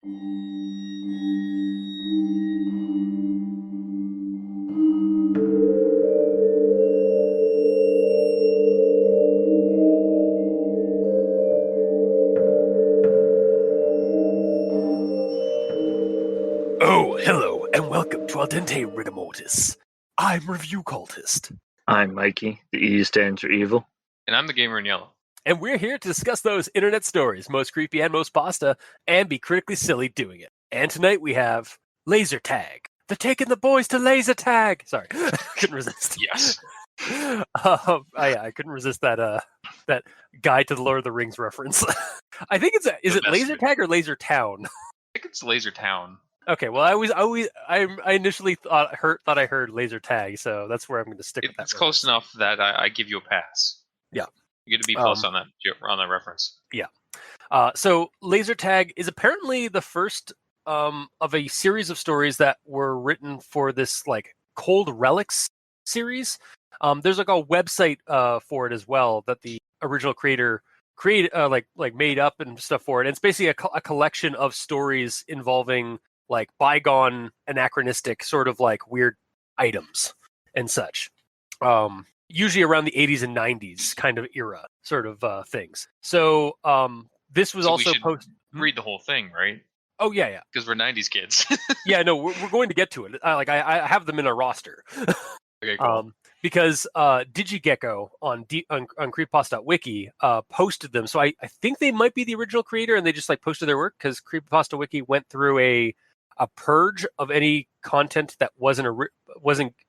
Oh, hello, and welcome to Al Dente Rigamortis. I'm Review Cultist. I'm Mikey. The E stands for evil. And I'm the gamer in yellow. And we're here to discuss those internet stories, most creepy and most pasta, and be critically silly doing it. And tonight we have Laser Tag. They're taking the boys to Laser Tag. Sorry, couldn't resist. Yes. I couldn't resist that Guide to the Lord of the Rings reference. I think is it Laser Tag or Laser Town? I think it's Laser Town. Okay, well, I initially thought I heard Laser Tag, so that's where I'm going to stick with that. It's close enough that I give you a pass. Yeah, you get a B+ on that reference. Yeah. So Laser Tag is apparently the first of a series of stories that were written for this like Cold Relics series. There's like a website for it as well that the original creator created, like made up and stuff for it. And it's basically a collection of stories involving like bygone anachronistic sort of like weird items and such. Usually around the 80s and 90s kind of era sort of things. So this was also read the whole thing, right? Oh yeah. Because we're 90s kids. Yeah, no, we're going to get to it. I have them in a roster. Okay, cool. Because Digigekko on creepypasta.wiki posted them. So I think they might be the original creator, and they just like posted their work because Creepypasta Wiki went through a purge of any content that wasn't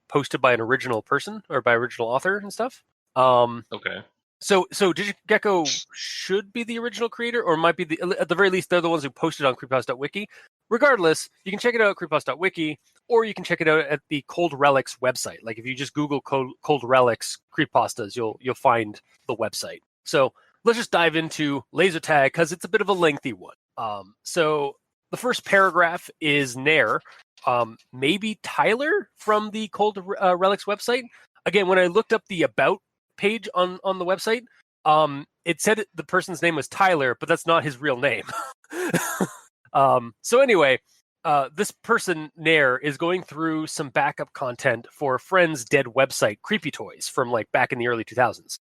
posted by an original person or by original author and stuff. Okay. So Digigekko should be the original creator, or might be at the very least they're the ones who posted on creepypasta.wiki. Regardless, you can check it out at creepypasta.wiki, or you can check it out at the Cold Relics website. Like if you just Google Cold Relics creepypastas, you'll find the website. So let's just dive into Laser Tag because it's a bit of a lengthy one. So the first paragraph is Nair, maybe Tyler from the Cold Relics website. Again, when I looked up the About page on the website, it said the person's name was Tyler, but that's not his real name. So anyway, this person, Nair, is going through some backup content for a friend's dead website, Creepy Toys, from like back in the early 2000s,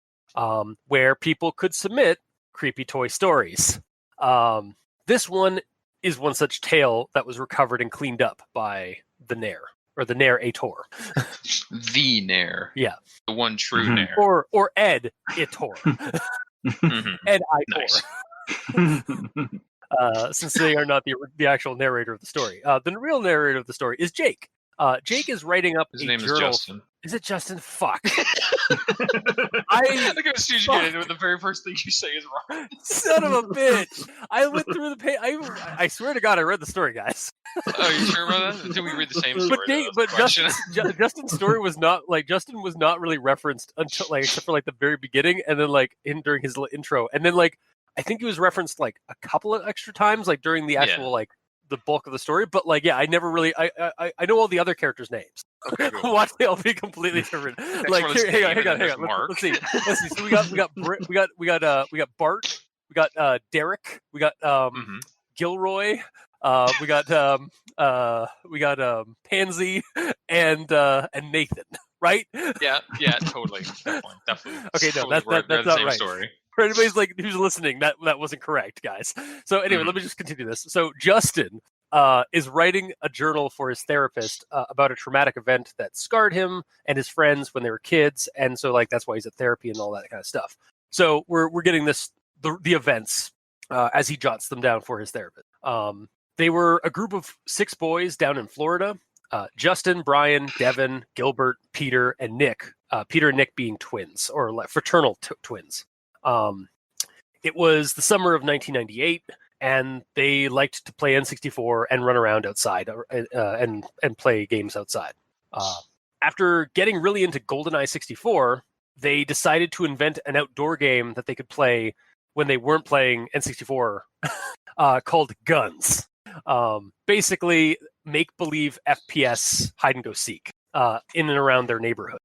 where people could submit creepy toy stories. This one is one such tale that was recovered and cleaned up by the Nair, or the Nair-ator. The Nair. Yeah. The one true Nair. Or Ed Itor. Ed Itor. Since they are not the actual narrator of the story. The real narrator of the story is Jake. Jake is writing up His a name journal. is Justin. Is it Justin? Fuck. I think as soon as you get into it, the very first thing you say is wrong. Son of a bitch. I went through the page. I swear to God, I read the story, guys. Oh, you sure about that? Did we read the same story? But Justin's story was not Justin was not really referenced until like except for like the very beginning, and then like during his little intro, and then like I think he was referenced like a couple of extra times, like during the actual like the bulk of the story. But like, yeah, I never really. I know all the other characters' names. Okay, cool. Watch, they'll be completely different. Like, hang on. Let's see. So we got Bart. We got Derek. We got Gilroy. We got Pansy and Nathan. Right? Yeah, totally, definitely. Okay, no, totally that's not right. Story. For anybody's like who's listening, that wasn't correct, guys. So anyway, let me just continue this. So Justin is writing a journal for his therapist about a traumatic event that scarred him and his friends when they were kids, and so like that's why he's at therapy and all that kind of stuff. So we're getting the events as he jots them down for his therapist. They were a group of 6 boys down in Florida. Justin, Brian, Devin, Gilbert, Peter, and Nick. Peter and Nick being twins or fraternal twins. It was the summer of 1998, and they liked to play N64 and run around outside and play games outside. After getting really into GoldenEye 64, they decided to invent an outdoor game that they could play when they weren't playing N64 called Guns. Basically, make-believe FPS hide-and-go-seek in and around their neighborhood.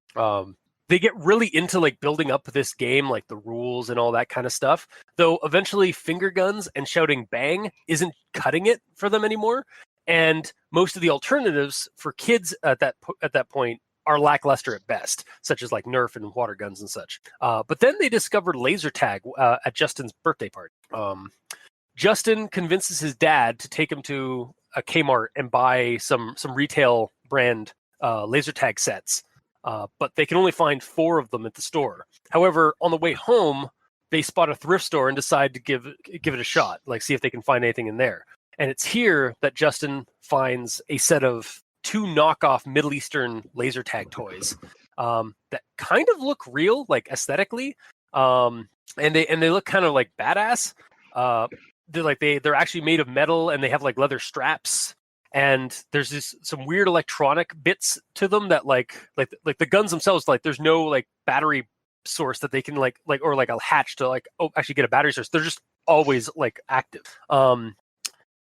they get really into like building up this game, like the rules and all that kind of stuff. Though eventually finger guns and shouting bang isn't cutting it for them anymore. And most of the alternatives for kids at that point are lackluster at best, such as like Nerf and water guns and such. But then they discovered laser tag at Justin's birthday party. Justin convinces his dad to take him to a Kmart and buy some retail brand laser tag sets. But they can only find 4 of them at the store. However, on the way home, they spot a thrift store and decide to give it a shot, like see if they can find anything in there. And it's here that Justin finds a set of 2 knockoff Middle Eastern laser tag toys that kind of look real, like aesthetically, and they look kind of like badass. They're actually made of metal, and they have like leather straps. And there's some weird electronic bits to them that like the guns themselves, like there's no like battery source that they can like or like a hatch to like actually get a battery source. They're just always like active.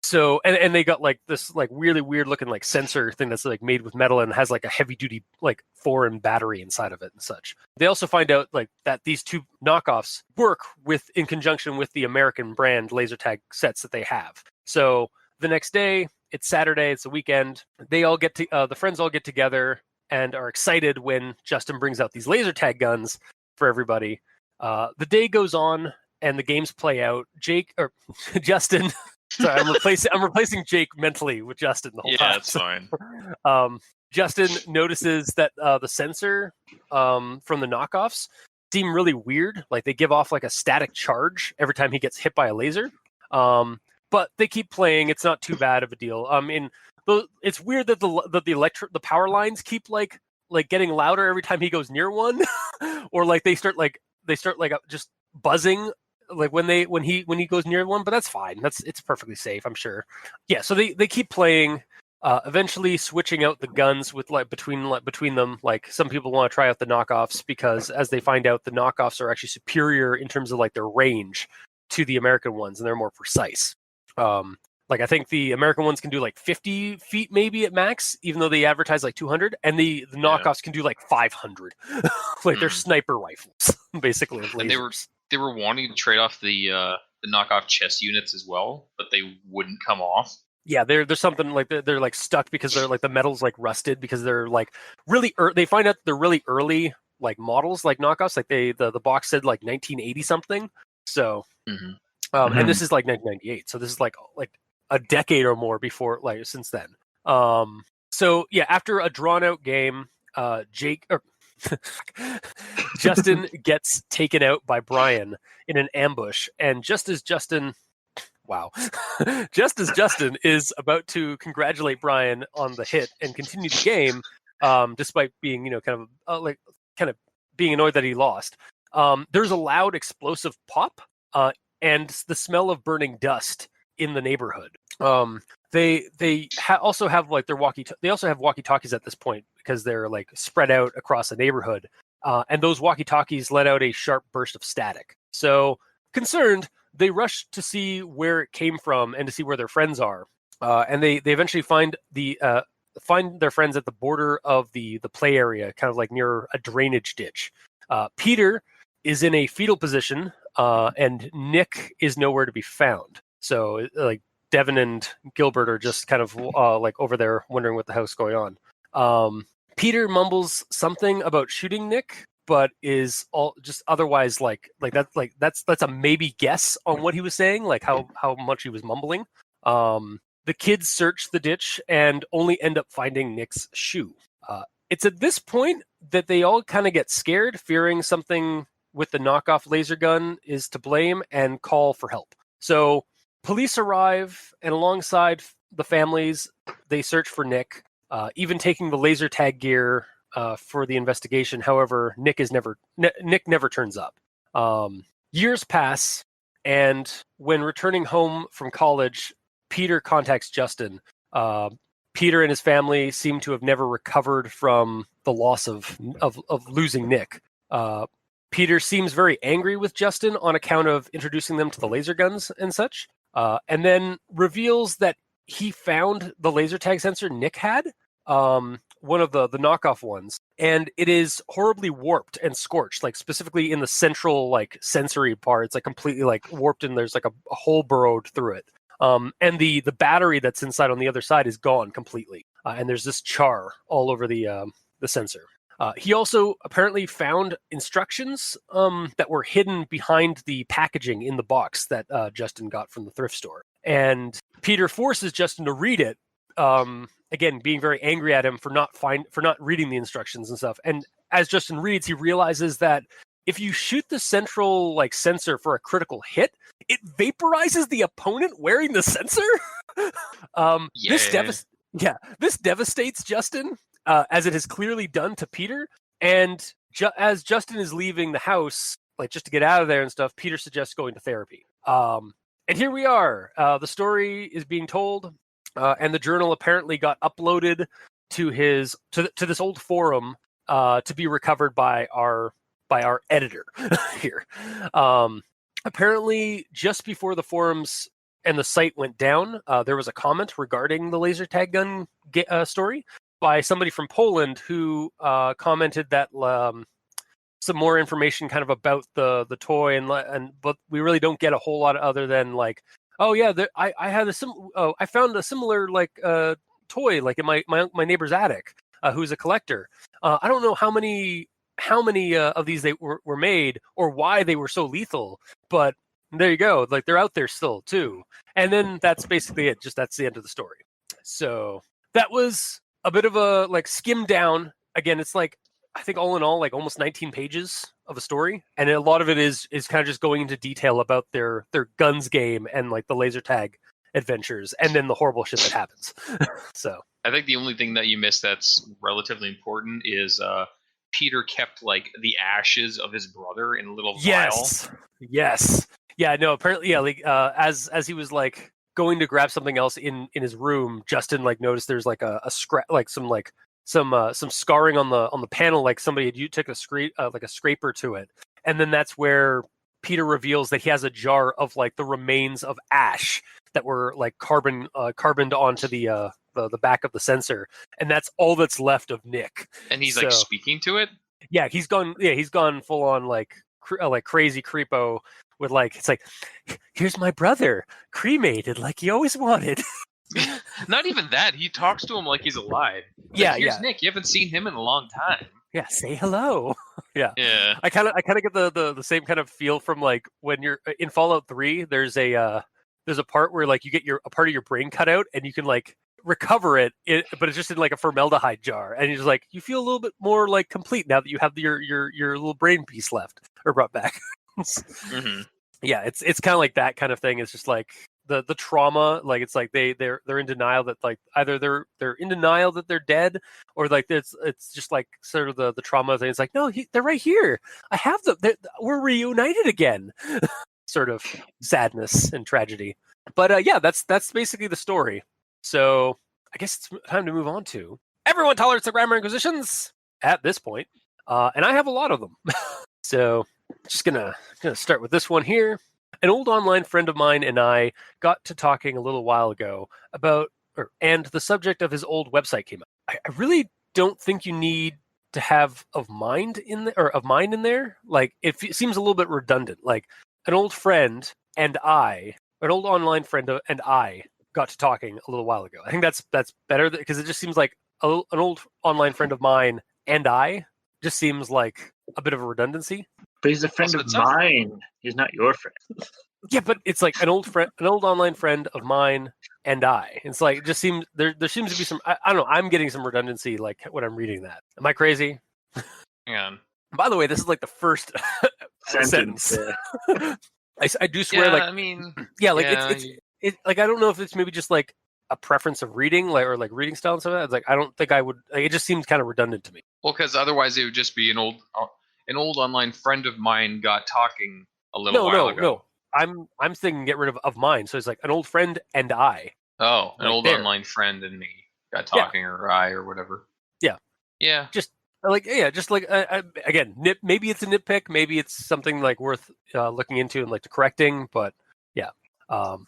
So and they got like this like really weird looking like sensor thing that's like made with metal and has like a heavy duty like foreign battery inside of it and such. They also find out like that these 2 knockoffs work in conjunction with the American brand laser tag sets that they have. So the next day, it's Saturday, it's a weekend. They all the friends all get together and are excited when Justin brings out these laser tag guns for everybody. The day goes on and the games play out. Justin. Sorry, I'm replacing Jake mentally with Justin the whole time. Yeah, that's fine. Justin notices that the sensor from the knockoffs seem really weird. Like they give off like a static charge every time he gets hit by a laser. But they keep playing. It's not too bad of a deal. It's weird that the power lines keep like getting louder every time he goes near one, or like they start just buzzing like when he goes near one. But that's fine. It's perfectly safe, I'm sure. Yeah. So they keep playing. Eventually switching out the guns with between them. Like some people want to try out the knockoffs because as they find out, the knockoffs are actually superior in terms of like their range to the American ones, and they're more precise. Like I think the American ones can do like 50 feet maybe at max, even though they advertise like 200, and the knockoffs can do like 500. Like they're sniper rifles, basically. With and they were wanting to trade off the knockoff chest units as well, but they wouldn't come off. Yeah, there's something like they're like stuck because they're like the metal's like rusted because they're like really they find out they're really early like models like knockoffs. Like the box said like 1980 something. So. And this is like 1998, so this is like a decade or more before, like since then. So yeah, after a drawn out game, Justin gets taken out by Brian in an ambush, and just as Justin is about to congratulate Brian on the hit and continue the game, despite being kind of being annoyed that he lost, there's a loud explosive pop. And the smell of burning dust in the neighborhood. They also have like their they also have walkie-talkies at this point because they're like spread out across the neighborhood, and those walkie-talkies let out a sharp burst of static. So concerned, they rush to see where it came from and to see where their friends are. And they eventually find their friends at the border of the play area, kind of like near a drainage ditch. Peter is in a fetal position. And Nick is nowhere to be found. So, like, Devin and Gilbert are just kind of like over there wondering what the hell's going on. Peter mumbles something about shooting Nick, but is all just otherwise that's a maybe guess on what he was saying, like how much he was mumbling. The kids search the ditch and only end up finding Nick's shoe. It's at this point that they all kind of get scared, fearing something with the knockoff laser gun is to blame and call for help. So police arrive, and alongside the families, they search for Nick, even taking the laser tag gear for the investigation. However, Nick never turns up. Years pass, and when returning home from college, Peter contacts Justin. Peter and his family seem to have never recovered from the loss of losing Nick. Peter seems very angry with Justin on account of introducing them to the laser guns and such, and then reveals that he found the laser tag sensor Nick had one of the knockoff ones, and it is horribly warped and scorched, like specifically in the central like sensory part. It's like completely like warped, and there's like a hole burrowed through it. And the battery that's inside on the other side is gone completely, and there's this char all over the sensor. He also apparently found instructions that were hidden behind the packaging in the box that Justin got from the thrift store. And Peter forces Justin to read it, again, being very angry at him for not reading the instructions and stuff. And as Justin reads, he realizes that if you shoot the central like sensor for a critical hit, it vaporizes the opponent wearing the sensor. This devastates Justin, as it has clearly done to Peter. And as Justin is leaving the house, like just to get out of there and stuff, Peter suggests going to therapy. And here we are. The story is being told, and the journal apparently got uploaded to this old forum to be recovered by our editor here. Apparently, just before the forums and the site went down, there was a comment regarding the laser tag gun story by somebody from Poland who commented that some more information kind of about the toy, but we really don't get a whole lot other than like, oh yeah, I found a similar like toy like in my neighbor's attic, who's a collector. I don't know how many of these they were made or why they were so lethal, but there you go, like they're out there still too. And then that's basically it. Just that's the end of the story. So that was a bit of a like skim down. Again, it's like, I think all in all, like almost 19 pages of a story, and a lot of it is kind of just going into detail about their guns game and like the laser tag adventures, and then the horrible shit that happens. So I think the only thing that you missed that's relatively important is Peter kept like the ashes of his brother in a little vial. Yes. Yeah. No. Apparently, yeah. Like as he was like going to grab something else in his room, Justin like noticed there's like a scrap, like some scarring on the panel, like somebody had took a scraper to it, and then that's where Peter reveals that he has a jar of like the remains of ash that were like carboned onto the back of the sensor, and that's all that's left of Nick. And he's like speaking to it. Yeah, he's gone full on like crazy creepo with like, it's like, here's my brother cremated like he always wanted. Not even that. He talks to him like he's alive. Like, here's Nick. You haven't seen him in a long time. Yeah, say hello. Yeah. I kind of get the same kind of feel from like when you're in Fallout 3. There's a part where like you get a part of your brain cut out and you can like recover it, but it's just in like a formaldehyde jar, and you're just like, you feel a little bit more like complete now that you have your little brain piece left or brought back. Mm-hmm. Yeah, it's kind of like that kind of thing. It's just like the trauma, like it's like they're in denial that like either they're in denial that they're dead, or like it's just like sort of the trauma thing. It's like, no, they're right here. I have them. We're reunited again. Sort of sadness and tragedy. But yeah, that's basically the story. So I guess it's time to move on to everyone tolerates the grammar inquisitions at this point, and I have a lot of them. So just gonna start with this one here. An old online friend of mine and I got to talking a little while ago and the subject of his old website came up. I really don't think you need to have of mine in there. Like it seems a little bit redundant. Like an old friend and an old online friend and I got to talking a little while ago. I think that's better because it just seems like an old online friend of mine and I just seems like a bit of a redundancy. But he's a friend of mine. He's not your friend. Yeah, but it's like an old online friend of mine and I. It's like it just seems there seems to be some. I don't know. I'm getting some redundancy like when I'm reading that. Am I crazy? Hang on. By the way, this is like the first sentence. Yeah. I do swear. Yeah, like I mean, yeah, like it's like I don't know if it's maybe just like a preference of reading, like or like reading style and stuff. It's like I don't think I would. Like, it just seems kind of redundant to me. Well, because otherwise it would just be an old online friend of mine got talking a little while ago. No. I'm thinking get rid of mine. So it's like an old friend and I. Oh, an like old there. online friend and me got talking, or I, or whatever. Yeah. Yeah. Just like again, maybe it's a nitpick, maybe it's something like worth looking into and like to correcting, but yeah. And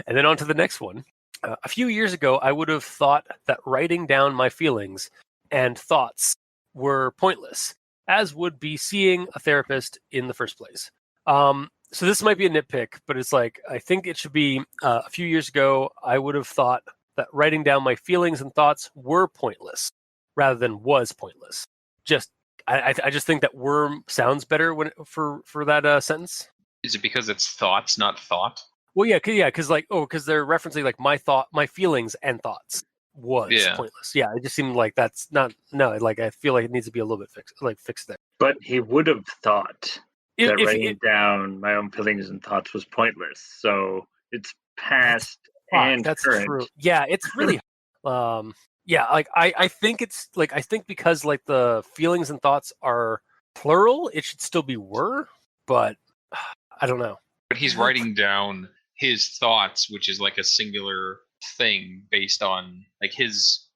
then on to the next one. A few years ago, I would have thought that writing down my feelings and thoughts were pointless, as would be seeing a therapist in the first place. So this might be a nitpick, but it's like, I think it should be a few years ago, I would have thought that writing down my feelings and thoughts were pointless rather than was pointless. I just think that worm sounds better for that sentence. Is it because it's thoughts, not thought? Well, yeah, because they're referencing like my feelings and thoughts was pointless. Yeah, it just seemed like that's not like I feel like it needs to be a little bit fixed there. But he would have thought that If writing down my own feelings and thoughts was pointless. So it's past and that's current. true. Yeah, it's really yeah, like I think it's like I think because like the feelings and thoughts are plural, it should still be were, but I don't know. But he's writing down his thoughts, which is like a singular thing based on like his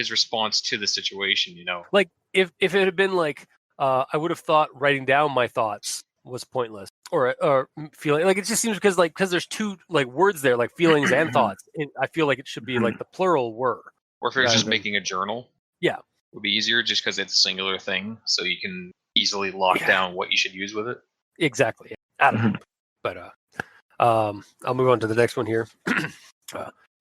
response to the situation, you know. Like if it had been like I would have thought writing down my thoughts was pointless, or feeling like it just seems because there's two like words there, like feelings and thoughts. I feel like it should be like the plural were. Or if you're just making a journal, yeah, it would be easier just because it's a singular thing, so you can easily lock down what you should use with it. Exactly. I don't know. But I'll move on to the next one here.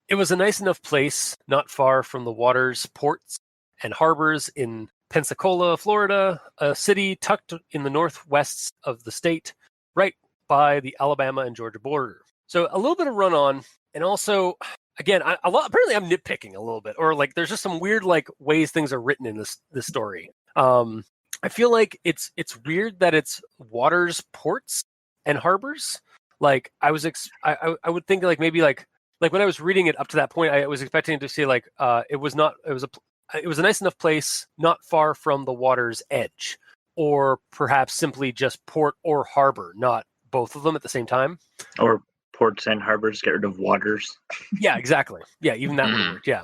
It was a nice enough place, not far from the waters, ports, and harbors in Pensacola, Florida, a city tucked in the northwest of the state, right by the Alabama and Georgia border. So a little bit of run on, and also, again, apparently I'm nitpicking a little bit, or like there's just some weird like ways things are written in this story. I feel like it's weird that it's waters, ports, and harbors. Like I would think like maybe like when I was reading it up to that point, I was expecting to see like it was a nice enough place not far from the water's edge, or perhaps simply just port or harbor, not both of them at the same time. Or ports and harbors, get rid of waters. Yeah, exactly. Yeah, even that would work. Yeah.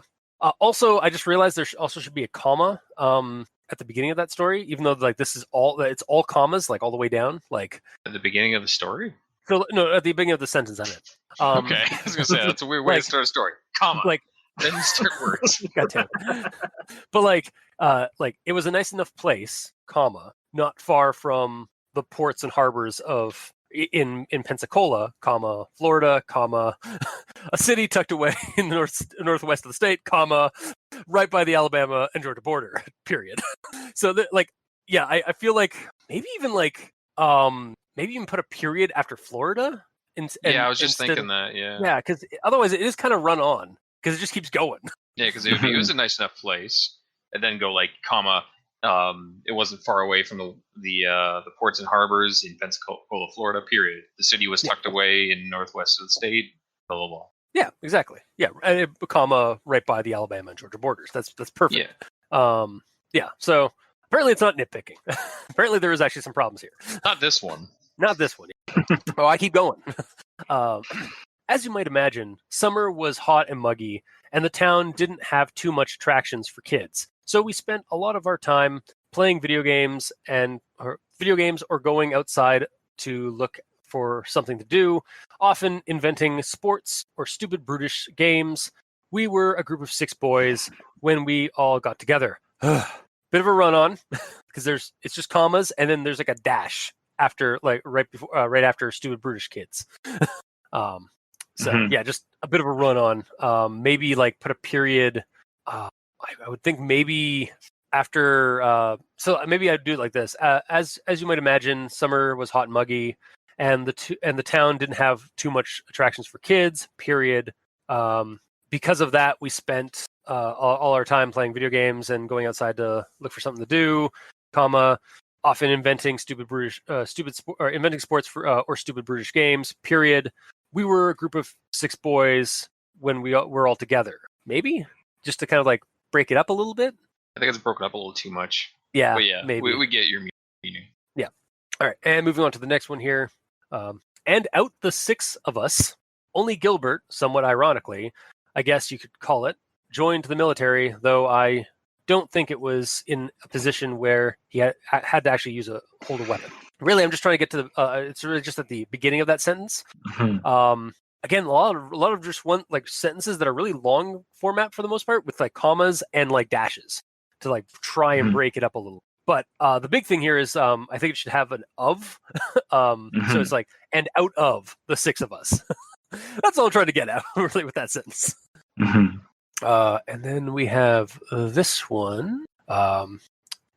Also, I just realized there also should be a comma at the beginning of that story, even though like it's all commas, like all the way down, like at the beginning of the story. So no, at the beginning of the sentence, I meant. Okay, I was gonna say that's a weird way to start a story. Comma, like then start words. Goddamn. But like it was a nice enough place, comma, not far from the ports and harbors of in Pensacola, comma, Florida, comma, a city tucked away in the northwest of the state, comma, right by the Alabama and Georgia border. Period. So I feel like maybe even put a period after Florida. I was just thinking that. Yeah, because otherwise it is kind of run on because it just keeps going. Yeah, because it was a nice enough place, and then go like comma. It wasn't far away from the ports and harbors in Pensacola, Florida. Period. The city was tucked away in northwest of the state. Blah blah blah. Yeah, exactly. Yeah, and comma right by the Alabama and Georgia borders. That's perfect. Yeah. So apparently it's not nitpicking. Apparently there is actually some problems here. Not this one. Not this one. Oh, I keep going. As you might imagine, summer was hot and muggy, and the town didn't have too much attractions for kids. So we spent a lot of our time playing video games or going outside to look for something to do, often inventing sports or stupid brutish games. We were a group of 6 boys when we all got together. Bit of a run on because it's just commas and then there's like a dash after right after stupid brutish kids. Yeah, just a bit of a run on. Maybe like put a period. I would think maybe after. So maybe I'd do it like this. As you might imagine, summer was hot and muggy, and the town didn't have too much attractions for kids. Period. Because of that, we spent all our time playing video games and going outside to look for something to do. Comma. Often inventing inventing sports for or stupid brutish games. Period. We were a group of 6 boys when we were all together. Maybe just to kind of like break it up a little bit. I think it's broken up a little too much. Yeah, but yeah, maybe we get your meaning. Yeah. All right, and moving on to the next one here. And out the 6 of us, only Gilbert, somewhat ironically, I guess you could call it, joined the military. Though I don't think it was in a position where he had to actually hold a weapon. Really, I'm just trying to get to the. It's really just at the beginning of that sentence. Again, a lot of just sentences that are really long format for the most part, with like commas and like dashes. to like try and break it up a little. But the big thing here is I think it should have an of. So it's like, and out of the 6 of us. That's all I'm trying to get at, really, with that sentence. And then we have this one, and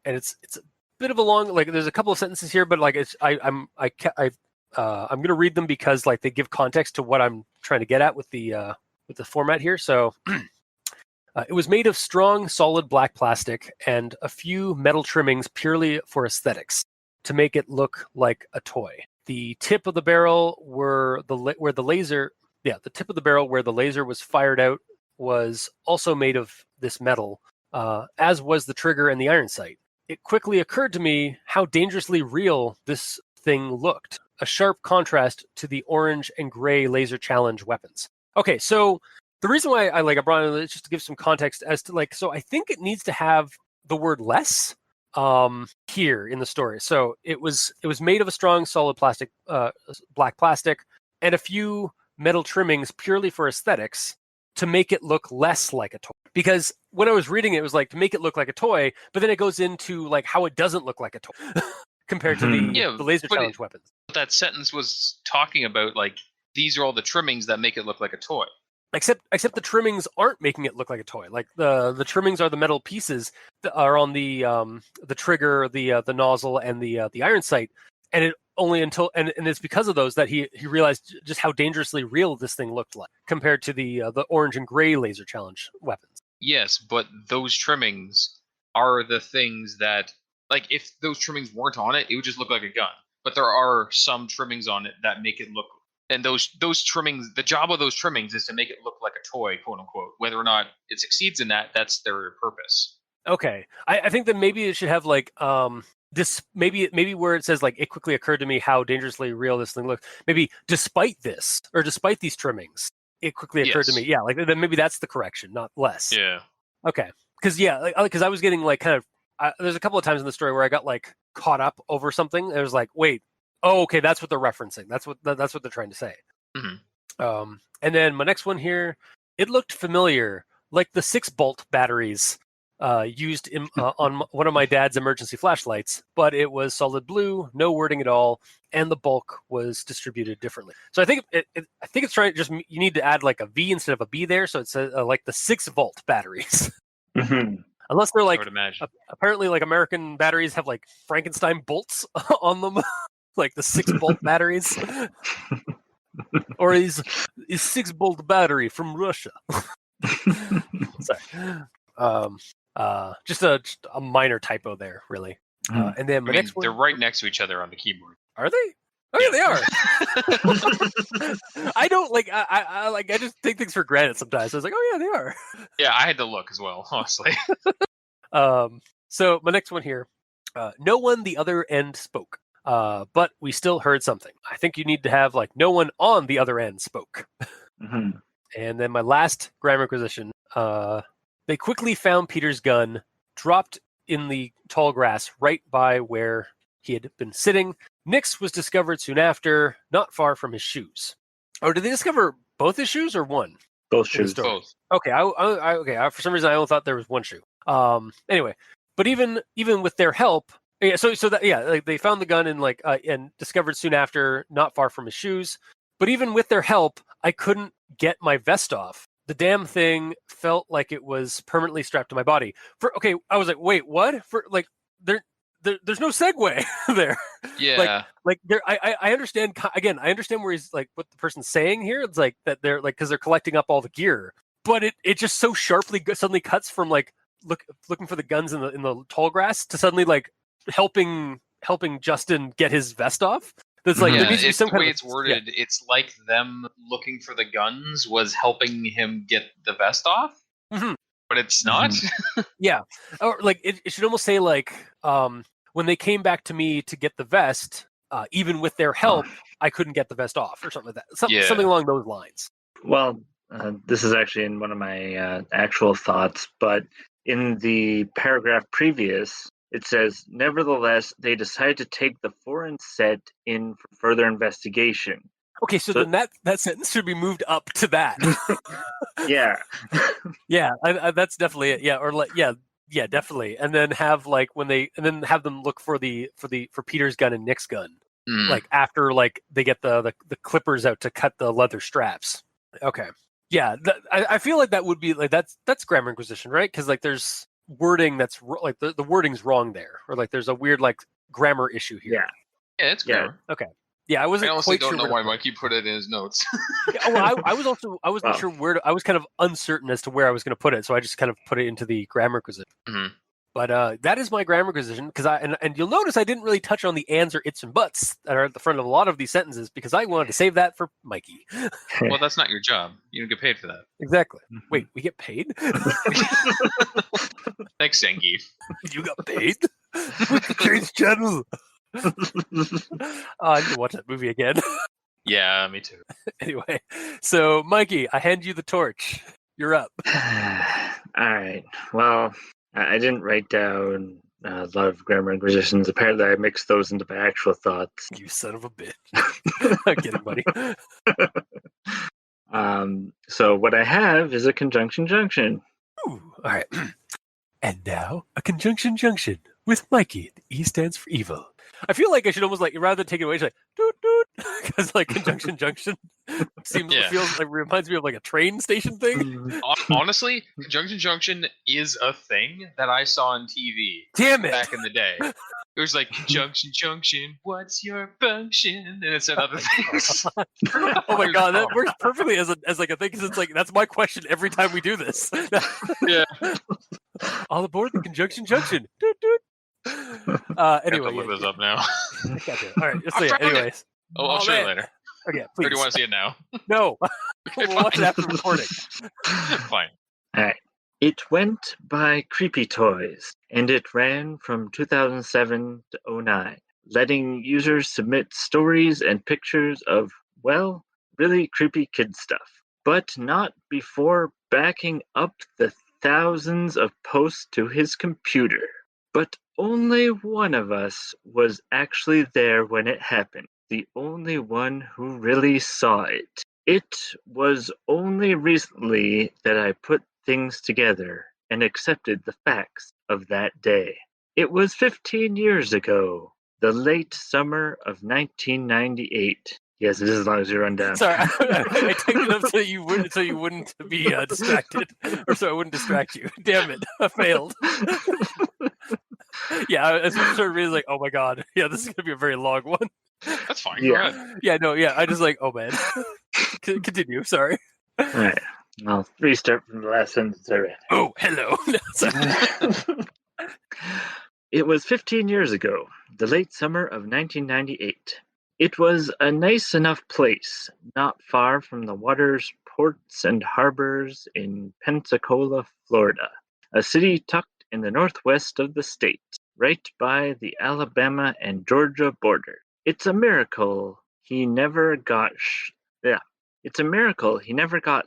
it's a bit of a long, like there's a couple of sentences here, but like I'm going to read them because like they give context to what I'm trying to get at with the format here. So it was made of strong, solid black plastic and a few metal trimmings purely for aesthetics to make it look like a toy. The tip of the barrel where the laser was fired out was also made of this metal, as was the trigger and the iron sight. It quickly occurred to me how dangerously real this thing looked, a sharp contrast to the orange and gray laser challenge weapons. Okay, so the reason why I brought it is just to give some context as to like, so I think it needs to have the word less here in the story. So it was made of a strong, solid plastic, black plastic, and a few metal trimmings purely for aesthetics to make it look less like a toy. Because when I was reading it, it was like to make it look like a toy, but then it goes into like how it doesn't look like a toy compared to the laser challenge weapons. That sentence was talking about like these are all the trimmings that make it look like a toy. Except the trimmings aren't making it look like a toy. Like the trimmings are the metal pieces that are on the trigger, the nozzle, and the iron sight, and it only until and it's because of those that he realized just how dangerously real this thing looked like compared to the orange and gray laser challenge weapons. Yes, but those trimmings are the things that, like, if those trimmings weren't on it, it would just look like a gun. But there are some trimmings on it that make it look, and those trimmings, the job of those trimmings is to make it look like a toy, quote unquote. Whether or not it succeeds in that, that's their purpose. Okay, I think that maybe it should have like this, maybe where it says like it quickly occurred to me how dangerously real this thing looks. Maybe despite this or despite these trimmings, it quickly occurred to me. Yeah, like then maybe that's the correction, not less. Yeah. Okay, because I was getting like kind of there's a couple of times in the story where I got like caught up over something. It was like, wait, oh, okay, that's what they're referencing. That's what they're trying to say. Mm-hmm. And then my next one here, it looked familiar, like the 6-bolt batteries used on one of my dad's emergency flashlights, but it was solid blue, no wording at all, and the bulk was distributed differently. So I think it's trying to just, you need to add like a V instead of a B there, so it says like the 6-volt batteries. Unless they're like, apparently like American batteries have like Frankenstein bolts on them, like the 6-bolt batteries, or is 6-bolt battery from Russia? Sorry. Just a minor typo there, really. And then next one, they're right next to each other on the keyboard. Are they? Oh yeah, they are. I don't like. I just take things for granted sometimes. I was like, oh yeah, they are. Yeah, I had to look as well, honestly. So my next one here. No one the other end spoke, but we still heard something. I think you need to have like no one on the other end spoke. And then my last grammar acquisition. They quickly found Peter's gun, dropped in the tall grass right by where he had been sitting. Nick's was discovered soon after, not far from his shoes. Oh, did they discover both his shoes or one? Both shoes. Both. Okay, I for some reason I only thought there was one shoe. Anyway, but even with their help, like they found the gun and discovered soon after, not far from his shoes. But even with their help, I couldn't get my vest off. The damn thing felt like it was permanently strapped to my body. I was like, wait, what? There's no segue there. Yeah. Like there, I understand. Again, I understand where he's like what the person's saying here. It's like that they're like because they're collecting up all the gear, but it just so sharply suddenly cuts from like looking for the guns in the tall grass to suddenly like helping Justin get his vest off. That's like there needs to be some the way kind it's worded. Yeah. It's like them looking for the guns was helping him get the vest off, but it's not. Yeah, or like it should almost say like when they came back to me to get the vest, even with their help, I couldn't get the vest off or something like that. Something along those lines. Well, this is actually in one of my actual thoughts, but in the paragraph previous. It says, nevertheless, they decided to take the foreign set in for further investigation. Okay, so then that sentence should be moved up to that. Yeah. Yeah, that's definitely it. Yeah, or like, yeah, Yeah, definitely. And then have have them look for Peter's gun and Nick's gun. Mm. Like after they get the clippers out to cut the leather straps. Okay. Yeah, I feel like that would be that's grammar inquisition, right? Because there's wording that's the wording's wrong there, or there's a weird grammar issue here. Yeah, it's grammar. Okay. Yeah, I wasn't honestly quite don't sure know why Mikey put it in his notes. I wasn't sure where I was kind of uncertain as to where I was going to put it, so I just kind of put it into the grammar inquisition. Mhm. But that is my grammar inquisition because and you'll notice I didn't really touch on the ands or its and buts that are at the front of a lot of these sentences because I wanted to save that for Mikey. Well, that's not your job. You don't get paid for that. Exactly. Wait, we get paid? Thanks, Zangief. You got paid? Change channel. I need to watch that movie again. Yeah, me too. Anyway, so Mikey, I hand you the torch. You're up. All right. Well, I didn't write down a lot of grammar inquisitions. Apparently, I mixed those into my actual thoughts. You son of a bitch. I'm kidding, buddy. So what I have is a conjunction junction. Ooh, all right. And now, a conjunction junction with Mikey. The E stands for evil. I feel like I should almost rather than take it away, just doot doot, because conjunction junction reminds me of a train station thing. Honestly, conjunction junction is a thing that I saw on TV. Damn it! Back in the day, it was conjunction junction. What's your function? And it said other things. Oh my god, that works perfectly as a thing because it's that's my question every time we do this. Yeah. All aboard the conjunction junction. Doot doot. Anyway, I have to look this up now. All right, so anyways. I'll show you later. Okay, please. Or do you want to see it now? No. We'll watch it after recording. Fine. All right. It went by Creepy Toys, and it ran from 2007 to 2009, letting users submit stories and pictures of, well, really creepy kid stuff, but not before backing up the thousands of posts to his computer. But only one of us was actually there when it happened, the only one who really saw it. It was only recently that I put things together and accepted the facts of that day. It was 15 years ago, the late summer of 1998. Yes, it is as long as you run down. Sorry, I typed it up so you wouldn't be distracted, or so I wouldn't distract you. Damn it, I failed. Yeah, as soon as I started reading, oh my god, yeah, this is gonna be a very long one. That's fine. Yeah. Go ahead. Yeah, no, yeah, I just oh man. Continue. Sorry. All right, I'll restart from the last sentence I read. Oh, hello. It was 15 years ago, the late summer of 1998. It was a nice enough place, not far from the water's ports and harbors in Pensacola, Florida, a city tucked in the northwest of the state, right by the Alabama and Georgia border. It's a miracle he never got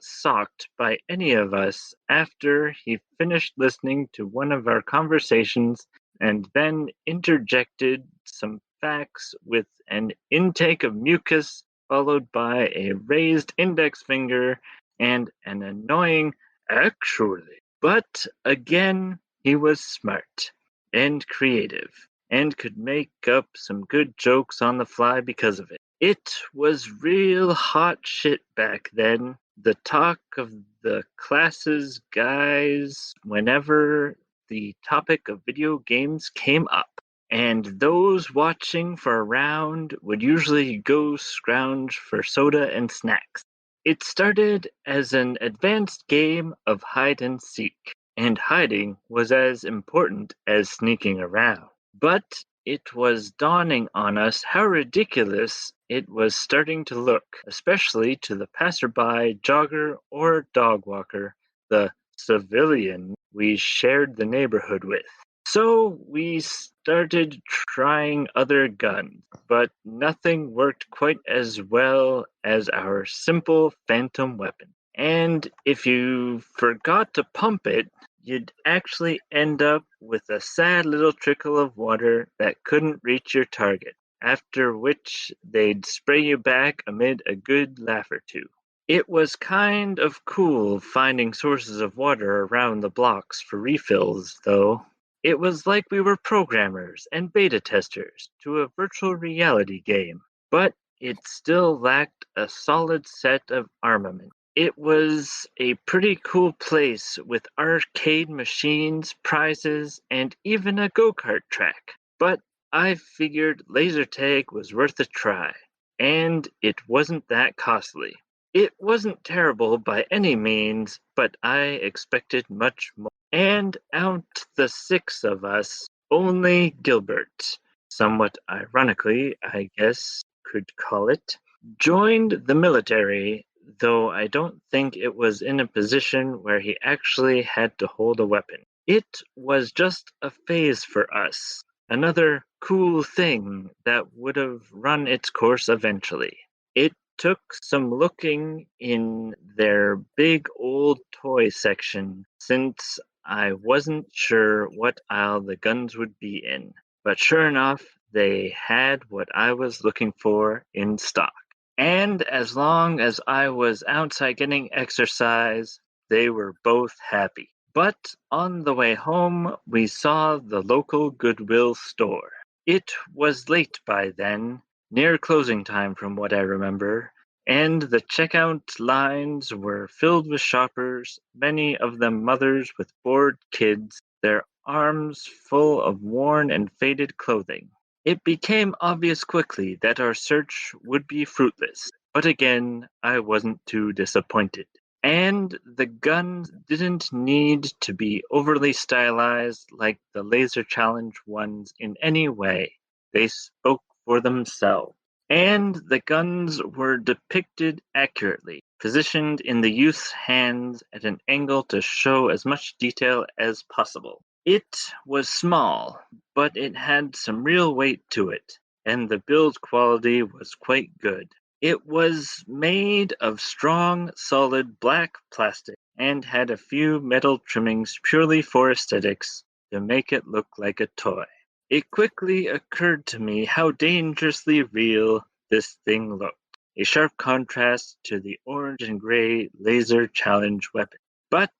socked by any of us after he finished listening to one of our conversations and then interjected some facts with an intake of mucus followed by a raised index finger and an annoying actually. But again, he was smart and creative and could make up some good jokes on the fly because of it. It was real hot shit back then. The talk of the class's guys whenever the topic of video games came up. And those watching for a round would usually go scrounge for soda and snacks. It started as an advanced game of hide and seek, and hiding was as important as sneaking around. But it was dawning on us how ridiculous it was starting to look, especially to the passerby, jogger, or dog walker, the civilian we shared the neighborhood with. So we started trying other guns, but nothing worked quite as well as our simple phantom weapon. And if you forgot to pump it, you'd actually end up with a sad little trickle of water that couldn't reach your target, after which they'd spray you back amid a good laugh or two. It was kind of cool finding sources of water around the blocks for refills, though. It was like we were programmers and beta testers to a virtual reality game, but it still lacked a solid set of armament. It was a pretty cool place with arcade machines, prizes, and even a go-kart track. But I figured laser tag was worth a try, and it wasn't that costly. It wasn't terrible by any means, but I expected much more. And out the six of us, only Gilbert, somewhat ironically, I guess could call it, joined the military, though I don't think it was in a position where he actually had to hold a weapon. It was just a phase for us, another cool thing that would have run its course eventually. It took some looking in their big old toy section since I wasn't sure what aisle the guns would be in. But sure enough, they had what I was looking for in stock. And as long as I was outside getting exercise, they were both happy. But on the way home, we saw the local Goodwill store. It was late by then, near closing time from what I remember, and the checkout lines were filled with shoppers, many of them mothers with bored kids, their arms full of worn and faded clothing. It became obvious quickly that our search would be fruitless, but again, I wasn't too disappointed. And the guns didn't need to be overly stylized like the Laser Challenge ones in any way. They spoke for themselves. And the guns were depicted accurately, positioned in the youth's hands at an angle to show as much detail as possible. It was small, but it had some real weight to it, and the build quality was quite good. It was made of strong, solid black plastic and had a few metal trimmings purely for aesthetics to make it look like a toy. It quickly occurred to me how dangerously real this thing looked, a sharp contrast to the orange and gray laser challenge weapon. But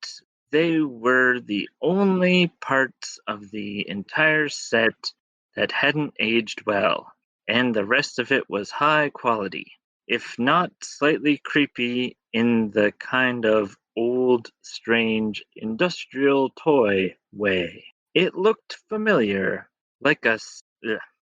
they were the only parts of the entire set that hadn't aged well, and the rest of it was high quality, if not slightly creepy in the kind of old, strange, industrial toy way. It looked familiar, like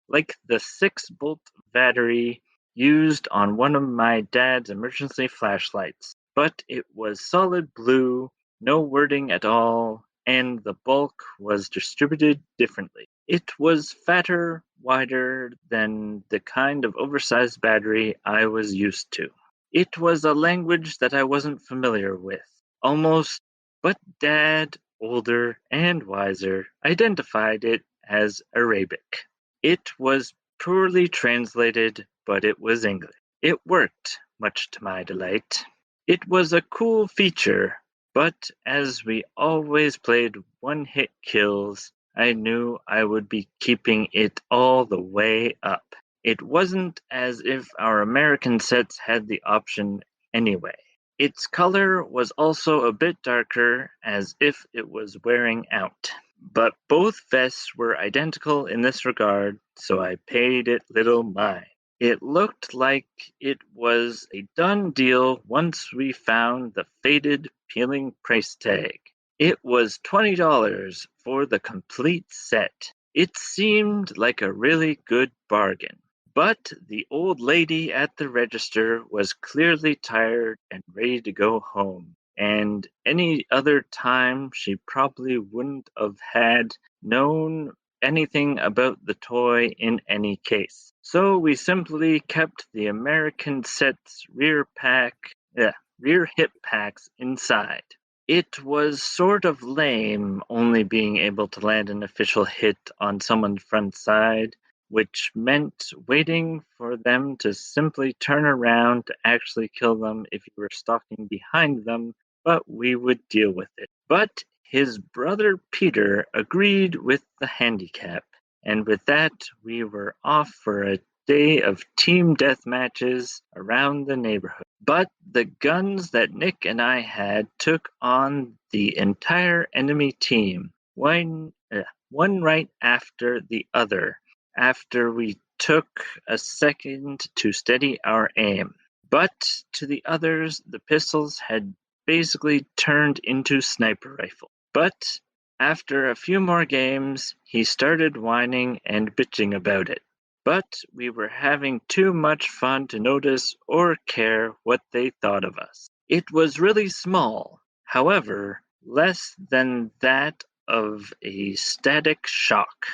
like the 6-bolt battery used on one of my dad's emergency flashlights, but it was solid blue, no wording at all, and the bulk was distributed differently. It was fatter, wider than the kind of oversized battery I was used to. It was a language that I wasn't familiar with, almost, but Dad, older and wiser, identified it as Arabic. It was poorly translated, but it was English. It worked, much to my delight. It was a cool feature, but as we always played one-hit kills, I knew I would be keeping it all the way up. It wasn't as if our American sets had the option anyway. Its color was also a bit darker, as if it was wearing out. But both vests were identical in this regard, so I paid it little mind. It looked like it was a done deal once we found the faded, peeling price tag. It was $20 for the complete set. It seemed like a really good bargain. But the old lady at the register was clearly tired and ready to go home, and any other time she probably wouldn't have had known anything about the toy in any case. So we simply kept the American set's rear hip packs inside. It was sort of lame only being able to land an official hit on someone's front side, which meant waiting for them to simply turn around to actually kill them if you were stalking behind them, but we would deal with it. But his brother Peter agreed with the handicap, and with that we were off for a day of team death matches around the neighborhood. But the guns that Nick and I had took on the entire enemy team, one right after the other, after we took a second to steady our aim. But to the others, the pistols had basically turned into sniper rifles. But after a few more games, he started whining and bitching about it. But we were having too much fun to notice or care what they thought of us. It was really small, however, less than that of a static shock.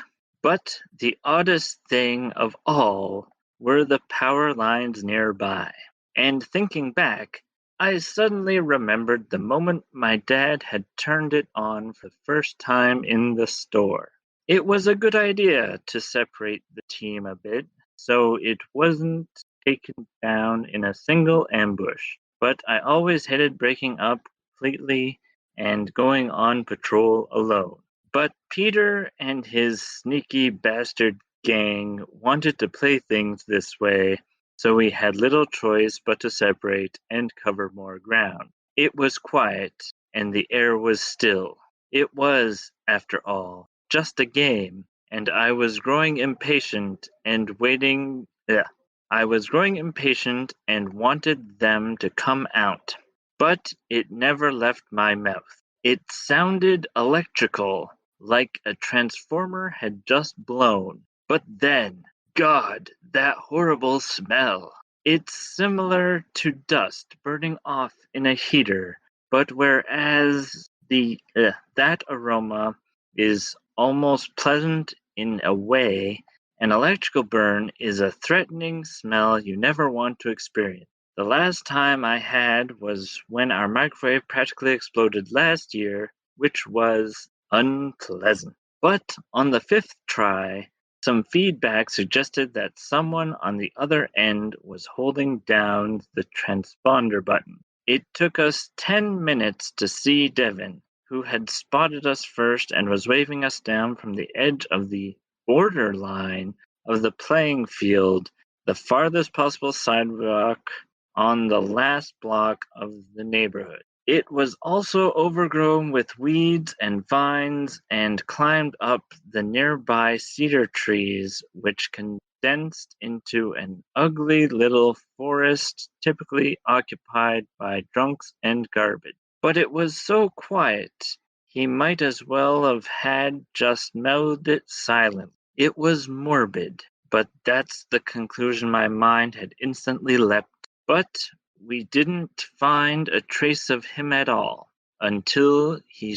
But the oddest thing of all were the power lines nearby. And thinking back, I suddenly remembered the moment my dad had turned it on for the first time in the store. It was a good idea to separate the team a bit, so it wasn't taken down in a single ambush, but I always hated breaking up completely and going on patrol alone. But Peter and his sneaky bastard gang wanted to play things this way, so we had little choice but to separate and cover more ground. It was quiet, and the air was still. It was, after all, just a game, and I was growing impatient and wanted them to come out. But it never left my mouth. It sounded electrical, like a transformer had just blown. But then, God, that horrible smell! It's similar to dust burning off in a heater, but whereas that aroma is almost pleasant in a way, an electrical burn is a threatening smell you never want to experience. The last time I had was when our microwave practically exploded last year, which was unpleasant. But on the fifth try, some feedback suggested that someone on the other end was holding down the transponder button. It took us 10 minutes to see Devin, who had spotted us first and was waving us down from the edge of the borderline of the playing field, the farthest possible sidewalk on the last block of the neighborhood. It was also overgrown with weeds and vines and climbed up the nearby cedar trees, which condensed into an ugly little forest typically occupied by drunks and garbage. But it was so quiet, he might as well have had just mouthed it silent. It was morbid, but that's the conclusion my mind had instantly leapt. But we didn't find a trace of him at all until we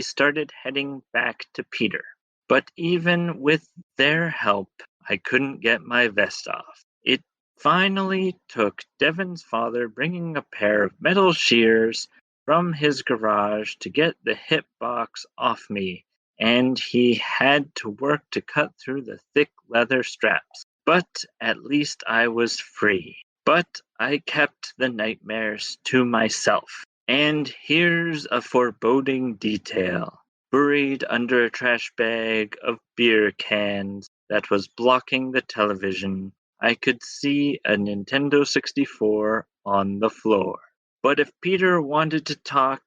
started heading back to Peter. But even with their help, I couldn't get my vest off. It finally took Devin's father bringing a pair of metal shears from his garage to get the hip box off me, and he had to work to cut through the thick leather straps. But at least I was free. But I kept the nightmares to myself. And here's a foreboding detail. Buried under a trash bag of beer cans that was blocking the television, I could see a Nintendo 64 on the floor. But if Peter wanted to talk,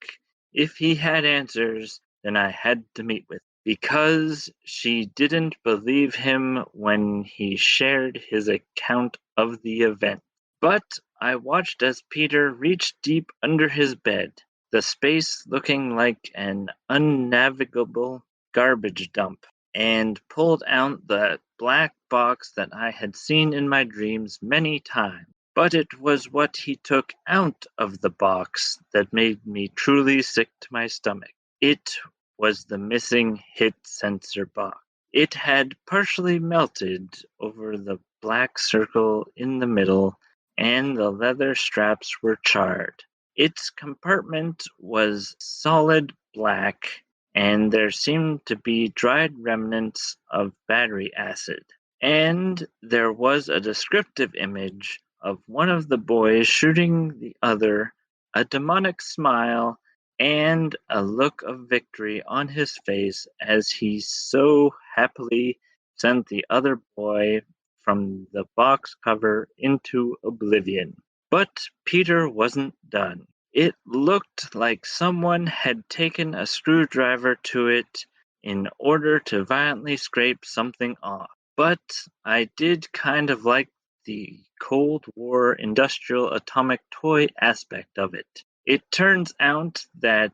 if he had answers, then I had to meet with him. Because she didn't believe him when he shared his account of the event. But I watched as Peter reached deep under his bed, the space looking like an unnavigable garbage dump, and pulled out the black box that I had seen in my dreams many times. But it was what he took out of the box that made me truly sick to my stomach. It was the missing hit sensor box. It had partially melted over the black circle in the middle, and the leather straps were charred. Its compartment was solid black, and there seemed to be dried remnants of battery acid. And there was a descriptive image of one of the boys shooting the other, a demonic smile, and a look of victory on his face as he so happily sent the other boy from the box cover into oblivion. But Peter wasn't done. It looked like someone had taken a screwdriver to it in order to violently scrape something off. But I did kind of like the Cold War industrial atomic toy aspect of it. It turns out that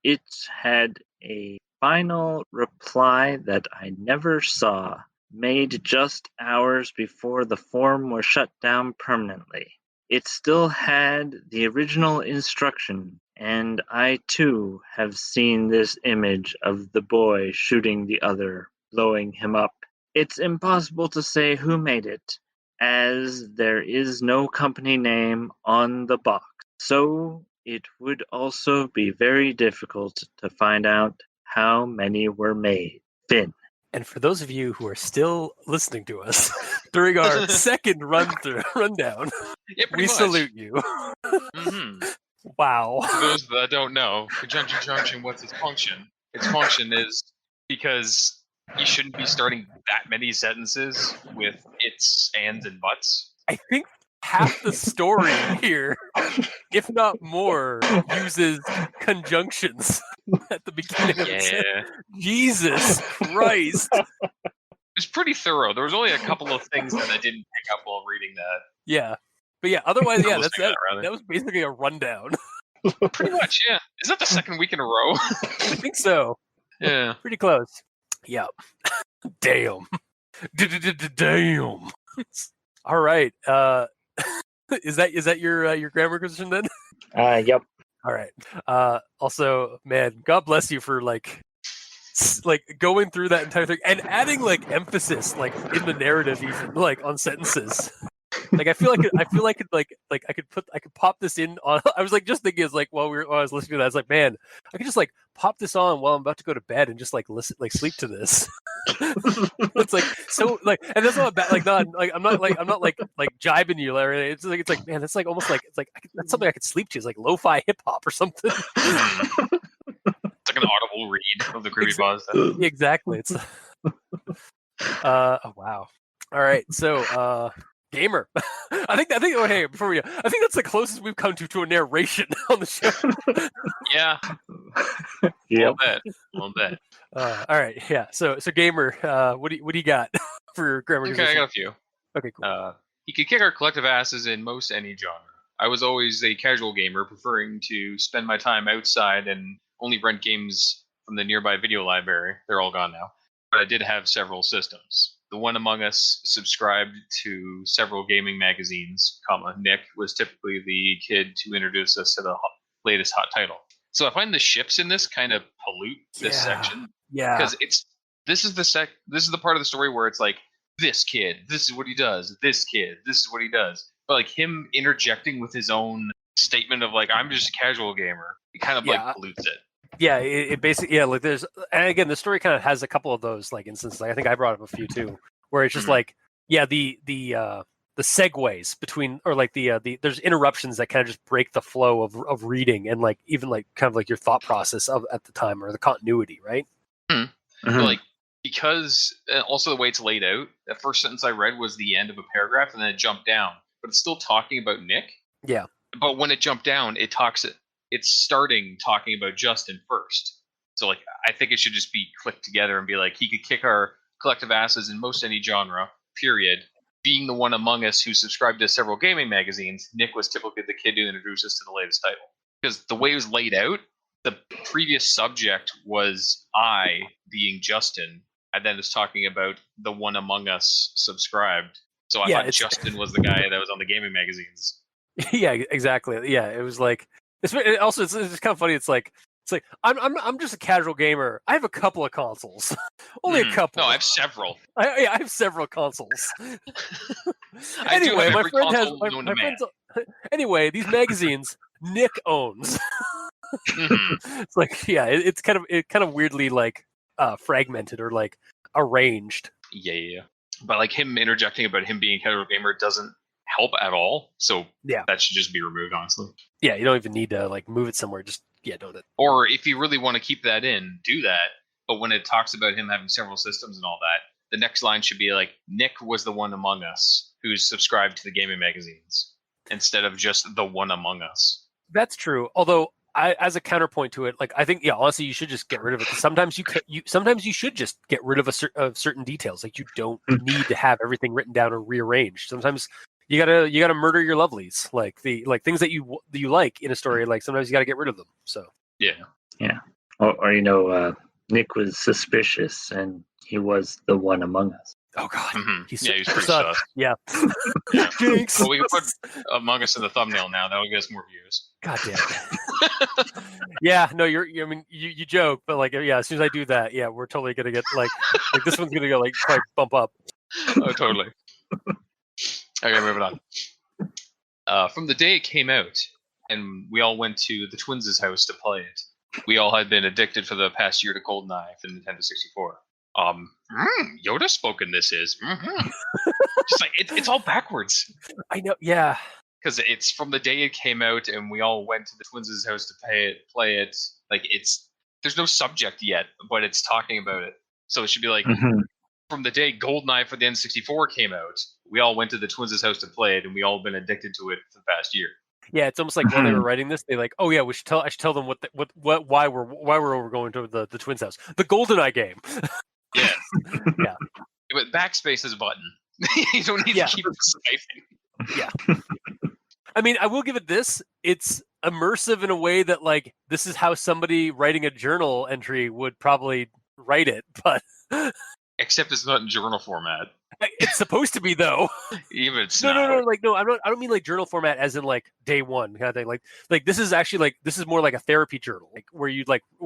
it had a final reply that I never saw, made just hours before the form was shut down permanently. It still had the original instruction, and I too have seen this image of the boy shooting the other, blowing him up. It's impossible to say who made it, as there is no company name on the box. So it would also be very difficult to find out how many were made. Finn. And for those of you who are still listening to us during our second rundown, Yeah, pretty we much. salute you. Mm-hmm. Wow. For those that don't know, conjunction junction, what's its function? Its function is because you shouldn't be starting that many sentences with its, ands, and buts. I think half the story here, if not more, uses conjunctions at the beginning of the sentence. Yeah. Jesus Christ. It's pretty thorough. There was only a couple of things that I didn't pick up while reading that. Yeah. But yeah, otherwise, yeah, Listening to that, rather. that was basically a rundown. Pretty much, yeah. Is that the second week in a row? I think so. Yeah. Pretty close. Yep. Damn. Damn. All right. Is that your grammar question then? Yep. All right. Also, man, God bless you for like going through that entire thing and adding like emphasis like in the narrative, even like on sentences. Like I feel like I could pop this in on. I was like just thinking as like while I was listening to that, I was like, man, I could just like pop this on while I'm about to go to bed and just like listen, like sleep to this. It's like so like, and that's not bad. Like not like I'm not like jibing you, Larry. It's like man, that's like almost like it's like that's something I could sleep to. It's like lo-fi hip hop or something. It's like an audible read of the creepypasta. Exactly. It's oh wow. All right, so gamer. I think oh hey, before we I think that's the closest we've come to a narration on the show. Yeah. Yep. Well bet. All right, yeah. So gamer, what do you got for grammar? Okay, I got a few. Okay, cool. He could kick our collective asses in most any genre. I was always a casual gamer, preferring to spend my time outside and only rent games from the nearby video library. They're all gone now. But I did have several systems. The one among us subscribed to several gaming magazines, Nick was typically the kid to introduce us to the latest hot title. So I find the shifts in this kind of pollute this section. Yeah. Because this is the part of the story where it's like, this kid, this is what he does. This kid, this is what he does. But like him interjecting with his own statement of like, I'm just a casual gamer, it kind of like pollutes it. Yeah, it basically like there's, and again the story kind of has a couple of those like instances. Like, I think I brought up a few too, where it's just like the segues between, or like the there's interruptions that kind of just break the flow of reading and like even like kind of like your thought process of at the time or the continuity, right? Mm-hmm. Like because also the way it's laid out, the first sentence I read was the end of a paragraph and then it jumped down, but it's still talking about Nick. Yeah. But when it jumped down, it's starting talking about Justin first. So like I think it should just be clicked together and be like, he could kick our collective asses in most any genre, period. Being the one among us who subscribed to several gaming magazines, Nick was typically the kid who introduced us to the latest title. Because the way it was laid out, the previous subject was I being Justin, and then it's talking about the one among us subscribed. So I thought Justin was the guy that was on the gaming magazines. Yeah, exactly. Yeah, it was like it's kind of funny. It's like I'm just a casual gamer. I have a couple of consoles, only a couple. No, I have several. I have several consoles. Anyway, my friend has my friend's. Anyway, these magazines Nick owns. It's like it's kind of weirdly like fragmented or like arranged. Yeah. But like him interjecting about him being a casual gamer doesn't help at all. So that should just be removed, honestly. Yeah, you don't even need to like move it somewhere. Just don't it. Or if you really want to keep that in, do that. But when it talks about him having several systems and all that, the next line should be like, Nick was the one among us who's subscribed to the gaming magazines, instead of just the one among us. That's true. Although, as a counterpoint to it, like I think, honestly, you should just get rid of it. Because sometimes sometimes you should just get rid of certain details. Like you don't need to have everything written down or rearranged. Sometimes you gotta murder your lovelies, like things that you like in a story. Like sometimes you gotta get rid of them. So Yeah. Or Nick was suspicious, and he was the one among us. oh god, he's pretty sus. Yeah. Jinx. Well, we can put Among Us in the thumbnail now. That will get us more views. God damn it. Yeah, no, I mean, you joke, but like, yeah, as soon as I do that, yeah, we're totally gonna get like this one's gonna go like probably bump up. Oh, totally. Okay, moving on. From the day it came out, and we all went to the twins' house to play it, we all had been addicted for the past year to GoldenEye for the Nintendo 64. Yoda spoken this is. Just like it's all backwards. I know, yeah. Because it's from the day it came out, and we all went to the twins' house to play it. Like there's no subject yet, but it's talking about it. So it should be like from the day GoldenEye for the N64 came out, we all went to the twins' house to play it, and we all been addicted to it for the past year. Yeah, it's almost like while they were writing this, they like, oh yeah, I should tell them why we're going to the twins' house. The GoldenEye game. Yeah. Yeah. But backspace is a button. You don't need to keep typing. Yeah. I mean, I will give it this. It's immersive in a way that, like, this is how somebody writing a journal entry would probably write it, but except it's not in journal format. It's supposed to be, though. Even it's no, like, no, I don't mean like journal format as in like day one kind of thing. Like this is actually like, this is more like a therapy journal, like where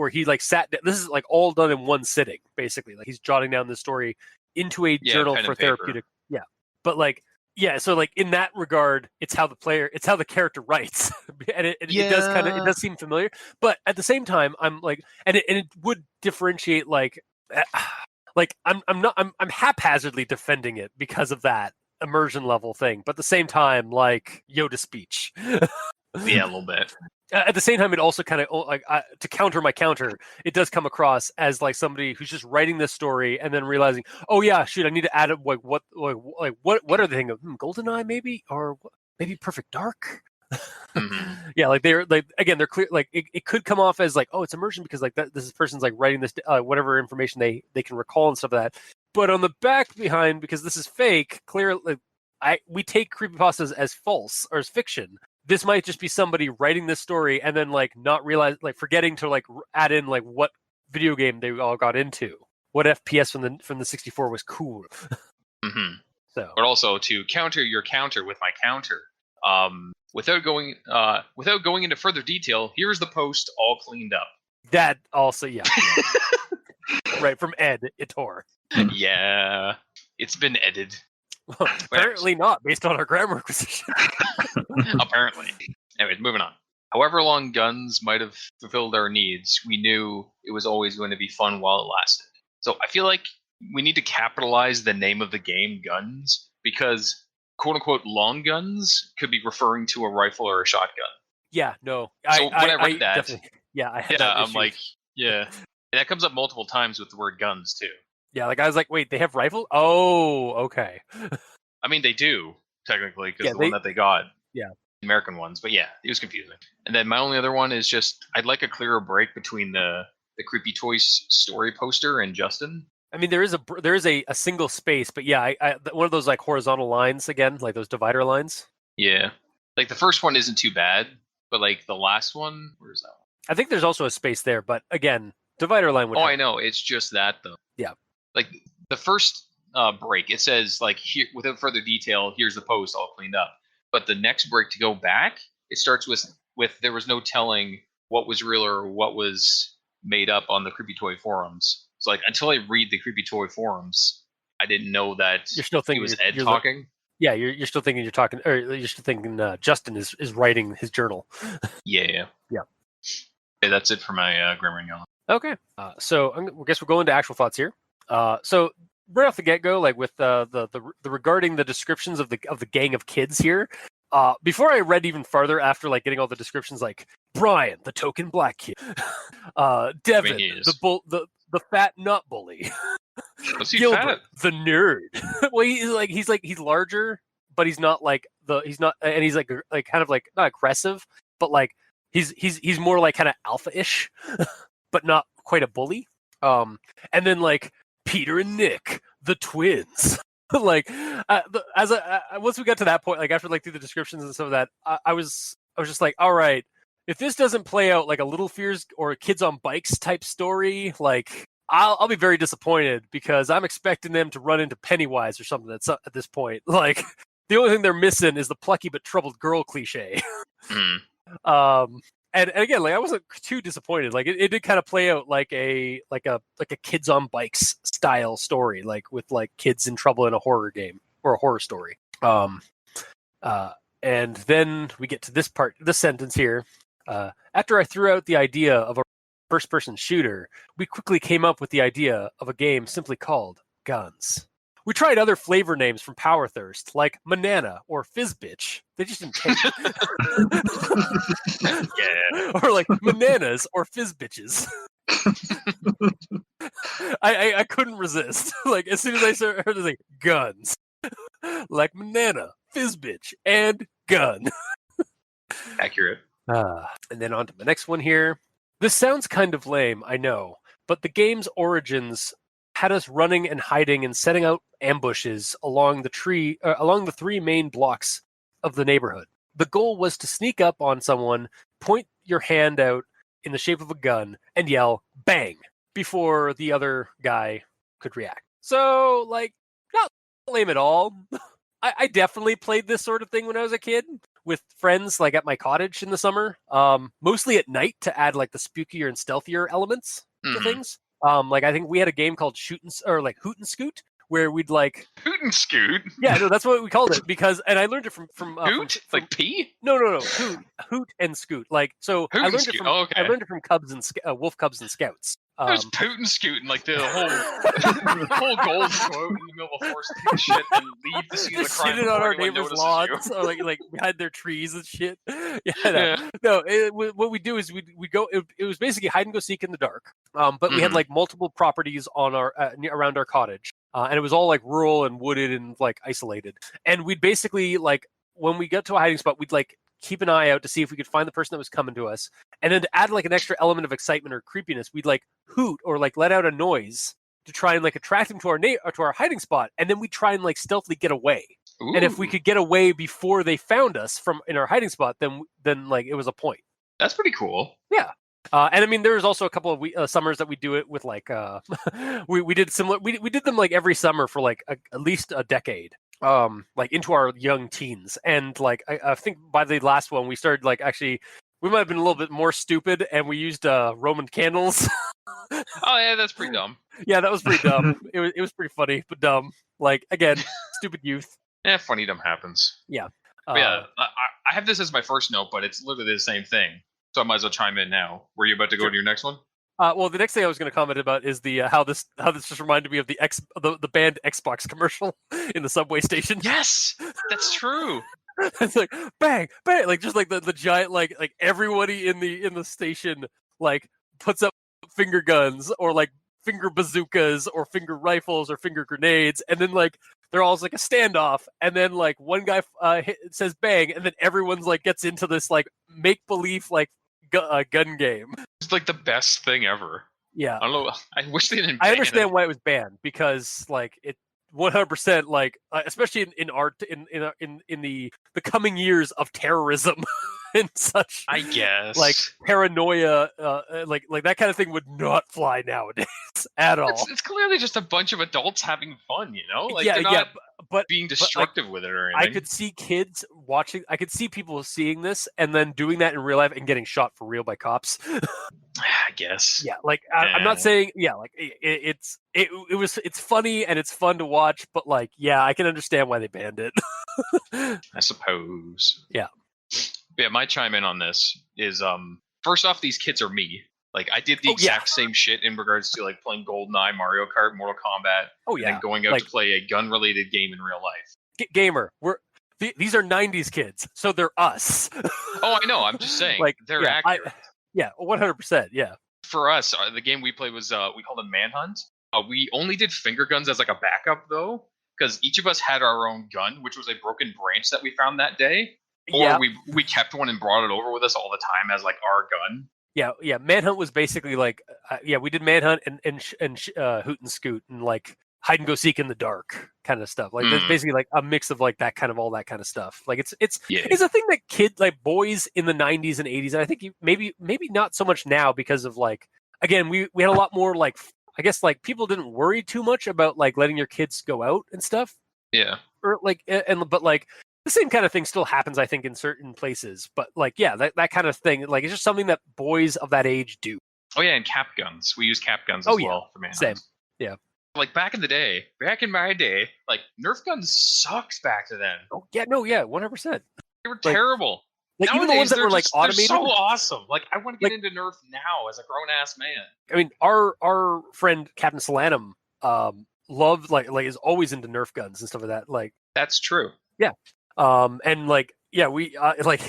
he like sat down. This is like all done in one sitting, basically. Like he's jotting down the story into a journal for therapeutic. Yeah, but like, yeah, so like in that regard, it's how the character writes, and it does seem familiar. But at the same time, I'm like, and it would differentiate like. Like I'm haphazardly defending it because of that immersion level thing, but at the same time, like Yoda speech. Yeah, a little bit. At the same time, it also kind of like to counter my counter, it does come across as like somebody who's just writing this story and then realizing, oh yeah, shoot, I need to add like what are the thing of GoldenEye maybe, or maybe Perfect Dark. Yeah, like they're like, again, they're clear, like it could come off as like, oh, it's immersion because like this person's like writing this whatever information they can recall and stuff like that. But on the back behind, because this is fake, clearly we take creepypastas as false or as fiction. This might just be somebody writing this story and then like not realize, like forgetting to like add in like what video game they all got into, what FPS from the 64 was cool. So, but also to counter your counter with my counter. Without going into further detail, here's the post all cleaned up. That also, yeah. Right, from Ed Itor. Yeah, it's been edited. Well, apparently not, based on our grammar acquisition. Apparently. Anyways, moving on. However long guns might have fulfilled our needs, we knew it was always going to be fun while it lasted. So I feel like we need to capitalize the name of the game, Guns, because quote-unquote long guns could be referring to a rifle or a shotgun. Yeah, no. So when I read that, I had that I'm like, yeah. And that comes up multiple times with the word guns, too. Yeah, like I was like, wait, they have rifles? Oh, okay. I mean, they do, technically, because one that they got. Yeah. American ones, but yeah, it was confusing. And then my only other one is just, I'd like a clearer break between the Creepy Toys story poster and Justin. I mean, there is a single space, but yeah, I one of those like horizontal lines again, like those divider lines. Yeah, like the first one isn't too bad, but like the last one, where's that one? I think there's also a space there, but again, divider line would. Oh, help. I know. It's just that though. Yeah. Like the first break, it says like here, without further detail, here's the post all cleaned up. But the next break to go back, it starts with there was no telling what was real or what was made up on the Creepy Toy forums. So like until I read the Creepy Toy forums, I didn't know that you're still thinking it was Ed talking. Yeah, you're still thinking you're talking, or you're still thinking Justin is writing his journal. Yeah. Okay, that's it for my grammar and yellow. Okay, so I guess we're going to actual thoughts here. So right off the get-go, like with the regarding the descriptions of the gang of kids here. Before I read even farther, after like getting all the descriptions, like Brian, the token black kid, Devin, the fat nut bully, Was he Gilbert, fat? the nerd. Well, he's larger, but he's not like and he's like kind of like not aggressive, but like he's more like kind of alpha-ish, but not quite a bully. And then like Peter and Nick, the twins. Like once we got to that point, like after like through the descriptions and some of that, I was just like, all right, if this doesn't play out like a Little Fears or Kids on Bikes type story, like I'll be very disappointed because I'm expecting them to run into Pennywise or something at this point. Like the only thing they're missing is the plucky but troubled girl cliche. And again, like I wasn't too disappointed. Like it did kind of play out like a Kids on Bikes style story, like with like kids in trouble in a horror game or a horror story. And then we get to this sentence here. After I threw out the idea of a first-person shooter, we quickly came up with the idea of a game simply called Guns. We tried other flavor names from Power Thirst, like Manana or Fizzbitch. They just didn't take it. Yeah. Or like Bananas or Fizzbitches. I couldn't resist. Like as soon as I heard it, like Guns, like Manana, Fizzbitch, and Gun. Accurate. And then on to the next one here. This sounds kind of lame, I know, but the game's origins had us running and hiding and setting out ambushes along the three main blocks of the neighborhood. The goal was to sneak up on someone, point your hand out in the shape of a gun, and yell "bang" before the other guy could react. So, like, not lame at all. I definitely played this sort of thing when I was a kid with friends, like at my cottage in the summer, mostly at night to add like the spookier and stealthier elements to things. Like I think we had a game called Hoot and Scoot, where we'd like Hoot and Scoot. Yeah, no, that's what we called it because, and I learned it from Hoot, like pee. No, Hoot and Scoot. Like so, Hoot I learned and it Scoot. from Oh, okay. I learned it from Wolf Cubs and Scouts. There's Poot and Scoot and like the whole gold go out in the middle of a forest and shit and leave the scene of the Just crime shitting before on our anyone neighbors' notices lawns you. or like behind their trees and shit. Yeah, Yeah. no. What we do is we go. It was basically hide and go seek in the dark. But we had like multiple properties on our around our cottage, and it was all like rural and wooded and like isolated. And we'd basically like when we got to a hiding spot, we'd like keep an eye out to see if we could find the person that was coming to us, and then to add like an extra element of excitement or creepiness, we'd like hoot or like let out a noise to try and like attract them to our hiding spot, and then we'd try and like stealthily get away. Ooh. And if we could get away before they found us from in our hiding spot, then like it was a point. That's pretty cool. Yeah. And I mean, there was also a couple of summers that we do it with like we did similar. We did them like every summer for like at least a decade. Like into our young teens, and like I think by the last one we started like actually we might have been a little bit more stupid, and we used Roman candles. Oh yeah, that's pretty dumb. Yeah, that was pretty dumb. It was pretty funny, but dumb. Like again, stupid youth. Yeah, funny dumb happens. Yeah. Yeah, I have this as my first note, but it's literally the same thing. So I might as well chime in now. Were you about to go to your next one? Well, the next thing I was going to comment about is the how this just reminded me of the band Xbox commercial in the subway station. Yes, that's true. It's like bang, bang, like just like the giant like everybody in the station like puts up finger guns or like finger bazookas or finger rifles or finger grenades, and then like they're all like a standoff, and then like one guy says bang, and then everyone's like gets into this like make believe like gun game. It's like the best thing ever. Yeah, I don't know. I wish they didn't. I understand why it was banned because like it 100% like especially in art in the coming years of terrorism and such. I guess like paranoia, like that kind of thing would not fly nowadays at all. It's clearly just a bunch of adults having fun, you know? Like Yeah, they're not but being destructive with it or anything. I could see kids watching. I could see people seeing this and then doing that in real life and getting shot for real by cops. I guess. Yeah, like I'm not saying. Yeah, like it's funny and it's fun to watch, but like yeah, I can understand why they banned it. I suppose. Yeah. Yeah, my chime in on this is first off, these kids are me. Like I did the exact same shit in regards to like playing GoldenEye, Mario Kart, Mortal Kombat, and then going out to play a gun-related game in real life. Gamer, these are '90s kids, so they're us. Oh, I know. I'm just saying, like they're accurate. 100%. Yeah. For us, the game we played was we called it Manhunt, We only did finger guns as like a backup though, because each of us had our own gun, which was a broken branch that we found that day. Or we kept one and brought it over with us all the time as like our gun. Yeah. Manhunt was basically like, we did Manhunt and Hoot and Scoot and like hide and go seek in the dark kind of stuff. Like that's basically like a mix of like that kind of all that kind of stuff. Like it's a thing that kids, like boys in the 90s and 80s, and I think maybe not so much now because of like, again, we had a lot more like, I guess like people didn't worry too much about like letting your kids go out and stuff. Yeah. Or like but like the same kind of thing still happens, I think, in certain places. But like, yeah, that kind of thing, like it's just something that boys of that age do. Oh yeah, and cap guns. We use cap guns as well for manhunt. Same. Yeah. Like back in my day, like Nerf guns sucks back to then. Oh yeah, no, yeah, 100%. They were terrible. Like even the ones that were like automated, they're so awesome. Like I want to get into Nerf now as a grown ass man. I mean, our friend Captain Solanum loved like is always into Nerf guns and stuff like that. Like that's true. Yeah. And like we like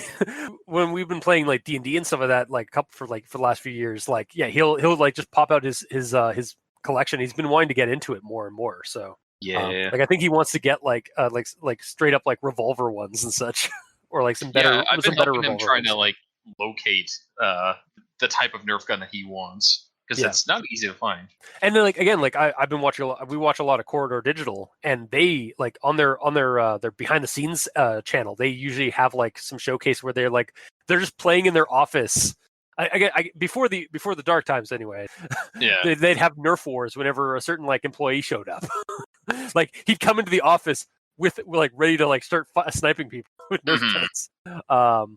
when we've been playing like D&D and stuff like that, like for the last few years, like he'll like just pop out his collection. He's been wanting to get into it more and more. So yeah, like I think he wants to get like straight up like revolver ones and such, or like some better. Yeah, I've been helping him trying ones. to like locate the type of Nerf gun that he wants. Because it's not easy to find. And then, like again, like I've been watching. We watch a lot of Corridor Digital, and they like on their behind the scenes channel. They usually have like some showcase where they're just playing in their office. Before the dark times anyway. Yeah, they'd have Nerf wars whenever a certain like employee showed up. Like he'd come into the office with like ready to like start sniping people with Nerf guns.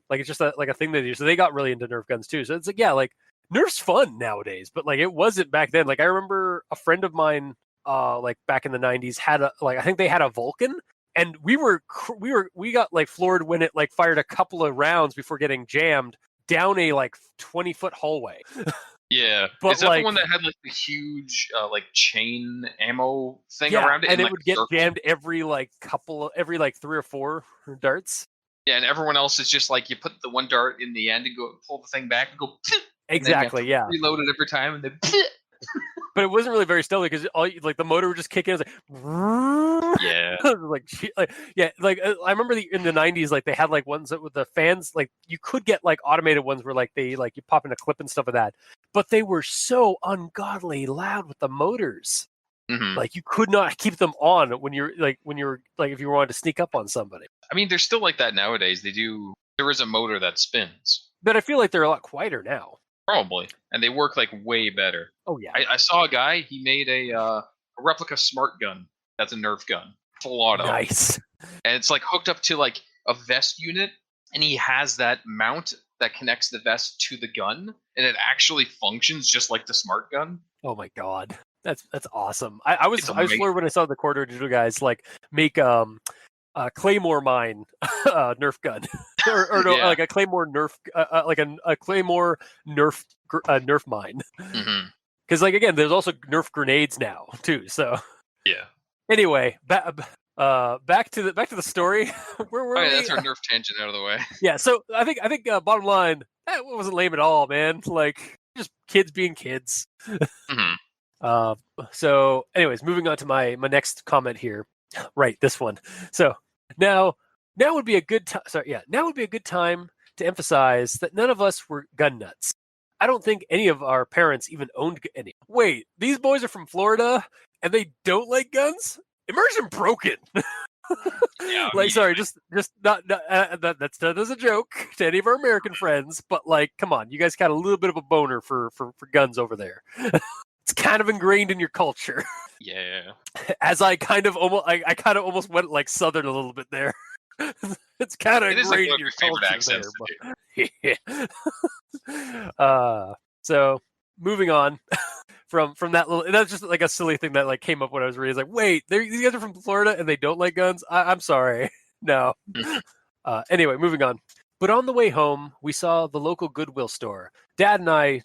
Like it's just like a thing they do. So they got really into Nerf guns too. So it's like like. Nerf's fun nowadays, but like it wasn't back then. Like I remember a friend of mine, like back in the 90s had I think they had a Vulcan, and we got like floored when it like fired a couple of rounds before getting jammed down a like 20-foot hallway. Yeah, but is that like, the one that had like the huge like chain ammo thing around it? And it like, would get jammed every 3 or 4 darts. Yeah, and everyone else is just like you put the one dart in the end and go pull the thing back and go. Exactly. Yeah. Reload it every time, and then. But it wasn't really very stealthy because like the motor would just kick in. It was like, yeah, I remember in the 90s, like they had like ones that with the fans, like you could get like automated ones where like they like you pop in a clip and stuff of that, but they were so ungodly loud with the motors. Mm-hmm. Like you could not keep them on when you're if you wanted to sneak up on somebody. I mean, they're still like that nowadays. There is a motor that spins, but I feel like they're a lot quieter now. Probably, and they work like way better. Oh yeah, I saw a guy. He made a replica smart gun. That's a Nerf gun, full auto. Nice. And it's like hooked up to like a vest unit, and he has that mount that connects the vest to the gun, and it actually functions just like the smart gun. Oh my god, that's awesome. I was floored when I saw the Corridor Digital guys like make Claymore mine Nerf gun, or no, like a Claymore Nerf, like a Claymore Nerf Nerf mine. Because like again, there's also Nerf grenades now too. So yeah. Anyway, back to the story. Where were we? That's our Nerf tangent out of the way. Yeah. So I think bottom line, that wasn't lame at all, man. Like just kids being kids. So anyways, moving on to my next comment here. Right, this one. So now would be a good time. Now would be a good time to emphasize that none of us were gun nuts. I don't think any of our parents even owned any. Wait, these boys are from Florida and they don't like guns? Immersion broken. Yeah, like, sorry, just not that's done as a joke to any of our American friends, but like, come on, you guys got a little bit of a boner for guns over there. It's kind of ingrained in your culture. Yeah. As I kind of almost went like Southern a little bit there. It's kind of ingrained in your culture there. But... so moving on from that little, that's just like a silly thing that like came up when I was reading. It's like, wait, these guys are from Florida and they don't like guns? I'm sorry. No. Anyway, moving on. But on the way home, we saw the local Goodwill store. Dad and I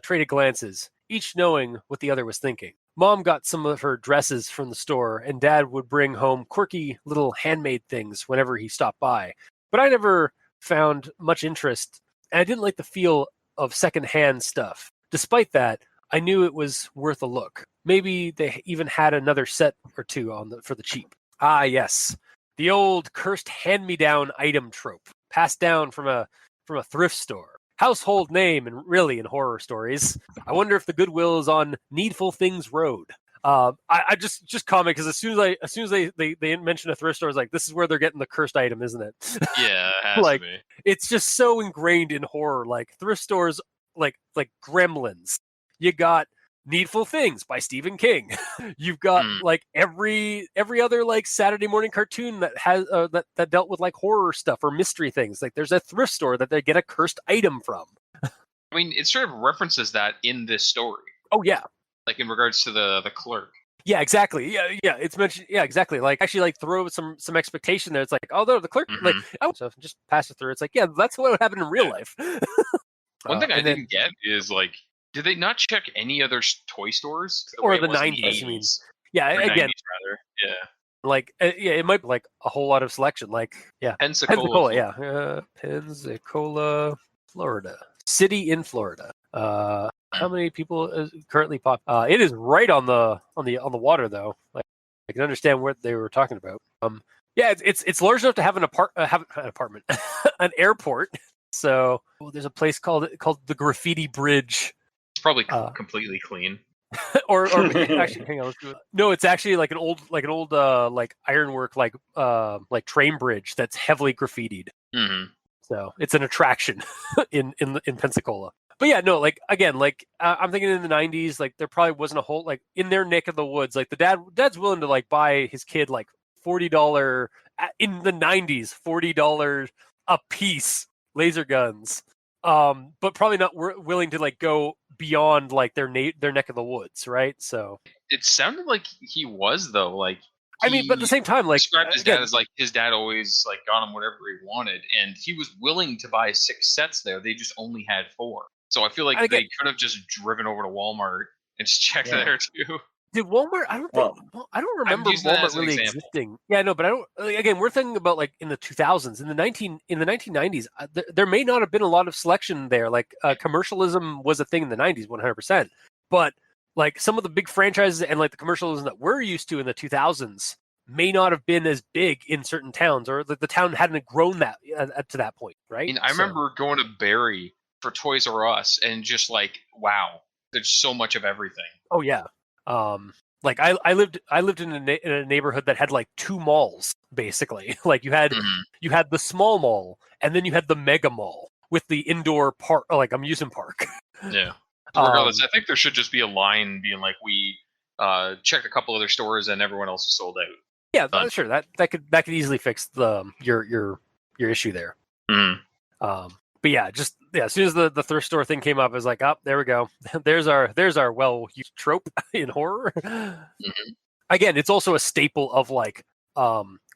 traded glances, each knowing what the other was thinking. Mom got some of her dresses from the store, and Dad would bring home quirky little handmade things whenever he stopped by. But I never found much interest, and I didn't like the feel of secondhand stuff. Despite that, I knew it was worth a look. Maybe they even had another set or two for the cheap. Ah, yes, the old cursed hand-me-down item trope, passed down from a thrift store. Household name, and really in horror stories. I wonder if the Goodwill is on Needful Things Road. I just comment because as soon as they mention a thrift store, it's like this is where they're getting the cursed item, isn't it? Yeah, it has like to be. it's just so ingrained in horror. Like thrift stores, like Gremlins. You got Needful Things by Stephen King. You've got like every other like Saturday morning cartoon that has that dealt with like horror stuff or mystery things. Like there's a thrift store that they get a cursed item from. I mean, it sort of references that in this story. Oh yeah. Like in regards to the clerk. Yeah, exactly. Yeah, it's mentioned. Yeah, exactly. Like actually, like throw some expectation there. It's like, oh, the clerk, like, oh, so just pass it through. It's like, yeah, that's what would happen in real life. One thing I didn't get is like, did they not check any other toy stores or the 90s? I mean, yeah, or again, 90s rather. Yeah, like yeah, it might be like a whole lot of selection. Like yeah, Pensacola, yeah, Pensacola, Florida, city in Florida. How many people is currently pop? It is right on the water though. Like I can understand what they were talking about. Yeah, it's large enough to have an apartment, an airport. So there's a place called the Graffiti Bridge. it's probably completely clean. or actually, hang on. Let's do it. No, it's actually like an old like ironwork like train bridge that's heavily graffitied. Mm-hmm. So it's an attraction in Pensacola. But yeah, no, like again, like I'm thinking in the 90s, like there probably wasn't a whole like in their neck of the woods, like the dad's willing to like buy his kid like $40 in the 90s, $40 a piece laser guns, but probably not willing to like go beyond like their neck of the woods, right? So it sounded like he was though, like. I mean, but at the same time, like described his dad as like his dad always like got him whatever he wanted, and he was willing to buy 6 sets there. They just only had 4, so I feel like they could have just driven over to Walmart and just checked there too. Did Walmart? I don't remember Walmart really existing. Yeah, no, but I don't. Again, we're thinking about like in the 2000s, in the 1990s. There may not have been a lot of selection there. Like commercialism was a thing in the 90s, 100%. But like some of the big franchises and like the commercialism that we're used to in the 2000s may not have been as big in certain towns, or the town hadn't grown that to that point, right? I mean, I remember going to Barrie for Toys R Us and just like, wow, there's so much of everything. Oh yeah. Like I lived in a neighborhood that had like 2 malls basically. Like you had the small mall and then you had the mega mall with the indoor park, like amusement park. Yeah. Regardless, I think there should just be a line being like, we checked a couple other stores and everyone else is sold out. Yeah, sure. That could easily fix your issue there. But yeah, just as soon as the thrift store thing came up, I was like, oh, there we go. There's our well-used trope in horror. Again, it's also a staple of like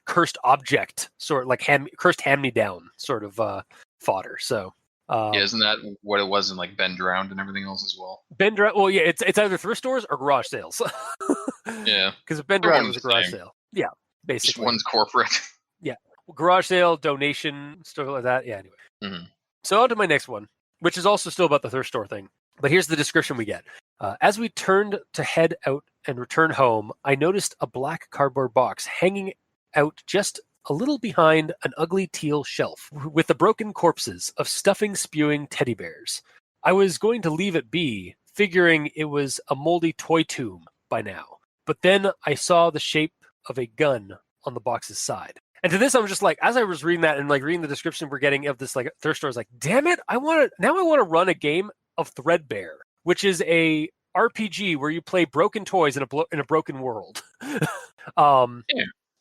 cursed object sort of like cursed hand-me-down sort of fodder. So yeah, isn't that what it was in like Ben Drowned and everything else as well? Ben Drowned, well, yeah, it's either thrift stores or garage sales. Yeah, because Ben Drowned was a garage sale. Yeah, basically. Just one's corporate. Yeah, garage sale, donation, stuff like that. Yeah, anyway. So on to my next one, which is also still about the thrift store thing. But here's the description we get. As we turned to head out and return home, I noticed a black cardboard box hanging out just a little behind an ugly teal shelf with the broken corpses of stuffing-spewing teddy bears. I was going to leave it be, figuring it was a moldy toy tomb by now. But then I saw the shape of a gun on the box's side. And to this, I'm just like, as I was reading that and like reading the description we're getting of this like thrift store, I was like, damn it, I want to run a game of Threadbare, which is a RPG where you play broken toys in a broken world.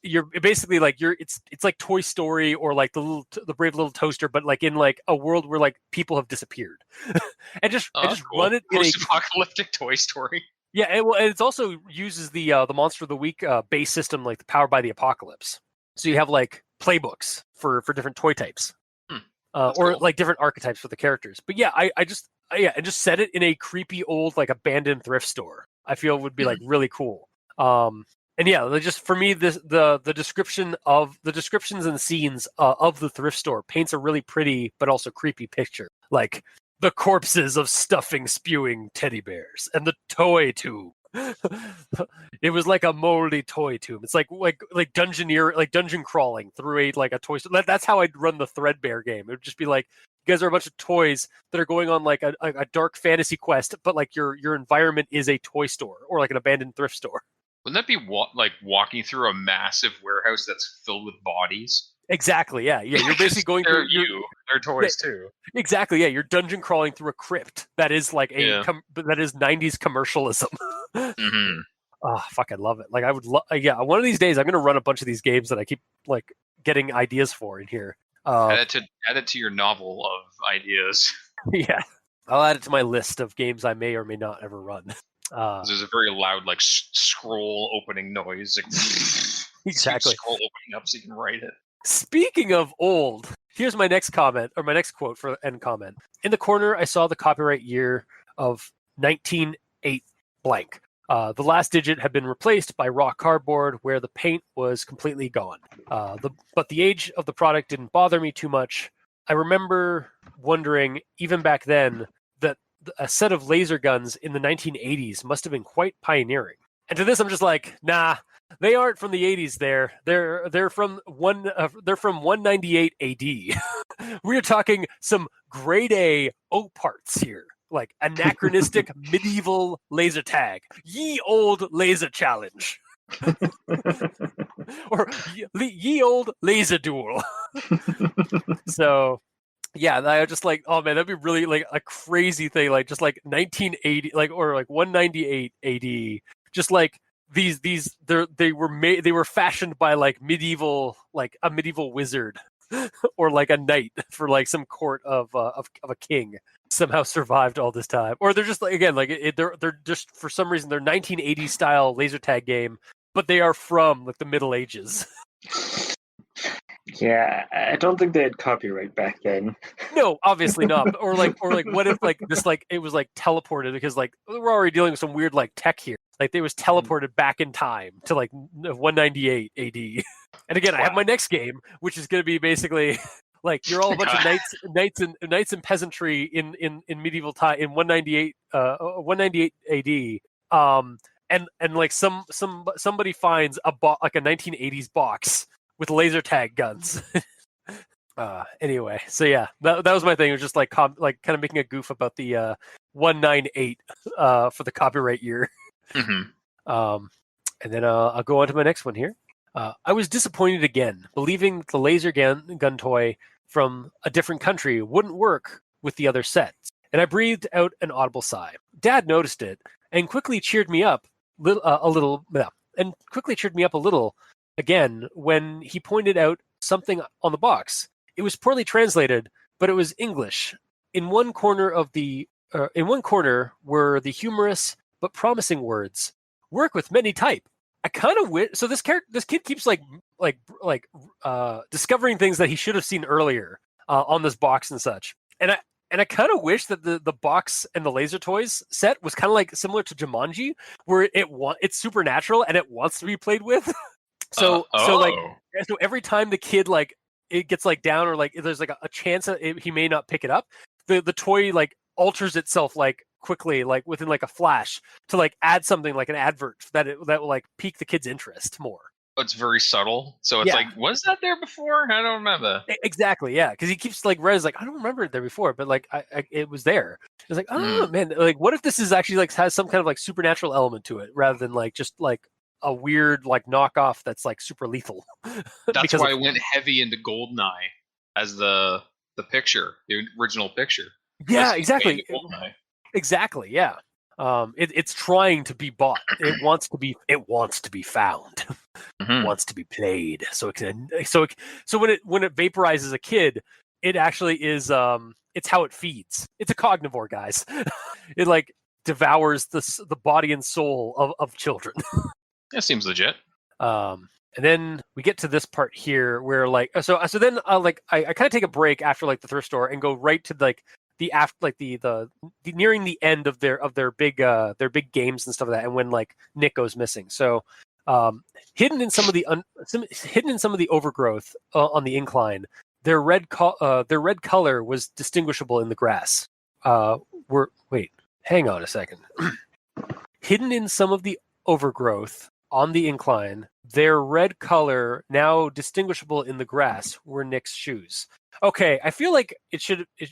You're basically like it's like Toy Story or like the Brave Little Toaster, but like in like a world where like people have disappeared, and just cool. Run it in post-apocalyptic Toy Story. Yeah, and it also uses the Monster of the Week base system, like the Powered by the Apocalypse. So you have like playbooks for different toy types, or cool. Like different archetypes for the characters. But yeah, I just set it in a creepy old like abandoned thrift store. I feel would be like really cool. And yeah, just for me, the descriptions and scenes of the thrift store paints a really pretty but also creepy picture. Like the corpses of stuffing, spewing teddy bears, and the toy tube. It was like a moldy toy tube. It's like dungeon crawling through a toy store. That's how I'd run the Threadbare game. It would just be like, you guys are a bunch of toys that are going on like a dark fantasy quest, but like your environment is a toy store or like an abandoned thrift store. Wouldn't that be like walking through a massive warehouse that's filled with bodies? Exactly. Yeah. You're basically going through. They're toys too. Exactly. Yeah. You're dungeon crawling through a crypt that is like that is 90s commercialism. Mm-hmm. Oh, fuck! I love it. Like I would. One of these days, I'm gonna run a bunch of these games that I keep like getting ideas for in here. Add it to your novel of ideas. Yeah, I'll add it to my list of games I may or may not ever run. There's a very loud like scroll opening noise. Like, exactly. Scroll opening up so you can write it. Speaking of old, here's my next comment, or my next quote for end comment. In the corner, I saw the copyright year of 1908 blank. The last digit had been replaced by raw cardboard where the paint was completely gone. But the age of the product didn't bother me too much. I remember wondering, even back then, that a set of laser guns in the 1980s must have been quite pioneering. And to this, I'm just like, nah, they aren't from the 80s. They're from 198 AD. We're talking some grade A O parts here. Like anachronistic medieval laser tag, ye old laser challenge, or ye old laser duel. So, yeah, I was just like, oh man, that'd be really like a crazy thing, like just like 1980, like or like 198 AD, just like they were fashioned by like a medieval wizard. Or like a knight for like some court of a king somehow survived all this time, or they're just like again like they're just for some reason they're 1980s style laser tag game, but they are from like the Middle Ages. Yeah, I don't think they had copyright back then. No, obviously not. Or like what if like this like it was like teleported because like we're already dealing with some weird like tech here. Like they was teleported back in time to like 198 AD. And again, I have my next game, which is going to be basically like you're all a bunch of knights and peasantry in medieval time in 198 AD. And like somebody finds like a 1980s box with laser tag guns. Anyway, so yeah, that was my thing. It was just like kind of making a goof about the 198 for the copyright year. Mm-hmm. And then I'll go on to my next one here. I was disappointed again, believing the laser gun toy from a different country wouldn't work with the other sets, and I breathed out an audible sigh. Dad noticed it and quickly cheered me up a little again when he pointed out something on the box. It was poorly translated, but it was English. In one corner were the humorous but promising words: "Work with many type." I kind of wish. So this kid keeps discovering things that he should have seen earlier on this box and such. And I kind of wish that the box and the laser toys set was kind of like similar to Jumanji, where it's supernatural and it wants to be played with. So every time the kid like it gets like down or like there's like a chance that he may not pick it up, the toy like alters itself like quickly, like within like a flash, to like add something like an advert that will like pique the kid's interest more. It's very subtle, so it's like, was that there before? I don't remember. Exactly, yeah, because he keeps like Rez like, I don't remember it there before, but like it was there. It's like, oh man, like what if this is actually like has some kind of like supernatural element to it rather than like just like a weird like knockoff that's like super lethal. That's why I went heavy into Goldeneye as the picture, the original picture. Yeah, exactly. Exactly, yeah. It's trying to be bought. It wants to be found. Mm-hmm. Wants to be played. So when it vaporizes a kid, it actually is it's how it feeds. It's a cognivore, guys. It like devours the body and soul of children. That seems legit. And then we get to this part here where like so then I kind of take a break after like the thrift store and go right to like the nearing the end of their big games and stuff like that, and when like Nick goes missing. So hidden in some of the overgrowth on the incline, their red color was distinguishable in the grass. hang on a second. Hidden in some of the overgrowth on the incline, their red color, now distinguishable in the grass, were Nick's shoes. Okay, I feel like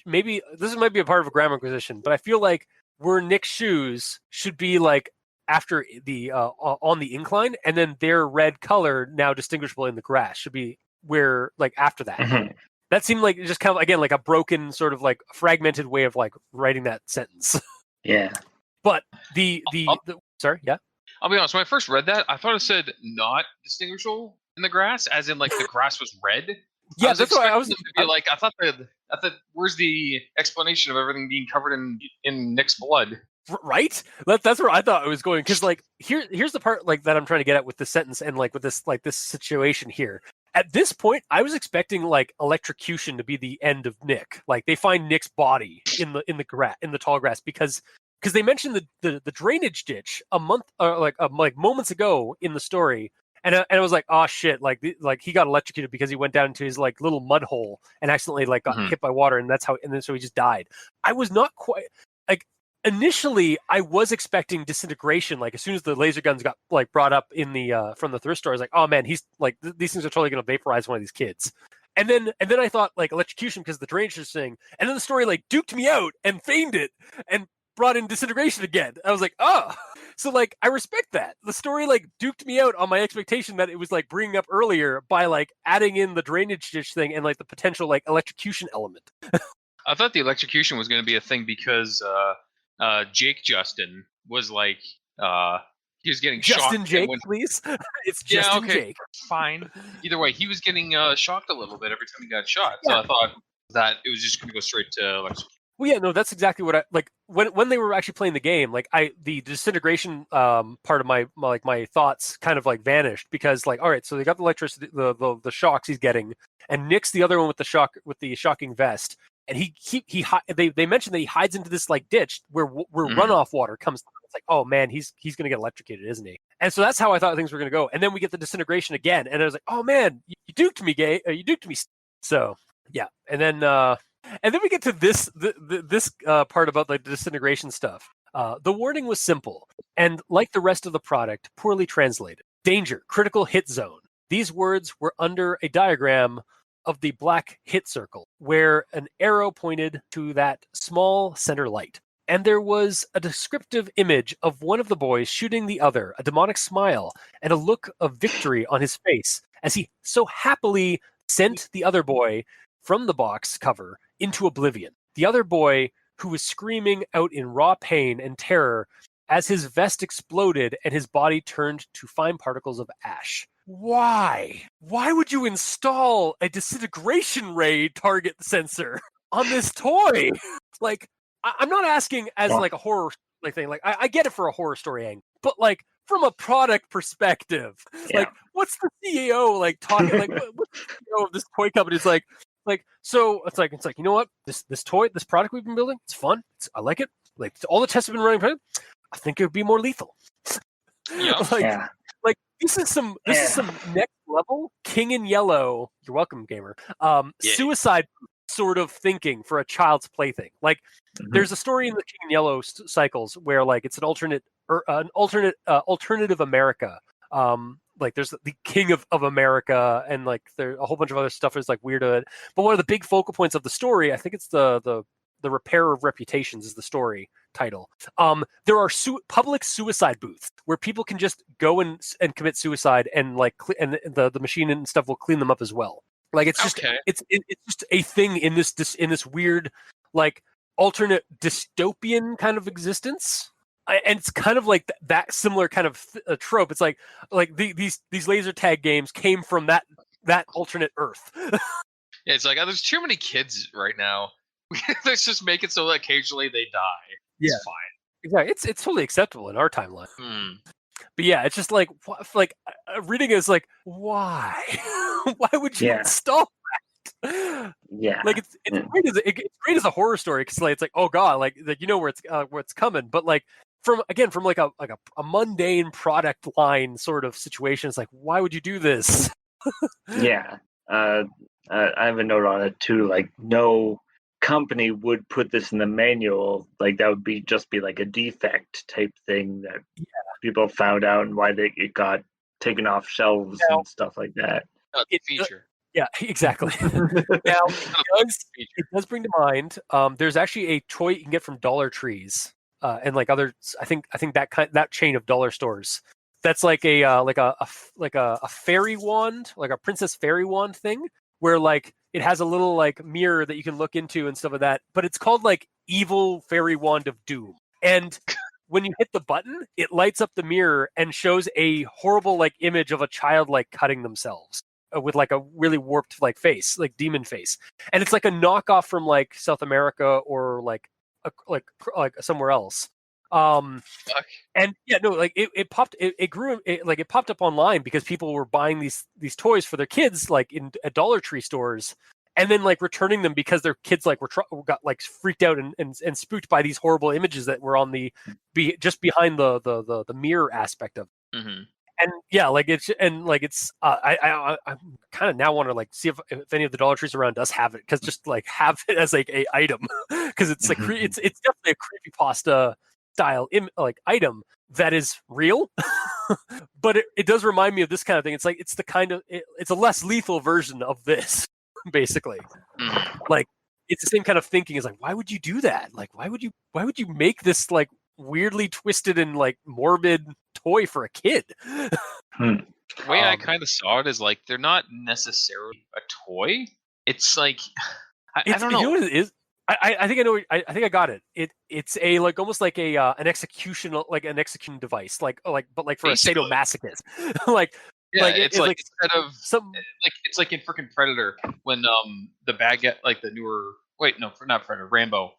maybe this might be a part of a grammar acquisition, but I feel like were Nick's shoes should be like after the on the incline, and then their red color, now distinguishable in the grass, should be where like after that. Mhm. That seemed like just kind of again like a broken sort of like fragmented way of like writing that sentence. Yeah. But the sorry, yeah. I'll be honest. When I first read that, I thought it said not distinguishable in the grass, as in like the grass was red. Yeah, that's why I was. To be like, I thought where's the explanation of everything being covered in Nick's blood? Right? That's where I thought it was going, because like here's the part like that I'm trying to get at with this sentence and like with this situation here. At this point, I was expecting like electrocution to be the end of Nick. Like they find Nick's body in the tall grass because they mentioned the drainage ditch a month like moments ago in the story, and I was like, oh shit, like he got electrocuted because he went down into his like little mud hole and accidentally like got hit by water, and then so he just died. I was not quite like. Initially, I was expecting disintegration. Like as soon as the laser guns got like brought up in the from the thrift store, I was like, "Oh man, he's like these things are totally going to vaporize one of these kids." And then I thought like electrocution because the drainage thing. And then the story like duked me out and feigned it and brought in disintegration again. I was like, "Oh." So like I respect that. The story like duked me out on my expectation that it was like bringing up earlier by like adding in the drainage ditch thing and like the potential like electrocution element. I thought the electrocution was going to be a thing because Jake Justin was like he was getting Justin shocked. Jake, please. It's Justin Jake. Fine. Either way, he was getting shocked a little bit every time he got shot. So I thought that it was just going to go straight to electrocution. Well, yeah, no, that's exactly what I like when they were actually playing the game. Like the disintegration part of my thoughts kind of like vanished because like, all right, so they got the electricity, the shocks he's getting, and Nick's the other one with the shocking vest. And they mentioned that he hides into this like ditch where runoff water comes through. It's like, oh man, he's gonna get electrocuted, isn't he? And so that's how I thought things were gonna go. And then we get the disintegration again, and I was like, oh man, you duped me, you duped me. So yeah, and then we get to this part about like the disintegration stuff. The warning was simple, and like the rest of the product, poorly translated. Danger, critical hit zone. These words were under a diagram of the black hit circle, where an arrow pointed to that small center light. And there was a descriptive image of one of the boys shooting the other, a demonic smile, and a look of victory on his face, as he so happily sent the other boy from the box cover into oblivion. The other boy, who was screaming out in raw pain and terror as his vest exploded and his body turned to fine particles of ash. Why? Why would you install a disintegration ray target sensor on this toy? Like, I'm not asking as like a horror like thing. Like, I get it for a horror story angle, but like from a product perspective, like, what's the CEO like talking? Like, what's the CEO of this toy company? It's like, so it's like you know what? This product we've been building, it's fun. I like it. Like all the tests have been running. I think it would be more lethal. Like this is some next level King in Yellow. You're welcome, gamer. Suicide sort of thinking for a child's plaything. Like there's a story in the King in Yellow cycles where like it's an alternative America. Like there's the King of America, and like there's a whole bunch of other stuff is like weird. But one of the big focal points of the story, I think it's the Repair of Reputations is the story title. There are public suicide booths where people can just go and commit suicide, and like and the machine and stuff will clean them up as well. Like it's just it's just a thing in this weird like alternate dystopian kind of existence. And it's kind of like that similar kind of trope. It's like these laser tag games came from that alternate Earth. It's like there's too many kids right now. Let's just make it so that occasionally they die. It's fine. Exactly. It's totally acceptable in our timeline. But yeah, it's just like reading is like, why? Why would you install that? Yeah, like it's great as a horror story because like it's like, oh god, like you know where it's coming, but like from like a mundane product line sort of situation, it's like, why would you do this? I have a note on it too, like no company would put this in the manual, like that would just be like a defect type thing that people found out and why it got taken off shelves and stuff like that. Feature. Yeah, exactly. Now it does bring to mind. There's actually a toy you can get from Dollar Trees, and like other. I think that chain of dollar stores. That's like a fairy wand, like a princess fairy wand thing, where like it has a little like mirror that you can look into and stuff like that. But it's called like Evil Fairy Wand of Doom, and when you hit the button, it lights up the mirror and shows a horrible like image of a child like cutting themselves with like a really warped like face, like demon face, and it's like a knockoff from like South America or like somewhere else. And yeah, no, like it popped, it grew, it popped up online because people were buying these toys for their kids like at Dollar Tree stores, and then like returning them because their kids like got like freaked out and spooked by these horrible images that were on just behind the mirror aspect of it. Mm-hmm. And yeah, like it's I kind of now want to like see if any of the Dollar Trees around does have it, because just like have it as like a item, because it's like it's definitely a creepypasta style like item that is real, but it does remind me of this kind of thing. It's like it's the kind of it's a less lethal version of this, basically. Like it's the same kind of thinking. Is like, why would you do that? Like why would you make this like weirdly twisted and like morbid toy for a kid? The way I kind of saw it is like they're not necessarily a toy. It's like I don't know. You know what it is? I think I know. I think I got it. It's a like almost like an execution device, like but like for Basically. a sadomasochist. Like yeah, like it's like instead of some like it's like in freaking Predator when the bad guy, like the newer not Predator, Rambo,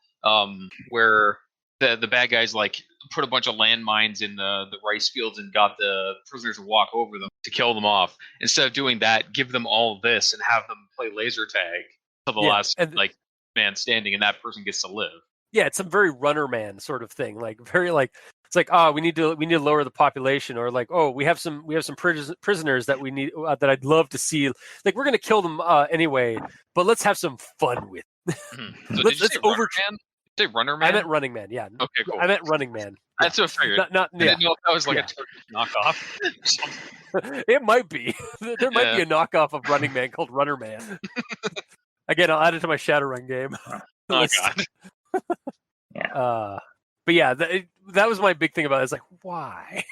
where the bad guys like put a bunch of landmines in the rice fields and got the prisoners to walk over them to kill them off. Instead of doing that, give them all this and have them play laser tag to the last like man standing, and that person gets to live. Yeah, it's some very Runner Man sort of thing, like very like it's like we need to lower the population, or like we have some prisoners that we need that I'd love to see, like we're gonna kill them anyway, but let's have some fun with. So let's over. Say Runner Man? I meant Running Man, yeah. Okay, cool. I meant Running Man. That's what I figured. I didn't know if that was like a Turkish knockoff. It might be. There might be a knockoff of Running Man called Runner Man. Again, I'll add it to my Shadowrun game. Oh, God. Yeah. But yeah, that was my big thing about it. It's like, why?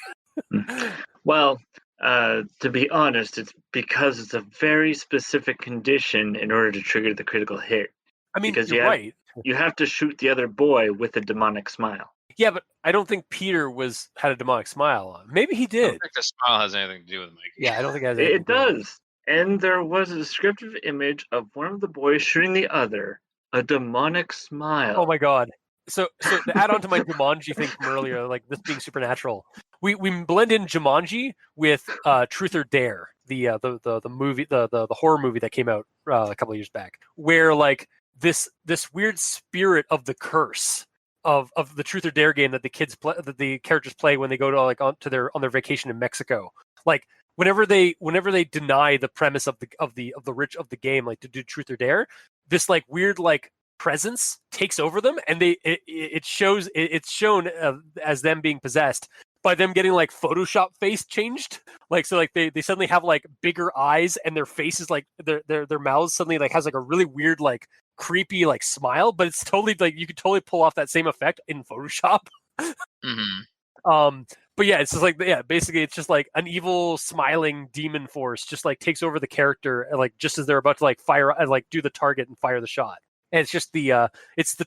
Well, to be honest, it's because it's a very specific condition in order to trigger the critical hit. I mean, because you're right. You have to shoot the other boy with a demonic smile. Yeah, but I don't think Peter had a demonic smile on. Maybe he did. I don't think the smile has anything to do with it, Mike. Yeah, I don't think it has anything to do with it. It does. And there was a descriptive image of one of the boys shooting the other, a demonic smile. Oh my God. So to add on to my Jumanji thing from earlier, like this being supernatural, we blend in Jumanji with Truth or Dare, the movie, the horror movie that came out a couple of years back, where like this weird spirit of the curse of the Truth or Dare game that the kids play, that the characters play when they go to like on their vacation in Mexico. Like whenever they deny the premise of the game, like to do Truth or Dare, this like weird like presence takes over them, and it's shown as them being possessed by them getting like Photoshop face changed, like so like they suddenly have like bigger eyes, and their faces like their mouths suddenly like has like a really weird like creepy like smile, but it's totally like you could totally pull off that same effect in Photoshop. But yeah, it's just like basically it's just like an evil smiling demon force just like takes over the character, like just as they're about to like fire like do the target and fire the shot. And it's just the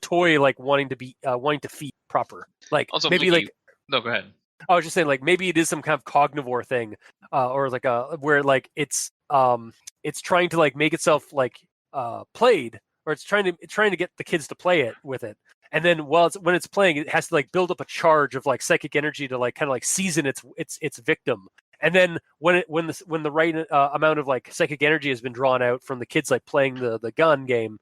toy like wanting to feed proper. Like also, maybe Wiki, like no, go ahead. I was just saying like maybe it is some kind of cognivore thing, or like where like it's trying to like make itself like played, or it's trying to get the kids to play it with it. And then when it's playing, it has to like build up a charge of like psychic energy to like kind of like season its victim. And then when the right amount of like psychic energy has been drawn out from the kids like playing the gun game,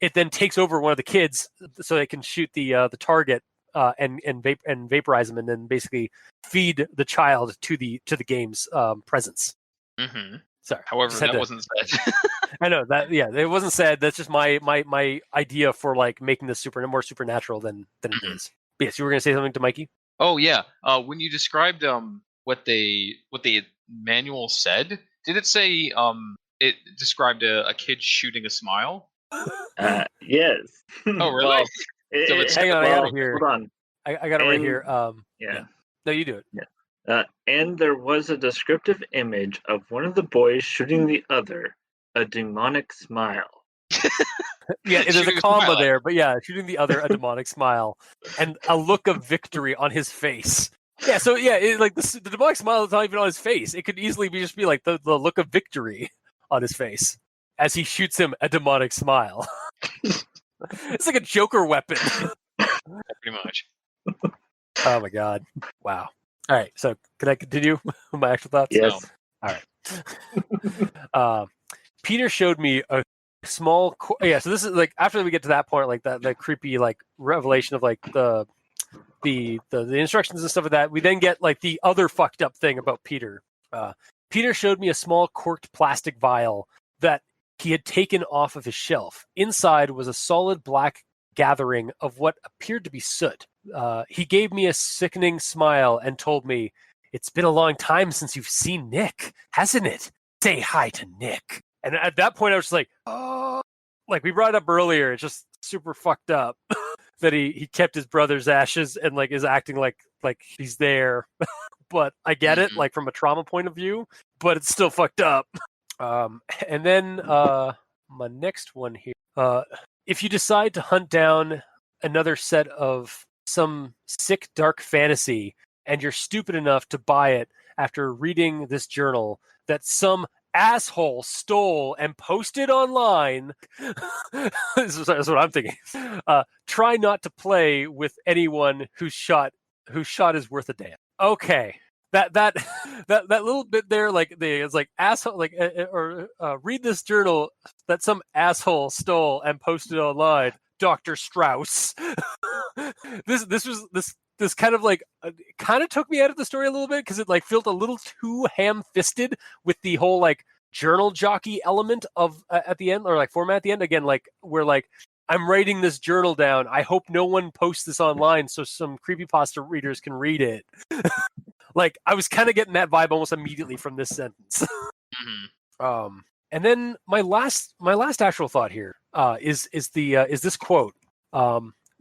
it then takes over one of the kids so they can shoot the target and vaporize them, and then basically feed the child to the game's presence. Mm-hmm. Sorry. However, Just had that to- wasn't said. I know that. Yeah, it wasn't said. That's just my idea for like making this more supernatural than it Mhm. is. But yes, you were gonna say something to Mikey. Oh yeah. When you described what the manual said, did it say it described a kid shooting a smile? Yes. Oh really? Well, So it's Hang on, I got it well, here. hold on. I got it right And- here. Yeah. No, you do it. And there was a descriptive image of one of the boys shooting the other, a demonic smile. Yeah, there's a Shooting a comma smile at there, but yeah, shooting the other a demonic smile and a look of victory on his face. Yeah, so yeah, the demonic smile is not even on his face. It could easily be like the look of victory on his face as he shoots him a demonic smile. It's like a Joker weapon. pretty much. Oh my god! Wow. All right, so can I continue with my actual thoughts? Yes. All right. Peter showed me a small. So this is like after we get to that point, like the creepy like revelation of like the instructions and stuff like that. We then get like the other fucked up thing about Peter. Peter showed me a small corked plastic vial that he had taken off of his shelf. Inside was a solid black gathering of what appeared to be soot. He gave me a sickening smile and told me, "It's been a long time since you've seen Nick, hasn't it? Say hi to Nick." And at that point, I was just like, "Oh," like we brought up earlier. It's just super fucked up that he kept his brother's ashes and like is acting like he's there. But I get it, like from a trauma point of view. But it's still fucked up. And then my next one here. If you decide to hunt down another set of some sick dark fantasy and you're stupid enough to buy it after reading this journal that some asshole stole and posted online, this is what I'm thinking. Try not to play with anyone whose shot is worth a damn. Okay. That little bit there, like it's like asshole, like read this journal that some asshole stole and posted online. Dr. Strauss. This kind of like kind of took me out of the story a little bit because it like felt a little too ham-fisted with the whole like journal jockey element of at the end, or like format at the end. Again, like we're like, I'm writing this journal down. I hope no one posts this online so some creepypasta readers can read it. Like I was kind of getting that vibe almost immediately from this sentence. And then my last actual thought here is this quote.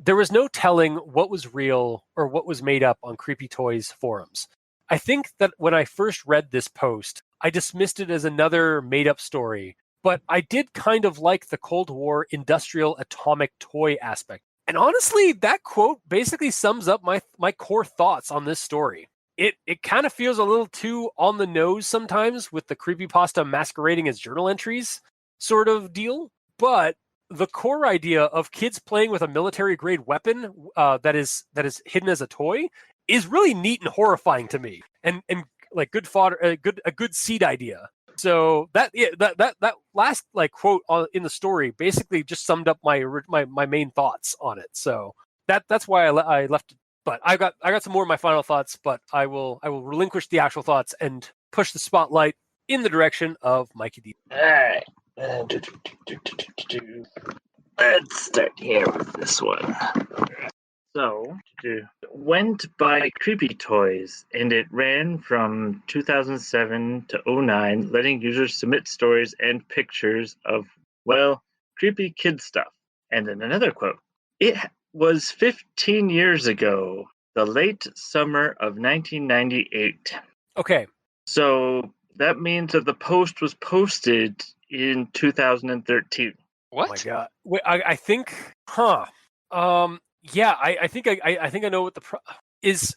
There was no telling what was real or what was made up on Creepy Toys forums. I think that when I first read this post, I dismissed it as another made-up story, but I did kind of like the Cold War industrial atomic toy aspect. And honestly, that quote basically sums up my core thoughts on this story. It kind of feels a little too on the nose sometimes with the creepypasta masquerading as journal entries sort of deal, but the core idea of kids playing with a military grade weapon that is hidden as a toy is really neat and horrifying to me, and like good fodder, a good seed idea. So that last like quote in the story basically just summed up my main thoughts on it. So that's why I left it. But I got some more of my final thoughts, but I will relinquish the actual thoughts and push the spotlight in the direction of Mikey D. All right. Let's start here with this one. So, went by Creepy Toys, and it ran from 2007 to 2009, letting users submit stories and pictures of, well, creepy kid stuff. And then another quote. It was 15 years ago, the late summer of 1998. Okay. So that means that the post was posted in 2013. What? Oh my god! Wait, I think, yeah, I think I know what the is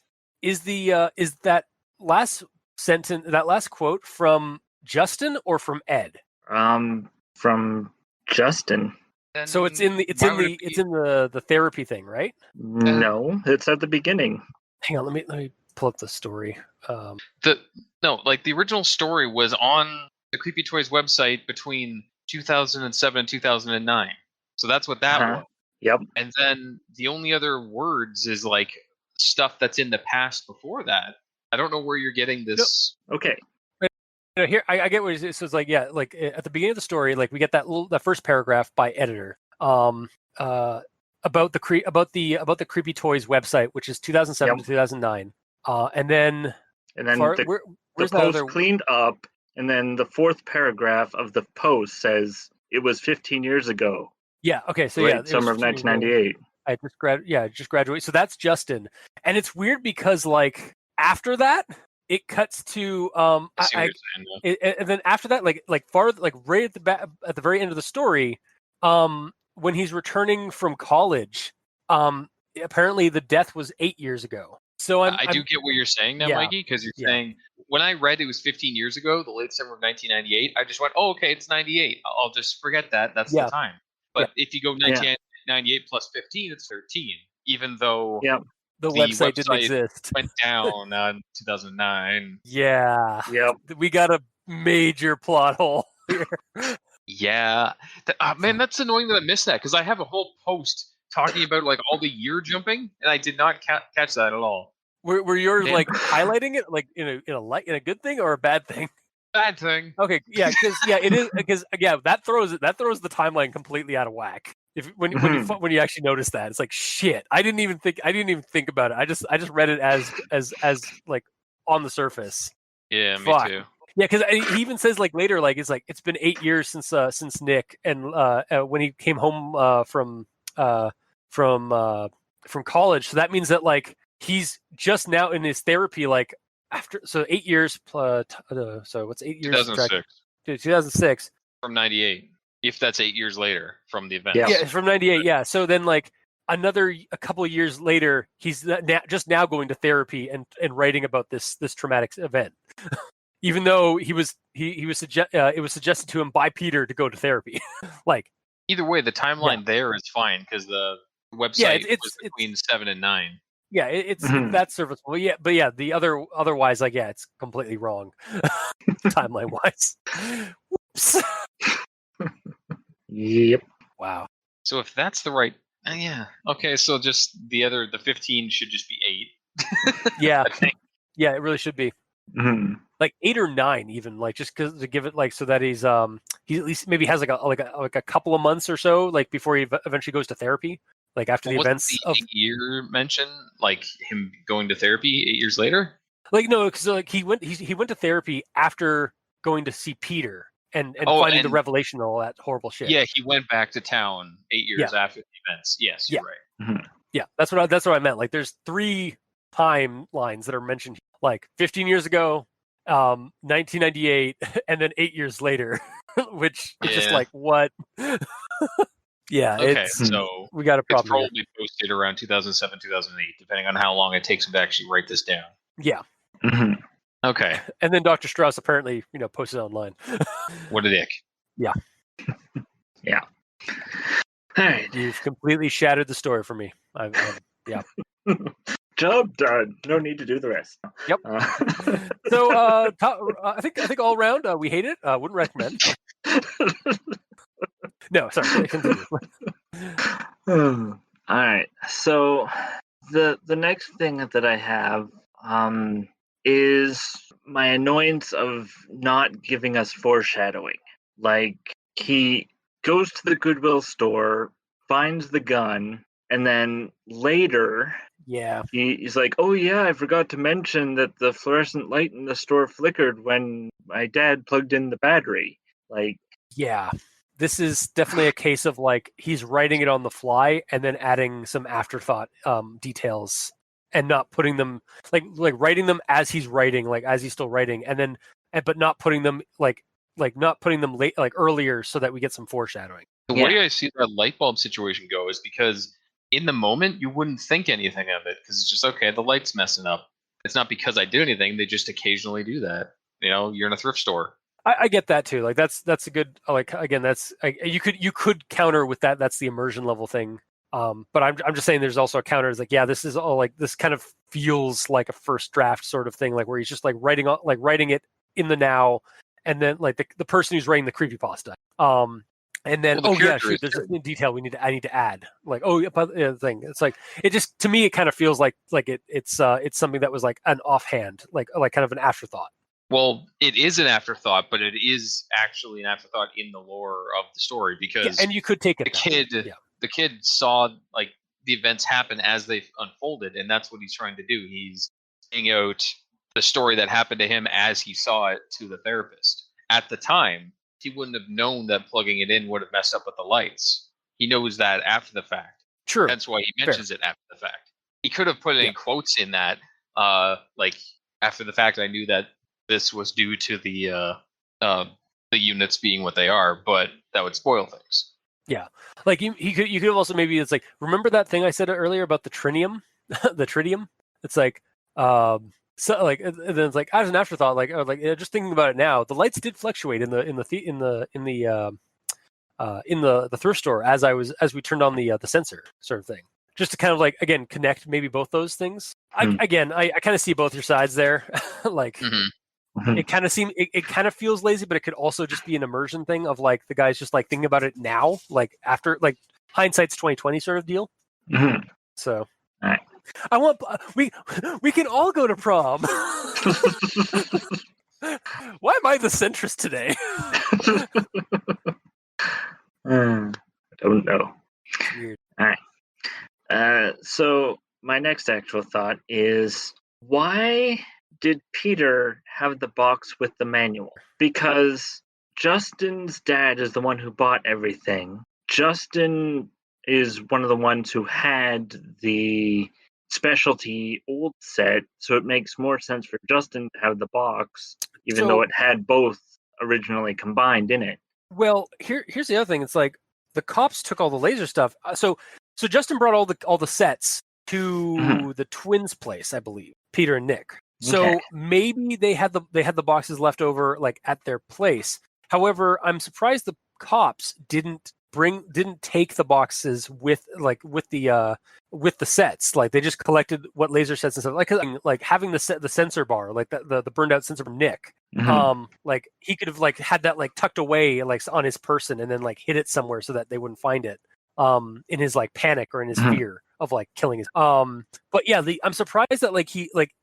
that last sentence, that last quote from Justin or from Ed? From Justin. Then So it's in the therapy thing, right? No, it's at the beginning. Hang on, let me pull up the story. the original story was on the Creepy Toys website between 2007 and 2009. So that's what that was. Yep. And then the only other words is like stuff that's in the past before that. I don't know where you're getting this. Okay. Here I get what it is. So it's like, yeah, like at the beginning of the story, like we get that first paragraph by editor, about the Creepy Toys website, which is 2007 to 2009, and then the where's that post other cleaned up, and then the fourth paragraph of the post says it was 15 years ago. Yeah. Okay. So late summer of 1998. I just graduated. So that's Justin, and it's weird because like after that, it cuts to I see what you're saying, yeah. and then after that, like right at the very end of the story, when he's returning from college, apparently the death was 8 years ago. So I do get what you're saying now, Yeah. Mikey, because you're saying when I read it was 15 years ago, the late summer of 1998, I just went, oh, okay, it's 98. I'll just forget that. That's the time. But if you go 1998 plus 15, it's 13, even though the website didn't exist. Went down in 2009. Yeah. Yep. We got a major plot hole here. Yeah. Man, that's annoying that I missed that, because I have a whole post talking about like all the year jumping, and I did not catch that at all. Were yours like highlighting it like in a good thing or a bad thing? Bad thing. Okay, yeah, because it is because that throws the timeline completely out of whack. When you actually notice that, it's like shit. I didn't even think about it. I just read it as like on the surface. Yeah, me too. Yeah, because he even says like later, like it's been 8 years since Nick, and when he came home from college, so that means that like he's just now in his therapy, like after 8 years. So what's 8 years? 2006. 2006 from 98. If that's 8 years later from the event. Yeah, it's from 98. Yeah, so then like a couple of years later, he's just now going to therapy and writing about this traumatic event. Even though it was suggested to him by Peter to go to therapy. Like either way, the timeline there is fine because the website was between 7 and 9. Yeah, it's that's serviceable. Yeah, but yeah, the otherwise, like it's completely wrong, timeline wise. Whoops. Yep. Wow. So if that's the right, okay. So just the 15 should just be 8. Yeah, I think. Yeah, it really should be. Mm-hmm. Like 8 or 9, even like just because to give it like so that he at least maybe has like a couple of months or so like before he eventually goes to therapy, like after the events of the year mention like him going to therapy 8 years later. Like no, because like he went to therapy after going to see Peter and finding the revelation and all that horrible shit. Yeah, he went back to town 8 years after the events. Yes, you're right. Mm-hmm. Yeah, that's what I meant. Like there's 3 timelines that are mentioned, like 15 years ago, 1998, and then 8 years later, which is just like what? Yeah. Okay, so we got a problem. It's probably posted around 2007, 2008, depending on how long it takes him to actually write this down. Yeah. Mm-hmm. Okay. And then Dr. Strauss apparently, posted online. What a dick. Yeah. Yeah. All right. You've completely shattered the story for me. Yeah. Job done. No need to do the rest. Yep. So I think all around we hate it. Wouldn't recommend. No, sorry. Continue. All right. So the next thing that I have is my annoyance of not giving us foreshadowing. Like he goes to the Goodwill store, finds the gun, and then later he's like, oh yeah, I forgot to mention that the fluorescent light in the store flickered when my dad plugged in the battery. Like, yeah, this is definitely a case of like he's writing it on the fly and then adding some afterthought details and not putting them like writing them as he's writing, like as he's still writing, and then but not putting them like not putting them late, like earlier, so that we get some foreshadowing. The way I see that light bulb situation go is because in the moment you wouldn't think anything of it because it's just okay, the light's messing up. It's not because I did anything, they just occasionally do that. You're in a thrift store. I get that too. Like that's a good, like, again, that's you could counter with that. That's the immersion level thing. But I'm just saying there's also a counter. It's like, yeah, this is all like, this kind of feels like a first draft sort of thing, like where he's just like writing it in the now, and then like the person who's writing the creepypasta. And then shoot, there's a detail I need to add. Like, the thing. It's like, it just, to me, it kind of feels like it's something that was like an offhand, like kind of an afterthought. Well, it is an afterthought, but it is actually an afterthought in the lore of the story because and you could take it the that way. kid, the kid saw like the events happen as they unfolded, and that's what he's trying to do. He's saying out the story that happened to him as he saw it to the therapist. At the time, he wouldn't have known that plugging it in would have messed up with the lights. He knows that after the fact. True. That's why he mentions it after the fact. He could have put in quotes in that, like after the fact. I knew that this was due to the units being what they are, but that would spoil things. Yeah, like you could have also maybe it's like, remember that thing I said earlier about the trinium, the tritium? It's like so like, and then it's like as an afterthought, like just thinking about it now, the lights did fluctuate in the thrift store as we turned on the sensor sort of thing, just to kind of like again connect maybe both those things. I kind of see both your sides there, like. Mm-hmm. It kind of it kind of feels lazy, but it could also just be an immersion thing of like the guy's just like thinking about it now, like after like hindsight's 2020 sort of deal. Mm-hmm. So all right. I want we can all go to prom. Why am I the centrist today? I don't know. Weird. All right. So my next actual thought is, why did Peter have the box with the manual? Because Justin's dad is the one who bought everything. Justin is one of the ones who had the specialty old set, so it makes more sense for Justin to have the box, even though it had both originally combined in it. Well, here's the other thing. It's like the cops took all the laser stuff. So Justin brought all the sets to the twins' place, I believe, Peter and Nick. So maybe they had the boxes left over like at their place. However, I'm surprised the cops didn't take the boxes with the sets. Like they just collected what laser sets and stuff. Like having the sensor bar, like the burned out sensor from Nick. Mm-hmm. Like he could have like had that like tucked away like on his person and then like hid it somewhere so that they wouldn't find it. In his like panic or in his fear of like killing his. But yeah, I'm surprised that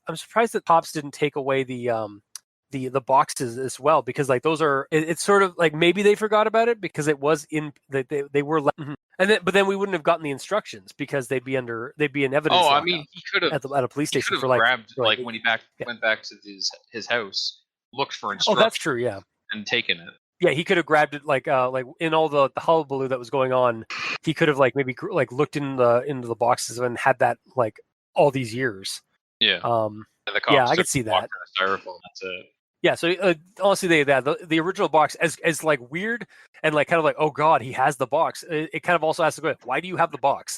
I'm surprised that cops didn't take away the boxes as well, because like those are it's sort of like maybe they forgot about it because it was in that they were but then we wouldn't have gotten the instructions because they'd be in evidence. Oh, I mean, he could have at a police station for grabbed when he went back to his house, looked for instructions. Oh, that's true. Yeah, and taken it. Yeah, he could have grabbed it like in all the hullabaloo that was going on. He could have like maybe like looked into the boxes and had that like all these years. Yeah. And I could see that. Styrofoam. That's it. Yeah. So honestly, the original box as like weird and like kind of like, oh god, he has the box. It kind of also has to go, why do you have the box?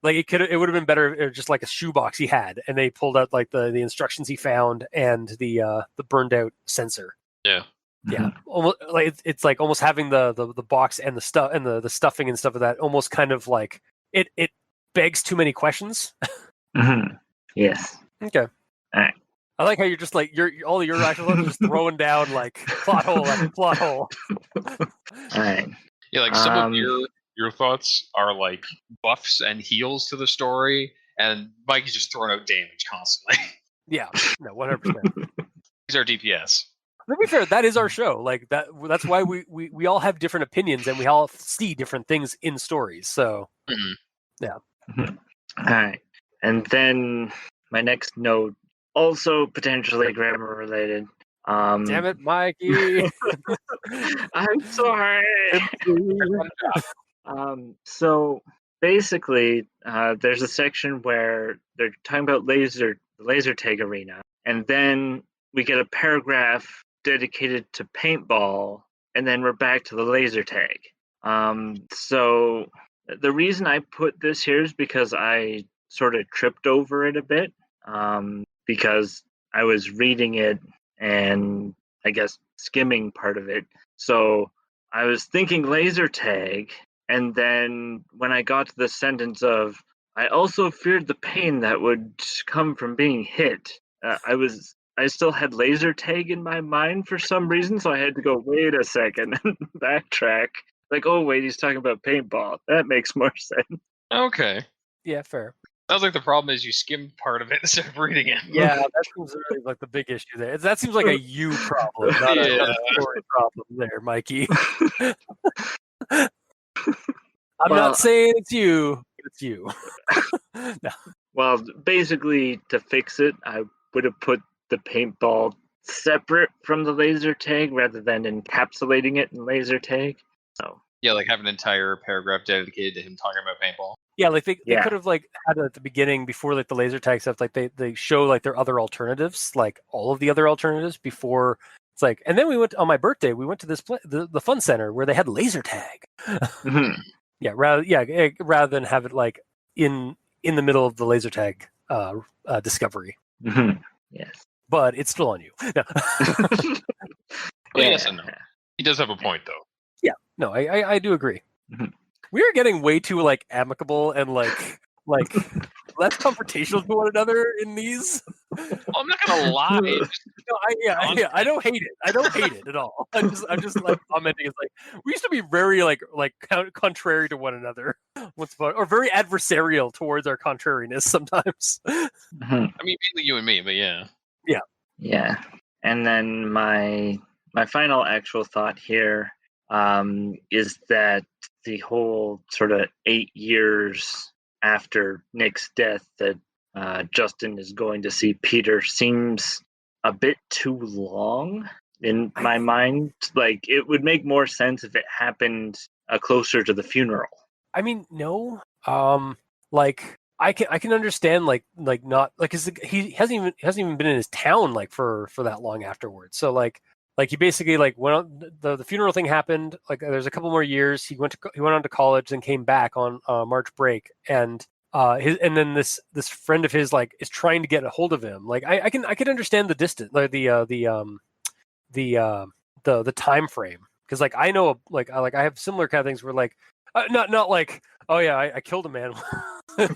Like it would have been better if it was just like a shoebox he had, and they pulled out like the instructions he found and the burned out sensor. Yeah. Yeah. Almost like it's like almost having the box and the stuff and the stuffing and stuff of that almost kind of like it begs too many questions. Yes. Okay. All right. I like how you're just like all your actual just throwing down like plot hole after plot hole. All right. Yeah, like some of your thoughts are like buffs and heals to the story, and Mike is just throwing out damage constantly. Yeah, no, 100%. These are DPS. To be fair, that is our show. Like that's why we all have different opinions and we all see different things in stories. So, yeah. All right, and then my next note, also potentially grammar related. Damn it, Mikey! I'm sorry. So basically, there's a section where they're talking about laser tag arena, and then we get a paragraph dedicated to paintball, and then we're back to the laser tag. So the reason I put this here is because I sort of tripped over it a bit, because I was reading it and I guess skimming part of it. So I was thinking laser tag, and then when I got to the sentence of, I also feared the pain that would come from being hit, I still had laser tag in my mind for some reason, so I had to go, wait a second, and backtrack. Like, oh wait, he's talking about paintball. That makes more sense. Okay. Yeah, fair. Sounds like the problem is you skimmed part of it instead of reading it. Yeah, that seems really like the big issue there. That seems like a you problem, not a story problem there, Mikey. I'm Well, not saying it's you, but it's you. No. Well, basically, to fix it, I would have put the paintball separate from the laser tag rather than encapsulating it in laser tag. So Yeah, like have an entire paragraph dedicated to him talking about paintball. Yeah, like they Yeah. could have like had it at the beginning before like the laser tag stuff. Like they show like their other alternatives, like all of the other alternatives before. It's like, and then we went on my birthday. We went to this the fun center where they had laser tag. mhm, Rather than have it like in the middle of the laser tag discovery. mhm, yes. But it's still on you. No. Well, yes and no. He does have a point, though. Yeah, no, I do agree. Mhm. We are getting way too like amicable and like less confrontational to one another in these. Well, I'm not gonna lie. No, I don't hate it. I don't hate it at all. I'm just like commenting. It's like we used to be very like contrary to one another, or very adversarial towards our contrariness sometimes. Mhm. I mean, mainly you and me, but yeah. Yeah. And then my final actual thought here is that the whole sort of 8 years after Nick's death that Justin is going to see Peter seems a bit too long in my mind. Like, it would make more sense if it happened closer to the funeral. I mean, no. Like I can understand like not like he hasn't even been in his town like for that long afterwards. So like he basically like went on the funeral thing happened. Like there's a couple more years. He went on to college and came back on March break, and then this friend of his like is trying to get a hold of him. Like I can understand the distance, like the time frame, because like I know like I have similar kind of things where like not like, oh yeah, I killed a man. Like,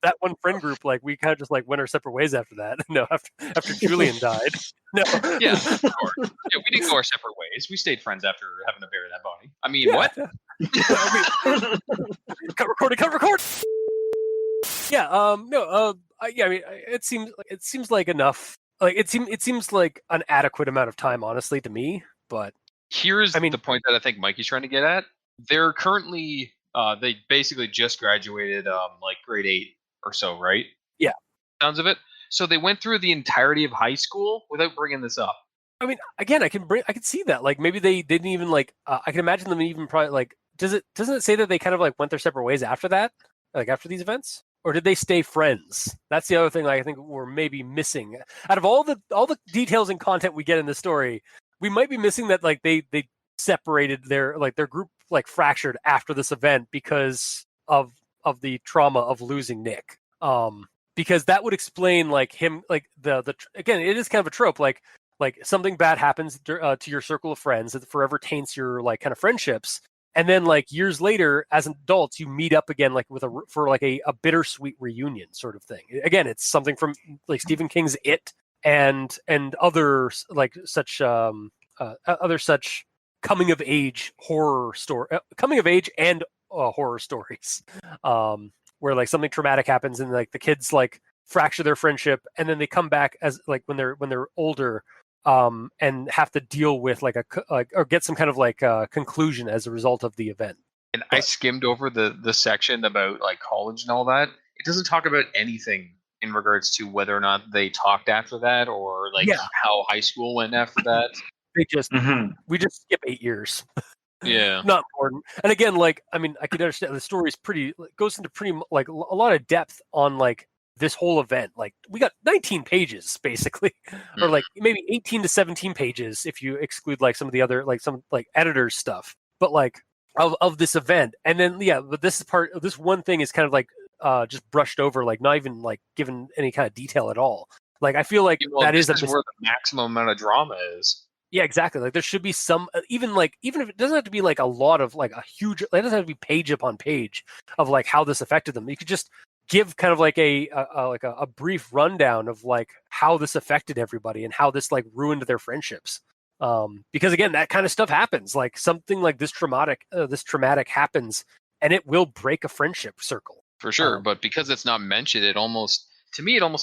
that one friend group, like we kind of just like went our separate ways after that. No, after Julian died. No. Yeah, of course. Yeah, we didn't go our separate ways. We stayed friends after having to bury that body. I mean, Yeah. what? Cut record. Yeah. No. Yeah. I mean, it seems like enough. Like it seems like an adequate amount of time, honestly, to me. But Here's the point that I think Mikey's trying to get at. They're currently, they basically just graduated, like grade 8 or so, right? Yeah. Sounds of it. So they went through the entirety of high school without bringing this up. I mean, again, I can see that. Like maybe they didn't even like. I can imagine them even probably like. Doesn't it say that they kind of like went their separate ways after that, like after these events, or did they stay friends? That's the other thing. Like, I think we're maybe missing out of all the details and content we get in the story. We might be missing that like they separated their group like fractured after this event because of the trauma of losing Nick. Because that would explain like him like the again, it is kind of a trope like something bad happens to your circle of friends that forever taints your like kind of friendships, and then like years later as adults you meet up again like for a bittersweet reunion sort of thing. Again, it's something from like Stephen King's It and other like such other such coming of age horror story, coming of age and horror stories, where like something traumatic happens and like the kids like fracture their friendship and then they come back as like when they're older, and have to deal with like or get some kind of like conclusion as a result of the event. And I skimmed over the section about like college and all that. It doesn't talk about anything in regards to whether or not they talked after that or like how high school went after that. They just we just skip 8 years. Yeah, not important. And again, like I mean, I could understand the story is goes into pretty like a lot of depth on like this whole event. Like we got 19 pages basically, or like maybe 18 to 17 pages if you exclude like some of the other like some like editors stuff. But like of this event, and then but this one thing is kind of like just brushed over, like not even like given any kind of detail at all. Like I feel like that is where the maximum amount of drama is. Yeah, exactly. Like there should be some, even if it doesn't have to be like a lot of like a huge, it doesn't have to be page upon page of like how this affected them. You could just give kind of like a brief rundown of like how this affected everybody and how this like ruined their friendships. Because again, that kind of stuff happens. Like something like this traumatic happens, and it will break a friendship circle. For sure, but because it's not mentioned, it almost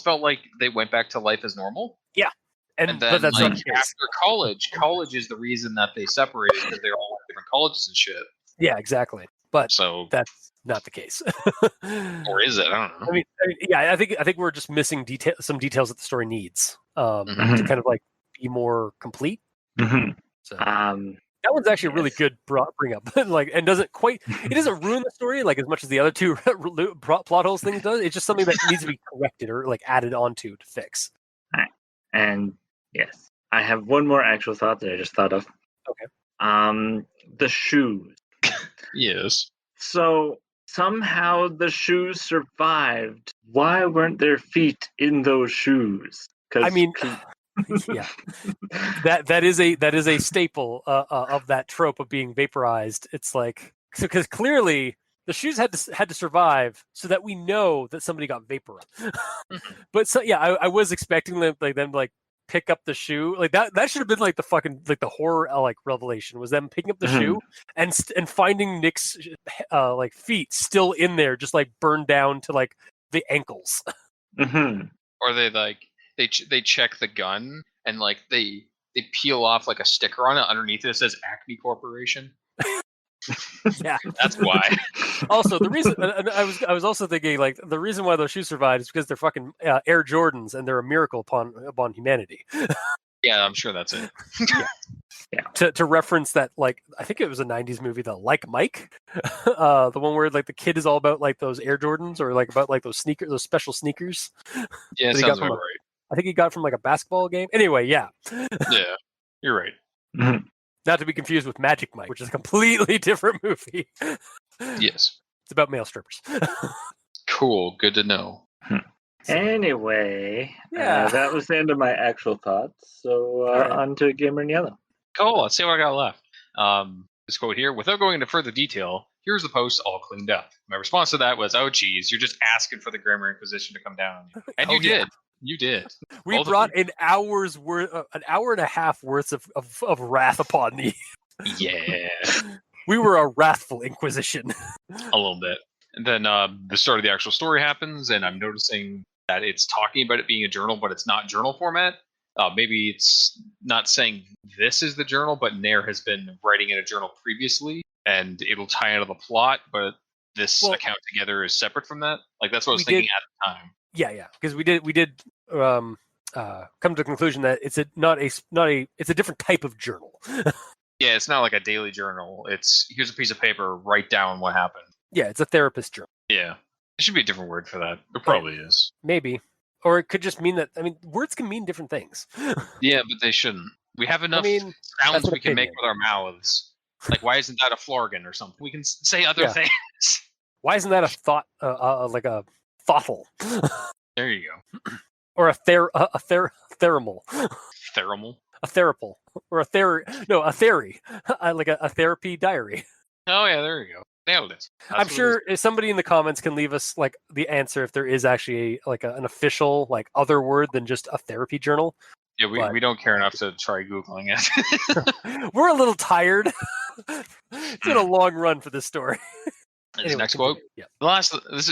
felt like they went back to life as normal. Yeah, and but then that's like not the case. after college is the reason that they separated because they're all at different colleges and shit. Yeah, exactly. But So that's not the case. or is it? I don't know. I mean, yeah, I think we're just missing some details that the story needs to kind of like be more complete. So that one's actually a really good bring up, like, and it doesn't ruin the story like as much as the other two plot holes things does. It's just something that needs to be corrected or like added onto to fix. All right. And yes, I have one more actual thought that I just thought of. Okay. The shoes. Yes. So somehow the shoes survived. Why weren't there feet in those shoes? I mean, yeah, that is a staple of that trope of being vaporized. It's like because clearly the shoes had to survive so that we know that somebody got vaporized. But so yeah, I was expecting them like pick up the shoe like that should have been like the fucking like the horror like revelation was them picking up the shoe and finding Nick's like feet still in there just like burned down to like the ankles. Or they like they check the gun and like they peel off like a sticker on it underneath it says Acme Corporation. Yeah, that's why. Also, the reason I was also thinking like the reason why those shoes survived is because they're fucking Air Jordans and they're a miracle upon humanity. Yeah, I'm sure that's it. Yeah. To reference that, like I think it was a '90s movie, the Like Mike, the one where like the kid is all about like those Air Jordans or like about like those special sneakers. Yeah, sounds about right. I think he got it from like a basketball game. Anyway, yeah. Yeah, you're right. Not to be confused with Magic Mike, which is a completely different movie. Yes. It's about male strippers. Cool. Good to know. Anyway, yeah, that was the end of my actual thoughts. So on to Gamer in Yellow. Cool. Let's see what I got left. This quote here: without going into further detail, here's the post all cleaned up. My response to that was, "Oh, geez, you're just asking for the Grammar Inquisition to come down," and you did. You did. We brought an hour's worth, an hour and a half worth of wrath upon thee. Yeah. We were a wrathful Inquisition. A little bit. And then the start of the actual story happens, and I'm noticing that it's talking about it being a journal, but it's not journal format. Maybe it's not saying this is the journal, but Nair has been writing in a journal previously, and it'll tie into the plot, but this account together is separate from that. Like, that's what I was thinking at the time. Yeah, because we did come to the conclusion that it's a different type of journal. Yeah, it's not like a daily journal. It's here's a piece of paper, write down what happened. Yeah, it's a therapist journal. Yeah, there should be a different word for that. There probably is. Maybe, or it could just mean that. I mean, words can mean different things. Yeah, but they shouldn't. We have enough sounds we can make with our mouths. Like, why isn't that a florgan or something? We can say other things. Why isn't that a thought, like a thoughtful? There you go. Or a theremal. Theremal? A therapal. Or a theory. Like a therapy diary. Oh, yeah, there you go. Nailed it. I'm sure if somebody in the comments can leave us like the answer if there is actually an official like other word than just a therapy journal. Yeah, we don't care enough to try Googling it. We're a little tired. It's been a long run for this story. Anyway, next quote. Yeah.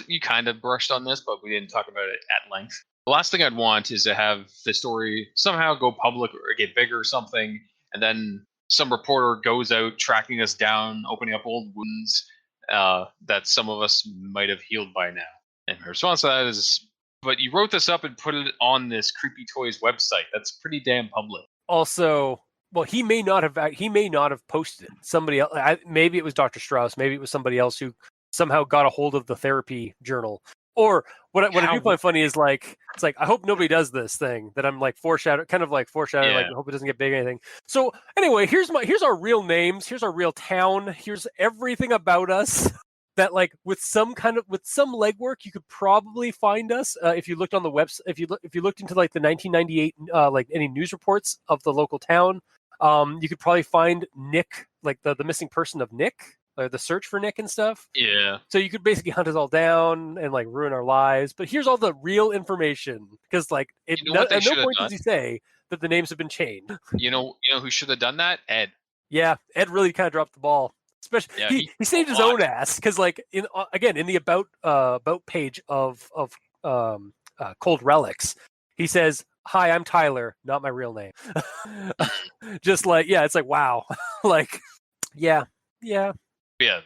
You kind of brushed on this, but we didn't talk about it at length. The last thing I'd want is to have the story somehow go public or get bigger or something, and then some reporter goes out tracking us down, opening up old wounds that some of us might have healed by now. And my response to that is, but you wrote this up and put it on this Creepy Toys website. That's pretty damn public. Also, well, he may not have posted it. Somebody else, maybe it was Dr. Strauss, maybe it was somebody else who somehow got a hold of the therapy journal. Or what I do find funny is like it's like I hope nobody does this thing that I'm like foreshadowing, like I hope it doesn't get big or anything. So anyway, here's our real names, here's our real town, here's everything about us. That like with some legwork you could probably find us if you looked on the website. If you looked into like the 1998 like any news reports of the local town, you could probably find Nick, like the missing person of Nick, or the search for Nick and stuff. Yeah. So you could basically hunt us all down and like ruin our lives. But here's all the real information because like at no point does he say that the names have been changed. You know who should have done that? Ed. Yeah, Ed really kind of dropped the ball. Especially Yeah, he saved his lot. own ass because like in the about page of Cold Relics, he says, "Hi, I'm Tyler, not my real name." Just like it's like wow, like yeah. Yeah,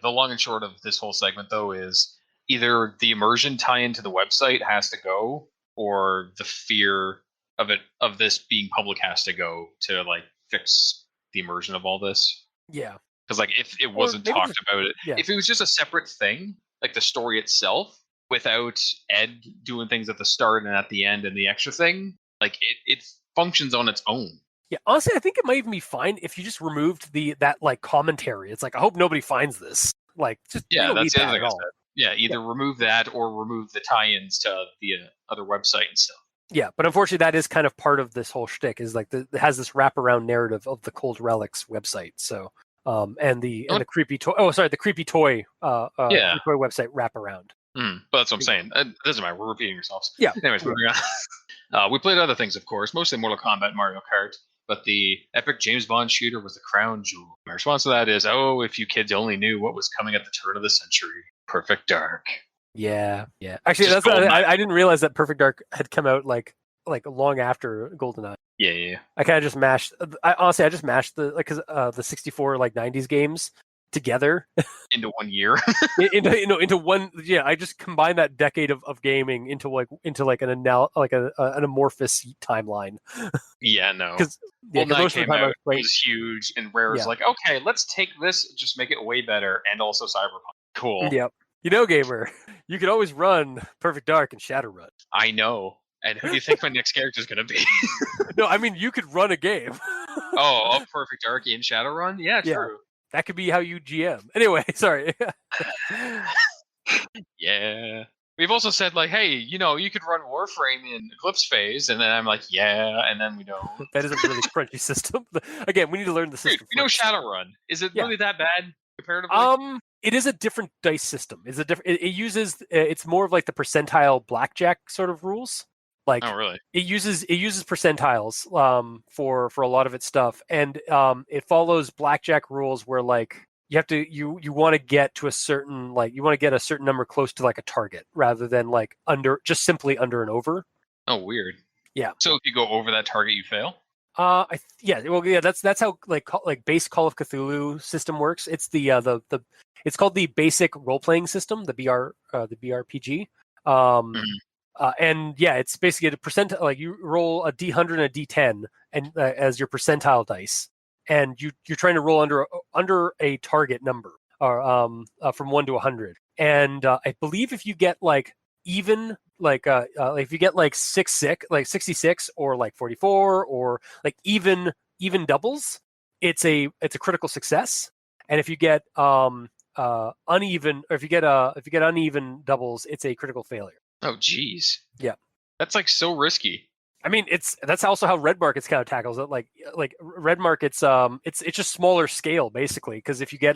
the long and short of this whole segment though is either the immersion tie into the website has to go, or the fear of this being public has to go to like fix the immersion of all this. Yeah. Because like if it Or wasn't maybe talked just- about it, yeah. if it was just a separate thing, like the story itself, without Ed doing things at the start and at the end and the extra thing, like it functions on its own. Yeah, honestly, I think it might even be fine if you just removed that like commentary. It's like I hope nobody finds this. Like, just you Yeah, don't that's need the other that thing at I all. said. Yeah, either remove that or remove the tie-ins to the other website and stuff. Yeah, but unfortunately, that is kind of part of this whole shtick. Is like it has this wraparound narrative of the Cold Relics website. So, and the creepy toy. Oh, sorry, the creepy toy. Yeah. Creepy toy website wraparound. But that's what I'm saying. It doesn't matter. We're repeating ourselves. Yeah. Anyways, moving on. We played other things, of course, mostly Mortal Kombat and Mario Kart. But the epic James Bond shooter was the crown jewel. My response to that is, oh, if you kids only knew what was coming at the turn of the century. Perfect Dark. Yeah. Actually, I didn't realize that Perfect Dark had come out like long after GoldenEye. Yeah. I kind of just mashed. I just mashed the 64 like 90s games together into 1 year. into one. Yeah, I just combined that decade of gaming into an amorphous timeline. Yeah, no. Because most of the time it was huge, and Rare was like, okay, let's take this, just make it way better, and also Cyberpunk. Cool. Yep. Gamer, you could always run Perfect Dark and Shadowrun. I know. And who do you think my next character is going to be? No, I mean, you could run a game. Perfect Dark in Shadowrun? Yeah, true. Yeah. That could be how you GM. Anyway, sorry. Yeah. We've also said, like, hey, you could run Warframe in Eclipse phase, and then I'm like, yeah, and then we don't. That is a really crunchy system. Again, we need to learn the system. Dude, Shadowrun. Is it really that bad comparatively? It is a different dice system. It uses it's more of like the percentile blackjack sort of rules. Like, oh, really? It uses percentiles for a lot of its stuff, and it follows blackjack rules where like you have to you want to get to a certain number close to like a target rather than like simply under and over. Oh, weird. Yeah. So if you go over that target, you fail. That's how like base Call of Cthulhu system works. It's it's called the basic role playing system, the BRPG. And yeah, it's basically a percent. Like you roll a D100 and a D10 and as your percentile dice, and you're trying to roll under a target number, or from 1 to 100. And I believe if you get like even if you get like 66 or like 44 or like even doubles, it's a critical success. And if you get uneven, or if you get uneven doubles, it's a critical failure. Oh, geez. Yeah. That's like so risky. I mean, that's also how Red Markets kind of tackles it. Like Red Markets, it's just smaller scale basically. Because if you get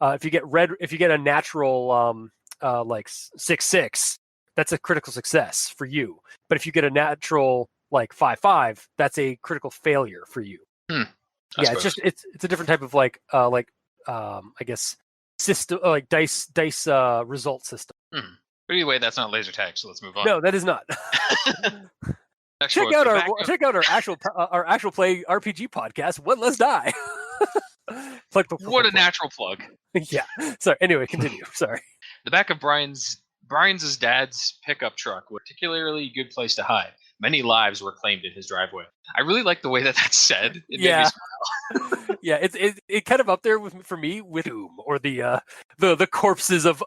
if you get a natural like 6/6, that's a critical success for you. But if you get a natural like 5/5, that's a critical failure for you. Yeah, it's a different type of I guess system, like dice result system. But anyway, that's not laser tag, so let's move on. No, that is not. Check out our actual play RPG podcast. One Less Die. What a natural plug. Yeah. Sorry. Anyway, continue. Sorry. The back of Brian's dad's pickup truck was a particularly good place to hide. Many lives were claimed in his driveway. I really like the way that's said. It made me smile. Yeah, it kind of up there for me with Doom, or the corpses of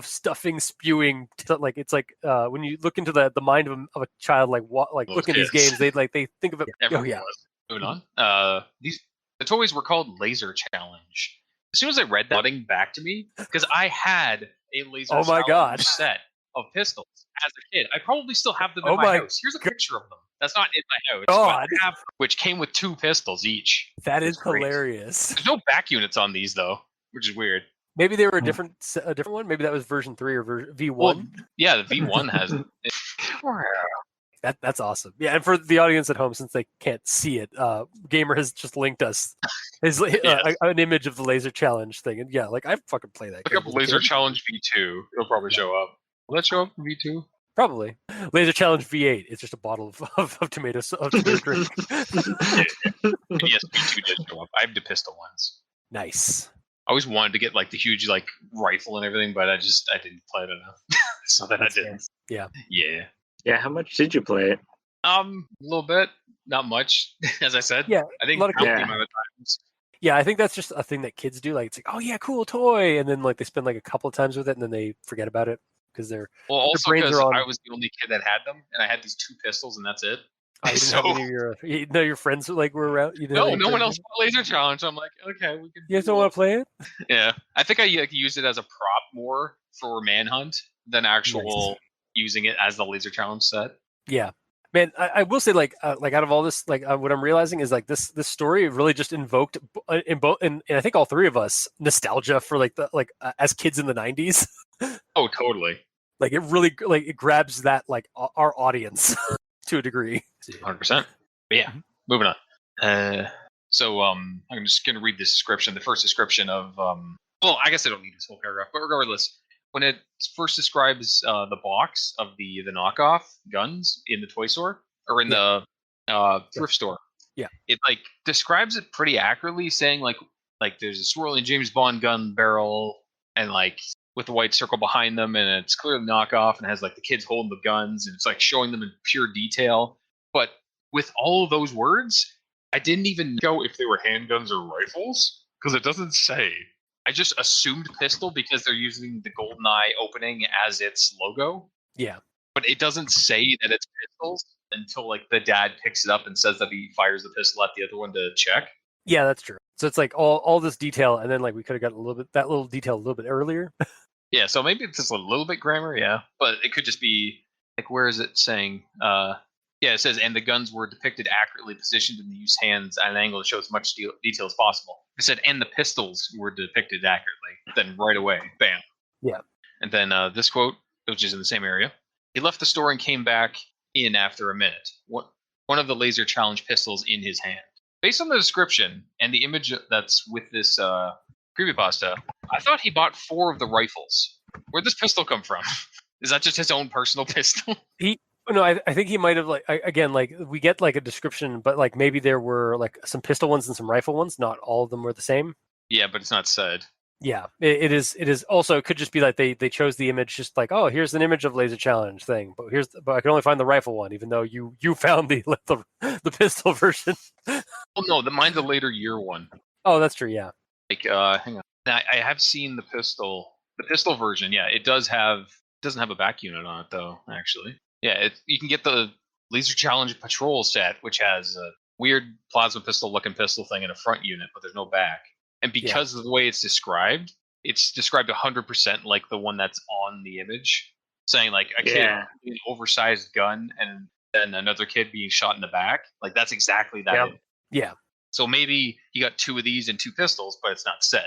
stuffing, spewing. Like it's like when you look into the mind of a child, like look at these games, they think of it. Moving on. The toys were called Laser Challenge. As soon as I read that, flooding back to me because I had a Laser Challenge set of pistols as a kid. I probably still have them in my house. Here's a picture of them. That's not in my house. God. But I have, which came with 2 pistols each. That is hilarious. There's no back units on these though, which is weird. Maybe they were a different one. Maybe that was version 3 or V1. Well, yeah, the V1 has. That's awesome. Yeah, and for the audience at home, since they can't see it, Gamer has just linked us an image of the laser challenge thing, and yeah, like I fucking play that. Look up Laser Challenge V2. It'll probably show up. Will that show up in V2? Probably. Laser Challenge V8. It's just a bottle of tomato drink. Yes, V2 did show up. I have the pistol ones. Nice. I always wanted to get like the huge like rifle and everything, but I didn't play it enough. So that I didn't. Yeah. Yeah. Yeah, how much did you play it? A little bit, not much, as I said. Yeah, I think a lot of the amount of times. Yeah, I think that's just a thing that kids do. Like, it's like, oh yeah, cool toy, and then like they spend like a couple of times with it, and then they forget about it because they're also brains because are on. I was the only kid that had them, and I had these 2 pistols, and that's it. You didn't have any of your friends like were around. You didn't have No any one friends? else bought Laser Challenge. I'm like, okay, we can. You guys don't want to play it? Yeah, I think I used it as a prop more for Manhunt than actual using it as the Laser Challenge set. Yeah, man, I will say like out of all this, like what I'm realizing is like this story really just invoked in I think all three of us nostalgia for like as kids in the 90s. Oh, totally. Like it really like it grabs that like our audience to a degree. 100%. But yeah, moving on. So I'm just gonna read this description. The first description of well, I guess I don't need this whole paragraph, but regardless. When it first describes the box of the knockoff guns in the toy store or in the thrift store, it like describes it pretty accurately, saying like there's a swirling James Bond gun barrel and like with the white circle behind them, and it's clearly knockoff and has like the kids holding the guns and it's like showing them in pure detail. But with all of those words, I didn't even know if they were handguns or rifles because it doesn't say. I just assumed pistol because they're using the GoldenEye opening as its logo. Yeah. But it doesn't say that it's pistols until like the dad picks it up and says that he fires the pistol at the other one to check. Yeah, that's true. So it's like all this detail, and then like we could have got that little detail a little bit earlier. Yeah, so maybe it's just a little bit grammar, yeah. But it could just be like, where is it saying? Yeah, it says, and the guns were depicted accurately positioned in the user's hands at an angle that shows as much detail as possible. It said, and the pistols were depicted accurately. Then right away, bam. Yeah. And then this quote, which is in the same area. He left the store and came back in after a minute. One of the laser challenge pistols in his hand. Based on the description and the image that's with this creepypasta, I thought he bought 4 of the rifles. Where'd this pistol come from? Is that just his own personal pistol? No, I think he might have again we get like a description, but like maybe there were like some pistol ones and some rifle ones. Not all of them were the same. Yeah, but it's not said. Yeah, it is. It is also. It could just be like they chose the image, just like, oh, here's an image of laser challenge thing, but I can only find the rifle one, even though you found the pistol version. Well, no, mine's a later year one. Oh, that's true. Yeah. Like, hang on. I have seen the pistol version. Yeah, it doesn't have a back unit on it though. Actually, yeah, you can get the Laser Challenge Patrol set, which has a weird plasma pistol looking pistol thing in a front unit, but there's no back. And because of the way it's described 100% like the one that's on the image, saying like a kid with an oversized gun and then another kid being shot in the back. Like that's exactly that. Yep. Yeah. So maybe he got 2 of these and 2 pistols, but it's not said.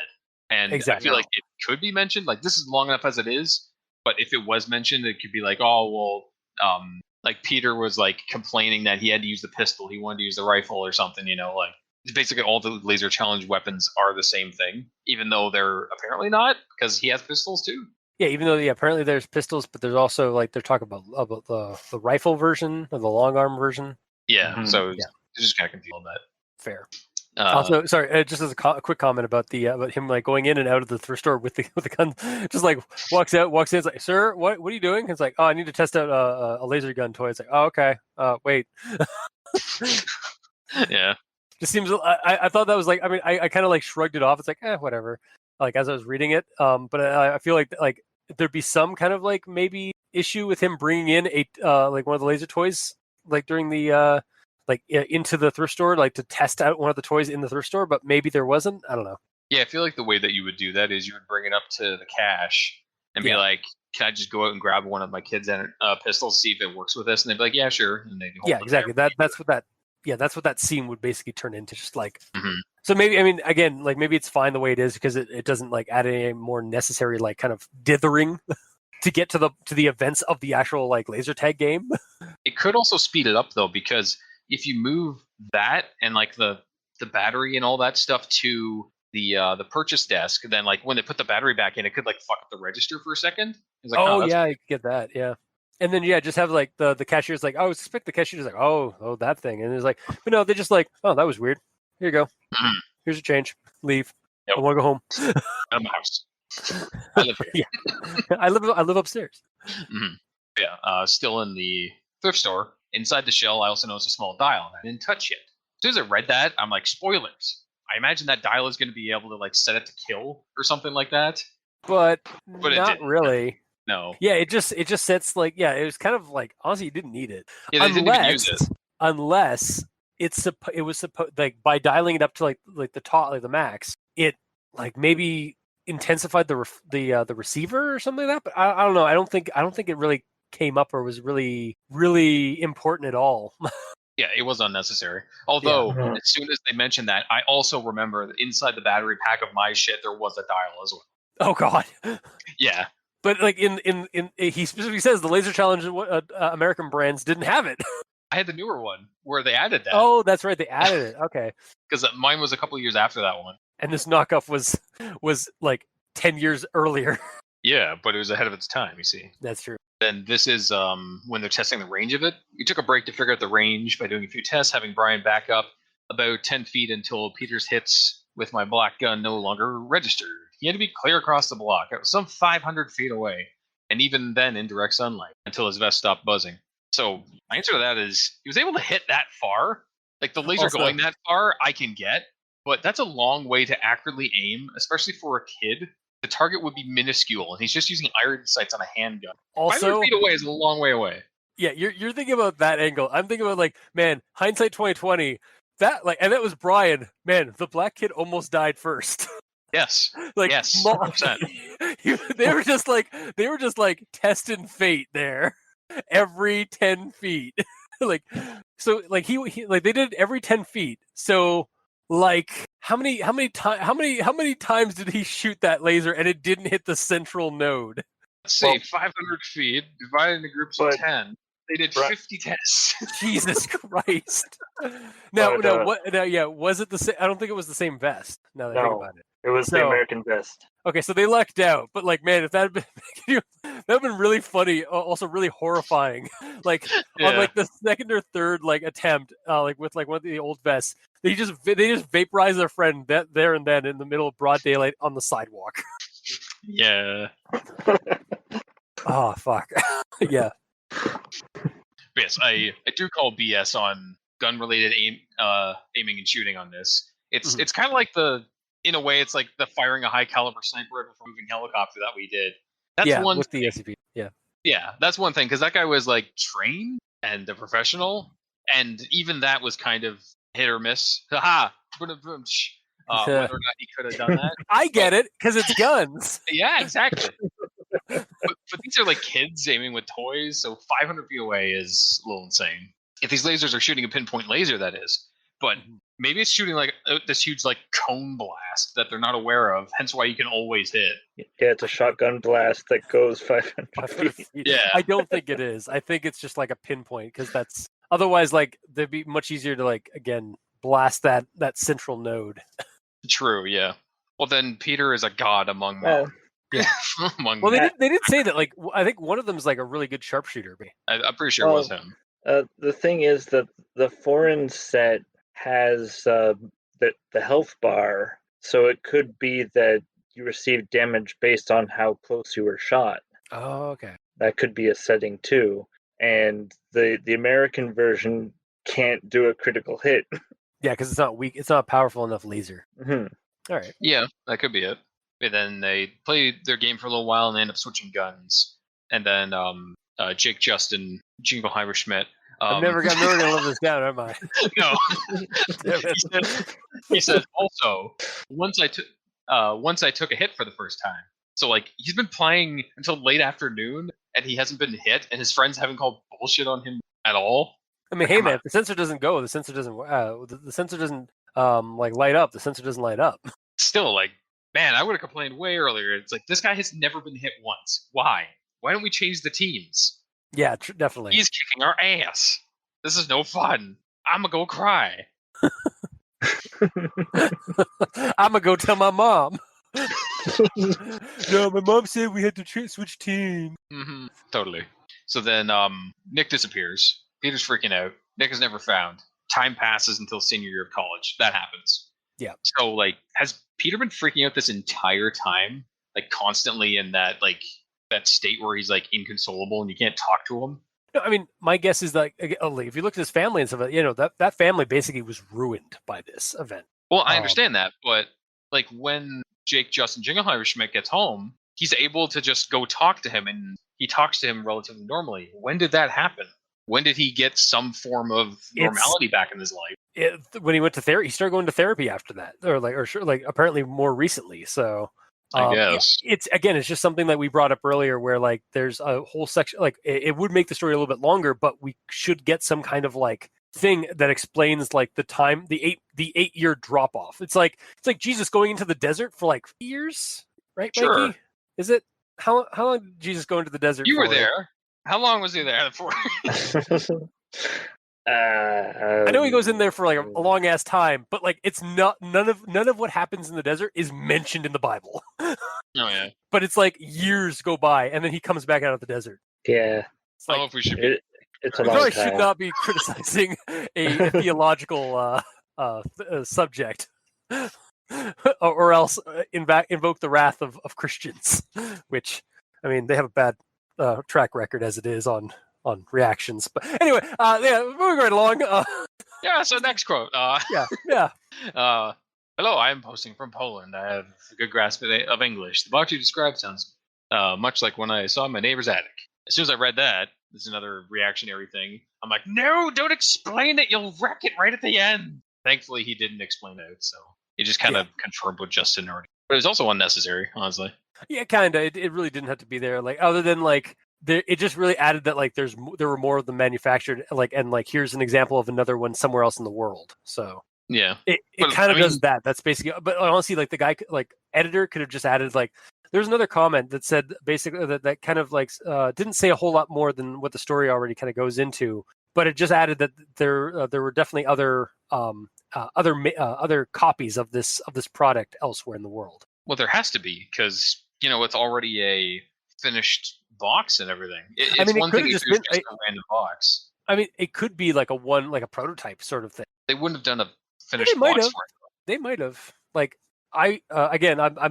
And exactly. I feel like it could be mentioned. Like this is long enough as it is, but if it was mentioned, it could be like, oh well, like Peter was like complaining that he had to use the pistol, he wanted to use the rifle or something. You know, like basically all the laser challenge weapons are the same thing, even though they're apparently not, because he has pistols too. Yeah, even though apparently there's pistols, but there's also like they're talking about the rifle version or the long arm version. Yeah, so it's just kind of confused on that. Fair. Also, sorry, just as a quick comment about about him like going in and out of the thrift store with the gun, just like walks in, it's like, sir, what are you doing? It's like, oh, I need to test out a laser gun toy. It's like, oh, okay, wait. Yeah. Just seems. I thought that was like. I mean, I kind of like shrugged it off. It's like, whatever. Like as I was reading it, but I feel like there'd be some kind of like maybe issue with him bringing in like one of the laser toys like during the into the thrift store, like to test out one of the toys in the thrift store. But maybe there wasn't. I don't know. Yeah, I feel like the way that you would do that is you would bring it up to the cash and be like, "Can I just go out and grab one of my kids' pistols, see if it works with this?" And they'd be like, "Yeah, sure." And they exactly. That's what that scene would basically turn into, just like. Mm-hmm. So maybe, I mean, again, like maybe it's fine the way it is because it doesn't like add any more necessary like kind of dithering to get to the events of the actual like laser tag game. It could also speed it up though, because if you move that and like the battery and all that stuff to the purchase desk, then like when they put the battery back in, it could like fuck up the register for a second. It's like, Oh that's yeah, I get that. Yeah. And then just have like the cashier's like, oh, suspect the cashier's like, oh that thing, and it's like, but no, they're just like, oh, that was weird. Here you go. Mhm. Here's your change. Leave. Yep. I want to go home. I'm a house. I live here. Yeah. I live upstairs. Mhm. Yeah, still in the thrift store. Inside the shell, I also noticed a small dial. I didn't touch it. As soon as I read that, I'm like, spoilers. I imagine that dial is going to be able to like set it to kill or something like that. But But it not didn't. really. No. Yeah, it just sets like, it was kind of like, honestly, you didn't need it. Yeah, they didn't even use it. Unless it was supposed, like, by dialing it up to like the top, like the max, it like maybe intensified the receiver or something like that. But I don't know. I don't think it really came up or was really important at all. Yeah, it was unnecessary. Although, Yeah. as soon as they mentioned that, I also remember that inside the battery pack of my shit, there was a dial as well. Oh God. Yeah. But like in he specifically says the Laser Challenge American brands didn't have it. I had the newer one where they added that. Oh, that's right. They added it. Okay. Because mine was a couple of years after that one. And this knockoff was like 10 years earlier. Yeah, but it was ahead of its time, you see. That's true. Then this is when they're testing the range of it. We took a break to figure out the range by doing a few tests, having Brian back up about 10 feet until Peter's hits with my black gun no longer registered. He had to be clear across the block. It was some 500 feet away, and even then in direct sunlight, until his vest stopped buzzing. So my answer to that is he was able to hit that far. Like the laser Also- going that far, I can get, but that's a long way to accurately aim, especially for a kid. The target would be minuscule, and he's just using iron sights on a handgun. 500 Also, feet away is a long way away. yeah, you're thinking about that angle. I'm thinking about like, man, hindsight 2020. That like, and that was Brian. Man, the black kid almost died first. Yes. Like, Yes, mo- 100%. they were just like testing fate there every 10 feet. Like, so like he like they did it every 10 feet. So like how many times did he shoot that laser and it didn't hit the central node? Let's see, Well, 500 feet divided into groups of but- 10. They did Right. 50 tests. Jesus Christ. Now, was it the same? I don't think it was the same vest. Now that I think No. about it. It was the So- American vest. Okay, so they lucked out, but like, man, if that had been that'd have been really funny, also really horrifying. Like on like the second or third like attempt, like with like one of the old vests, they just vaporize their friend there and then in the middle of broad daylight on the sidewalk. Yeah. Oh fuck. Yeah. But yes, I do call BS on gun-related aiming and shooting on this. It's Mhm. it's kind of like in a way, it's like the firing a high-caliber sniper at a moving helicopter that we did. That's yeah, one with thing. the SCP. Yeah. Yeah, that's one thing, because that guy was like trained and a professional, and even that was kind of hit or miss. Haha! Whether or not he could have done that. I get it because it's guns. Yeah, exactly. but these are like kids aiming with toys, so 500 feet away is a little insane. If these lasers are shooting a pinpoint laser, that is. But maybe it's shooting like this huge like cone blast that they're not aware of, hence why you can always hit. Yeah, it's a shotgun blast that goes 500 feet. Yeah. I don't think it is. I think it's just like a pinpoint because that's otherwise like they'd be much easier to like again blast that central node. True, yeah. Well, then Peter is a god among Well, Yeah. among Well, them. they did say that like I think one of them is like a really good sharpshooter. I'm pretty sure it was him. the thing is that the foreign set has the health bar, so it could be that you received damage based on how close you were shot. Oh, okay. That could be a setting too. And the American version can't do a critical hit. Yeah, because it's not weak. It's not a powerful enough laser. Mhm. All right. Yeah, that could be it. And then they play their game for a little while and they end up switching guns. And then Jake Justin, Jingleheimer Schmidt. I'm never gonna live this down, am I? No. Damn it. he said also once I took a hit for the first time. So like he's been playing until late afternoon and he hasn't been hit, and his friends haven't called bullshit on him at all. I mean, hey man, if the sensor doesn't go, the sensor doesn't. The sensor doesn't like light up. The sensor doesn't light up. Still, like, man, I would have complained way earlier. It's like this guy has never been hit once. Why? Why don't we change the teams? Yeah, definitely. He's kicking our ass. This is no fun. I'm gonna go cry. I'm gonna go tell my mom. No, my mom said we had to switch teams. Mm-hmm. Totally. So then Nick disappears. Peter's freaking out. Nick is never found. Time passes until senior year of college. That happens. Yeah. So, like, has Peter been freaking out this entire time? Like, constantly in that, like, that state where he's, like, inconsolable and you can't talk to him? No, I mean, my guess is that if you look at his family and stuff, that family basically was ruined by this event. Well, I understand that, but, like, when Jake Justin Jingleheimer Schmidt gets home, he's able to just go talk to him, and he talks to him relatively normally. When did that happen? When did he get some form of normality back in his life? When he went to therapy, he started going to therapy after that, or apparently more recently. So I guess it's just something that we brought up earlier, where like there's a whole section, like it would make the story a little bit longer, but we should get some kind of like thing that explains like the time, the 8-year drop off. It's like Jesus going into the desert for like years, right, Sure. Mikey? Is it how long did Jesus go into the desert? You were there. How long was he there for? I know he goes in there for like a long ass time, but like it's not none of what happens in the desert is mentioned in the Bible. Oh yeah. But it's like years go by, and then he comes back out of the desert. Yeah. I don't know if we should be. It's a We long probably time. should not be criticizing a theological subject, or else invoke the wrath of Christians, which I mean they have a bad track record as it is on reactions. But anyway, moving right along. Yeah. So next quote. Yeah. Hello, I am posting from Poland. I have a good grasp of English. The box you described sounds much like when I saw my neighbor's attic. As soon as I read that, this is another reactionary thing. I'm like, no, don't explain it. You'll wreck it right at the end. Thankfully, he didn't explain it, so he just kind of confirmed what Justin already. But it was also unnecessary, honestly. Yeah, kind of. It really didn't have to be there. Like, other than like, it just really added that like there were more of them manufactured. Like, and like here's an example of another one somewhere else in the world. So yeah, it kind of does that. That's basically. But honestly, like the guy, like editor, could have just added like. There's another comment that said basically that kind of like didn't say a whole lot more than what the story already kind of goes into, but it just added that there were definitely other copies of this product elsewhere in the world. Well, there has to be because it's already a finished box and everything. It's one thing if it was just a random box. I mean, it could be like a prototype sort of thing. They wouldn't have done a finished box for it. They might have. Like I'm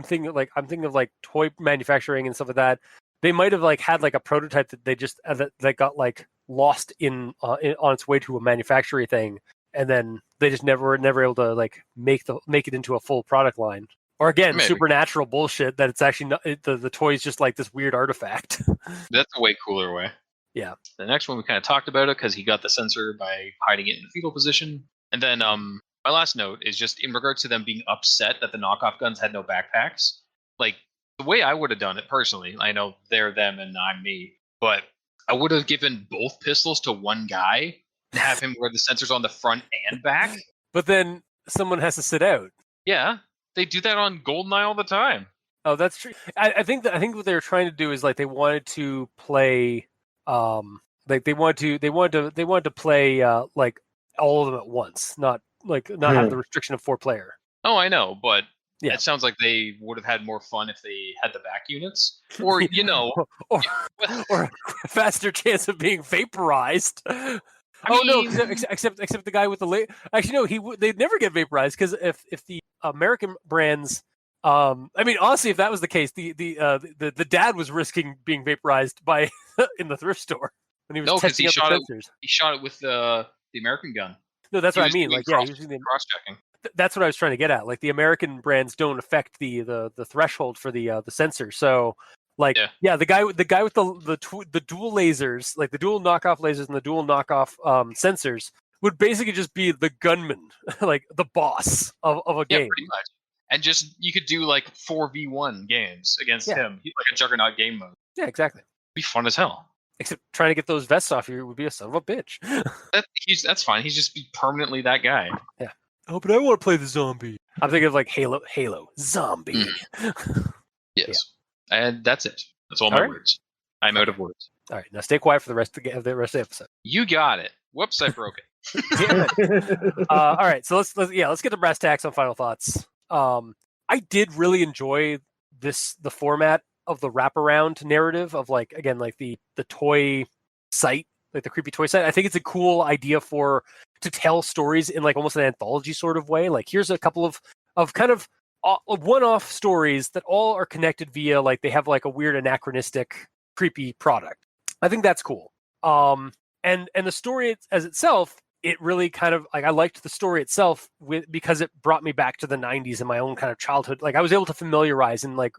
thinking of like toy manufacturing and stuff like that. They might have like had like a prototype that they just that got like lost on its way to a manufacturing thing, and then they just never able to like make it into a full product line. Or again, maybe. Supernatural bullshit that it's actually not, the toy is just like this weird artifact. That's a way cooler way. Yeah. The next one we kind of talked about it because he got the sensor by hiding it in the fetal position, and then my last note is just in regards to them being upset that the knockoff guns had no backpacks. Like, the way I would have done it personally, I know they're them and I'm me, but I would have given both pistols to one guy and have him wear the sensors on the front and back. But then someone has to sit out. Yeah, they do that on GoldenEye all the time. Oh, that's true. I think what they were trying to do is like they wanted to play, like they wanted to play like all of them at once, not have the restriction of 4-player. Oh, I know, but it sounds like they would have had more fun if they had the back units, or or a faster chance of being vaporized. No, except the guy with the actually no, they'd never get vaporized because if the American brands, I mean honestly, if that was the case, the dad was risking being vaporized by in the thrift store when he was testing out the sensors. He shot it with the American gun. No, that's what I mean. Like, cross-checking. That's what I was trying to get at. Like, the American brands don't affect the threshold for the sensor. So, like, the guy with the dual lasers, like the dual knockoff lasers and the dual knockoff sensors, would basically just be the gunman, like the boss of a game. Yeah, pretty much. And just you could do like 4v1 games against him, like a juggernaut game mode. Yeah, exactly. It'd be fun as hell. Except trying to get those vests off you would be a son of a bitch. That's fine. He's just be permanently that guy. Yeah. Oh, but I want to play the zombie. I'm thinking of like Halo, zombie. Yes. Yeah. And that's it. That's all my words. I'm out of words. All right, now stay quiet for the rest of the episode. You got it. Whoops, I broke it. Damn it. All right, so let's get to brass tacks on final thoughts. I did really enjoy the format of the wraparound narrative of like the toy site, like the creepy toy site. I think it's a cool idea to tell stories in like almost an anthology sort of way. Like here's a couple of kind of one-off stories that all are connected via like they have like a weird anachronistic creepy product. I think that's cool. And the story as itself, it really kind of like I liked the story itself because it brought me back to the 90s and my own kind of childhood. Like I was able to familiarize and like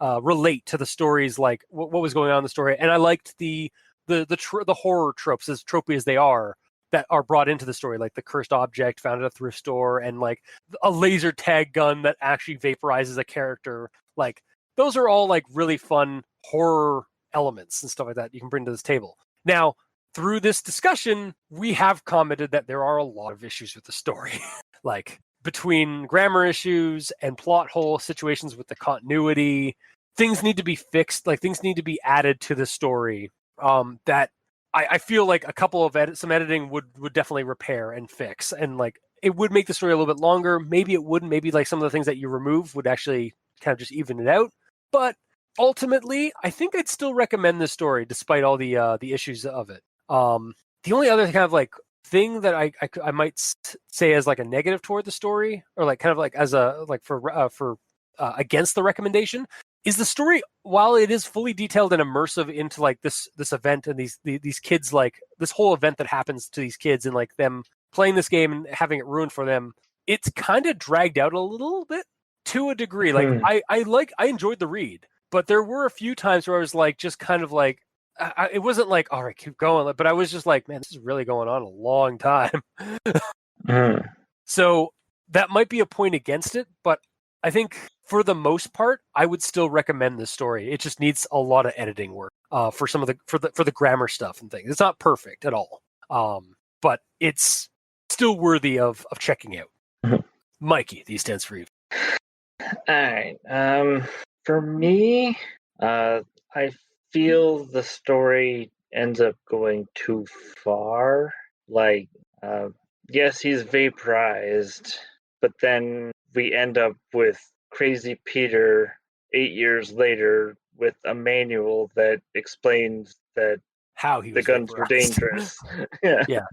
relate to the stories, like what was going on in the story, and I liked the horror tropes, as tropey as they are, that are brought into the story, like the cursed object found at a thrift store and like a laser tag gun that actually vaporizes a character. Like those are all like really fun horror elements and stuff like that you can bring to this table. Now, through this discussion, we have commented that there are a lot of issues with the story, like between grammar issues and plot hole situations with the continuity. Things need to be fixed, like things need to be added to the story that I feel like a couple of some editing would definitely repair and fix, and like it would make the story a little bit longer. Maybe it wouldn't. Maybe like some of the things that you remove would actually kind of just even it out. But ultimately, I think I'd still recommend this story despite all the issues of it. The only other kind of like thing that I might say as like a negative toward the story, or like kind of like as a like for against the recommendation, is the story, while it is fully detailed and immersive into like this event and these kids, like this whole event that happens to these kids and like them playing this game and having it ruined for them, it's kind of dragged out a little bit to a degree. Like I enjoyed the read, but there were a few times where I was like just kind of like it wasn't like all right, keep going, but I was just like, man, this is really going on a long time. So that might be a point against it, but I think for the most part, I would still recommend this story. It just needs a lot of editing work for some of the grammar stuff and things. It's not perfect at all, but it's still worthy of checking out. Mikey, these stands for you. All right. For me, I feel the story ends up going too far. Like, yes, he's vaporized, but then we end up with Crazy Peter 8 years later with a manual that explains that how he the guns were dangerous. Yeah.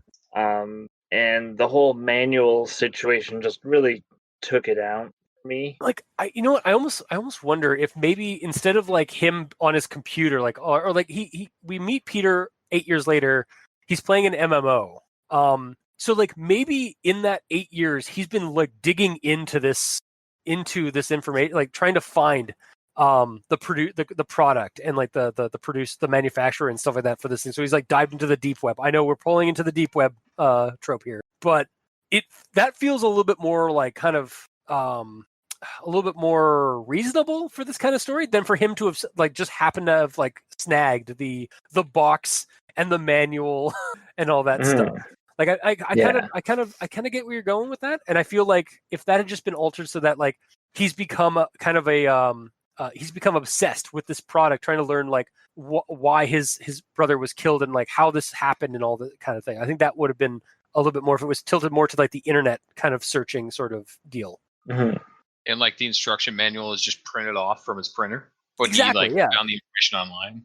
And the whole manual situation just really took it out for me. Like you know what? I almost wonder if maybe instead of like him on his computer, like or like we meet Peter 8 years later, he's playing an MMO. So like maybe in that 8 years he's been like digging into this information, like trying to find the product and like the manufacturer and stuff like that for this thing. So he's like dived into the deep web. I know we're pulling into the deep web trope here, but that feels a little bit more like kind of a little bit more reasonable for this kind of story than for him to have like just happened to have like snagged the box and the manual and all that stuff. Like I kind of get where you're going with that, and I feel like if that had just been altered so that like he's become he's become obsessed with this product, trying to learn like why his brother was killed and like how this happened and all that kind of thing. I think that would have been a little bit more if it was tilted more to like the internet kind of searching sort of deal. And like the instruction manual is just printed off from his printer, but exactly, he like found the information online.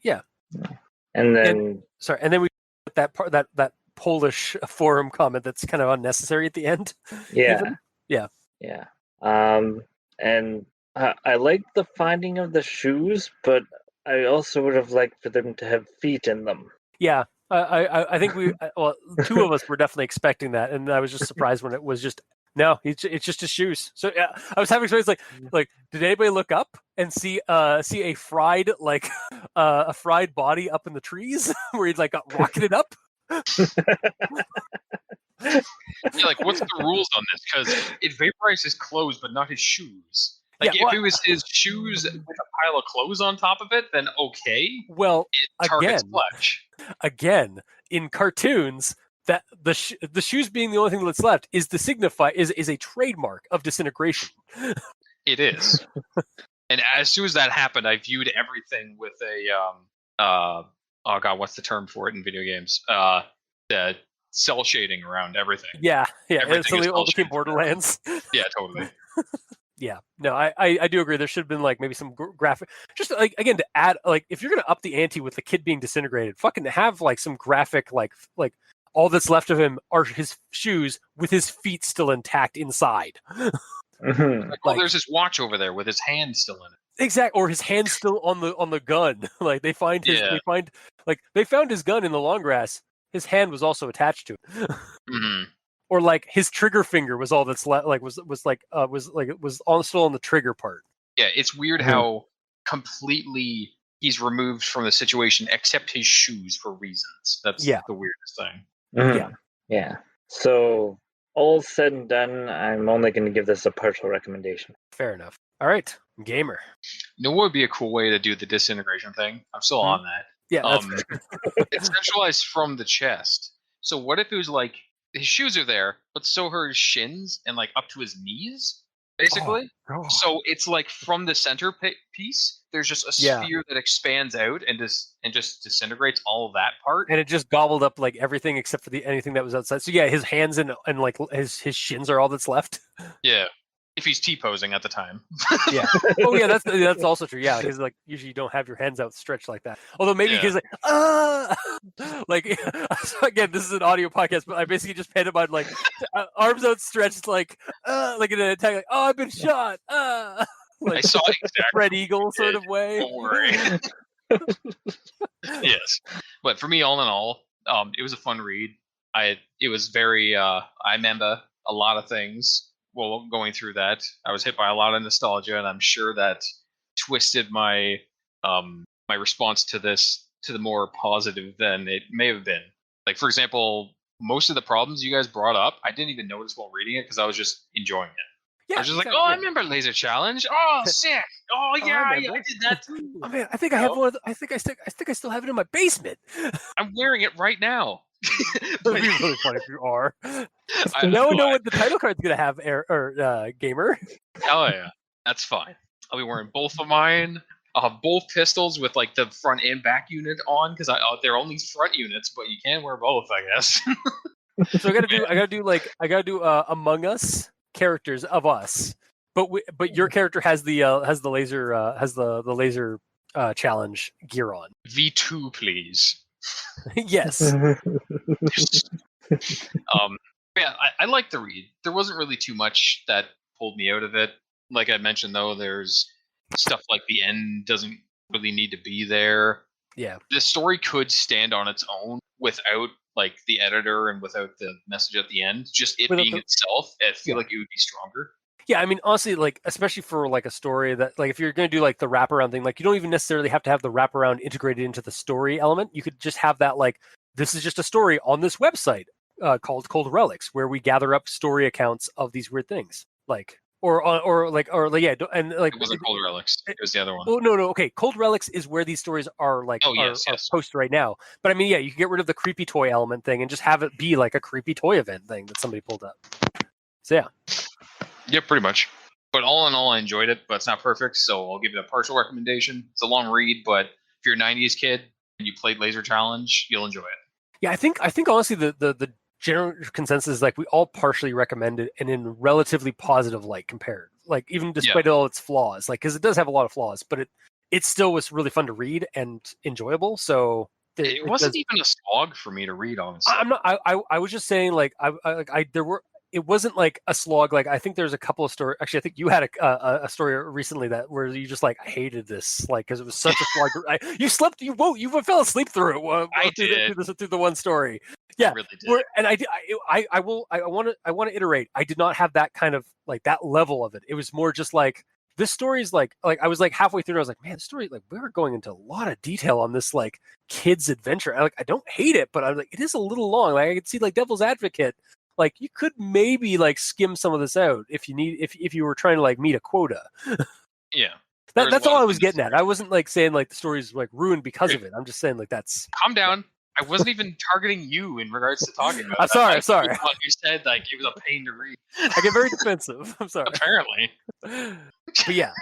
Yeah. And then we put that part that Polish forum comment that's kind of unnecessary at the end. Yeah. And I like the finding of the shoes, but I also would have liked for them to have feet in them. Yeah, I think two of us were definitely expecting that, and I was just surprised when it was just no. It's just his shoes. So yeah, I was having experience like did anybody look up and see a fried a fried body up in the trees where he'd like got rocketed up? Yeah, like what's the rules on this? Because it vaporized his clothes, but not his shoes. Like if it was his shoes with a pile of clothes on top of it, then okay. Well, it targets flesh. Again, in cartoons, that the shoes being the only thing that's left is is a trademark of disintegration. It is. And as soon as that happened, I viewed everything with a oh god, what's the term for it in video games? The cell shading around everything. Yeah. Everything So is they all cell became shaded. Borderlands. Yeah, totally. Yeah, no, I do agree. There should have been like maybe some graphic, just like again to add like if you're gonna up the ante with the kid being disintegrated, fucking have like some graphic like all that's left of him are his shoes with his feet still intact inside. Mhm. Like, oh, there's this watch over there with his hand still in it. Exactly, or his hand's still on the gun. Like they found his gun in the long grass. His hand was also attached to it. Mm-hmm. Or like his trigger finger was all that's left. Like was it was all still on the trigger part. Yeah, it's weird Mhm. how completely he's removed from the situation, except his shoes for reasons. That's Yeah. the weirdest thing. Mhm. Yeah. Yeah. So all said and done, I'm only going to give this a partial recommendation. Fair enough. All right, gamer. You know what would be a cool way to do the disintegration thing? I'm still on that. Yeah, that's It's centralized from the chest. So what if it was like his shoes are there, but so are his shins and like up to his knees, basically? Oh. So it's like from the center piece, there's just a Yeah. sphere that expands out and just disintegrates all of that part. And it just gobbled up like everything except for anything that was outside. So yeah, his hands and like his shins are all that's left. Yeah, if he's T-posing at the time. Yeah. Oh yeah, that's also true. Yeah, because like usually you don't have your hands outstretched like that. Although maybe Yeah. because like so again, this is an audio podcast, but I basically just painted my like arms outstretched like in an attack, like I've been shot. I Like saw exactly. Fred Eagle sort of way. Don't worry. Yes, but for me, all in all, it was a fun read. It was very. I remember a lot of things while going through that. I was hit by a lot of nostalgia, and I'm sure that twisted my my response to this to the more positive than it may have been. Like for example, most of the problems you guys brought up, I didn't even notice while reading it because I was just enjoying it. Yeah, I was just exactly. like, oh, I remember Laser Challenge. Oh, sick. Oh yeah, I did that too. Oh man, I think I have one. I think I still have it in my basement. I'm wearing it right now. That'd be really funny if you are. No, what the title card's gonna have, gamer. Hell yeah, that's fine. I'll be wearing both of mine. I'll have both pistols with like the front and back unit on because they're only front units, but you can wear both, I guess. So I gotta do Among Us characters of us, but your character has the laser challenge gear on. V2, please. Yes. Yeah, I like the read. There wasn't really too much that pulled me out of it. Like I mentioned, though, there's stuff like the end doesn't really need to be there. Yeah. The story could stand on its own without like the editor and without the message at the end. Just it being itself, I feel like it would be stronger. Yeah, I mean, honestly, like especially for like a story that like if you're going to do like the wraparound thing, like you don't even necessarily have to have the wraparound integrated into the story element. You could just have that like this is just a story on this website called Cold Relics where we gather up story accounts of these weird things, like or yeah, and like it wasn't Cold Relics. It was the other one. Oh no, okay. Cold Relics is where these stories are like are posted right now. But I mean, yeah, you can get rid of the creepy toy element thing and just have it be like a creepy toy event thing that somebody pulled up. So yeah. Yeah, pretty much. But all in all, I enjoyed it, but it's not perfect, so I'll give it a partial recommendation. It's a long read, but if you're a 90s kid and you played Laser Challenge, you'll enjoy it. Yeah, I think honestly the general consensus is like we all partially recommend it and in relatively positive light compared. Like even despite all its flaws, like because it does have a lot of flaws, but it still was really fun to read and enjoyable. So it wasn't even a slog for me to read, honestly. I'm not. I was just saying like there were. It wasn't like a slog. Like I think there's a couple of stories. Actually, I think you had a story recently that where you just like I hated this, like because it was such a slog. You slept. You fell asleep through it. I did through the one story. Yeah, I really did. And I want to iterate. I did not have that kind of like that level of it. It was more just like this story is like I was like halfway through. And I was like, man, the story like we were going into a lot of detail on this like kid's adventure. I don't hate it, but I'm like it is a little long. Like I could see like Devil's Advocate. Like you could maybe like skim some of this out if you were trying to like meet a quota. Yeah. That's all I was getting at. I wasn't like saying like the story's like ruined because of it. I'm just saying like that's calm down. I wasn't even targeting you in regards to talking about it. I'm sorry. You said like it was a pain to read. I get very defensive. I'm sorry. Apparently. But yeah,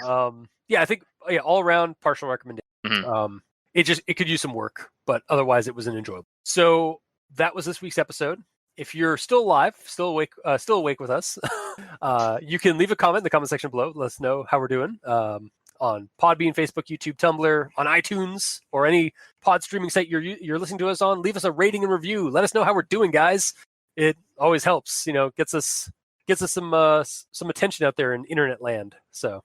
I think all around partial recommendation. Mm-hmm. it could use some work, but otherwise it was an enjoyable. So that was this week's episode. If you're still alive, still awake with us, you can leave a comment in the comment section below. Let us know how we're doing on Podbean, Facebook, YouTube, Tumblr, on iTunes, or any pod streaming site you're listening to us on. Leave us a rating and review. Let us know how we're doing, guys. It always helps. Gets us some attention out there in internet land. So,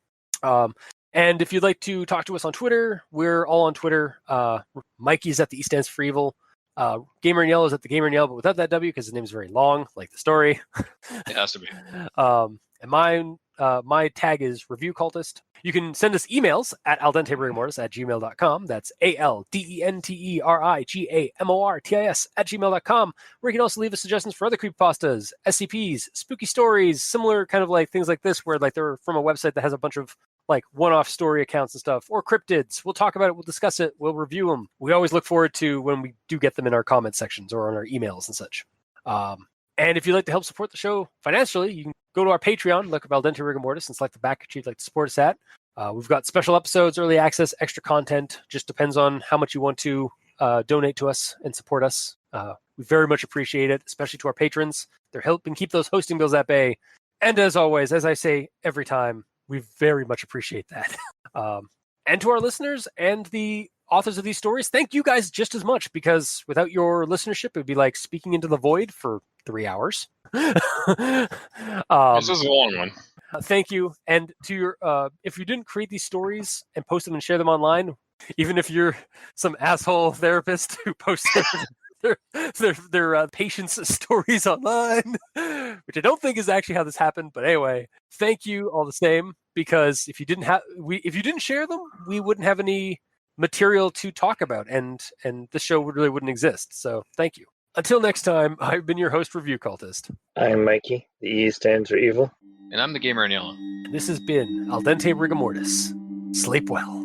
and if you'd like to talk to us on Twitter, we're all on Twitter. Mikey's at the E stands for evil. Gamer in Yellow is at the Gamer in Yellow, but without that W because his name is very long, like the story. It has to be. And my tag is Review Cultist. You can send us emails at aldenterigamortis@gmail.com. That's ALDENTERIGAMORTIS@gmail.com, where you can also leave us suggestions for other creepypastas, SCPs, spooky stories, similar kind of like things like this, where like they're from a website that has a bunch of like one-off story accounts and stuff, or cryptids. We'll talk about it, we'll discuss it, we'll review them. We always look forward to when we do get them in our comment sections or on our emails and such. And if you'd like to help support the show financially, you can go to our Patreon, look up Al Dente Rigor Mortis, and select the back if you'd like to support us at. We've got special episodes, early access, extra content. Just depends on how much you want to donate to us and support us. We very much appreciate it, especially to our patrons. They're helping keep those hosting bills at bay. And as always, as I say every time, we very much appreciate that. And to our listeners and the authors of these stories, thank you guys just as much, because without your listenership, it would be like speaking into the void for 3 hours. This is a long one. Thank you. And to your, if you didn't create these stories and post them and share them online, even if you're some asshole therapist who posts their patients' stories online, which I don't think is actually how this happened. But anyway, thank you all the same, because if you didn't share them, we wouldn't have any material to talk about, and this show really wouldn't exist. So thank you. Until next time, I've been your host, Review Cultist. I'm Mikey. The E stands for evil. And I'm the Gamer in Yellow. This has been Al Dente Rigor Mortis. Sleep well.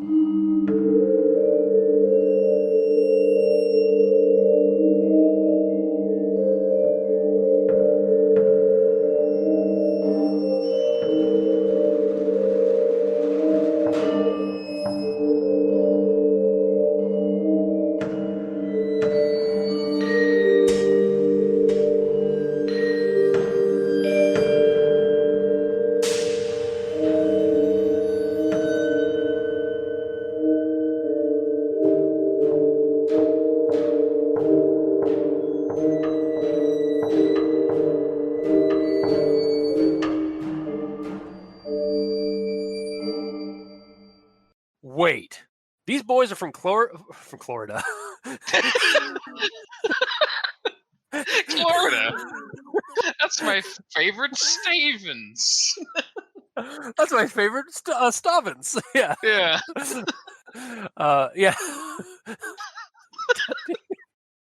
Wait, these boys are from Florida. Florida. That's my favorite Stevens. That's my favorite Stavins. Yeah. Yeah. Yeah.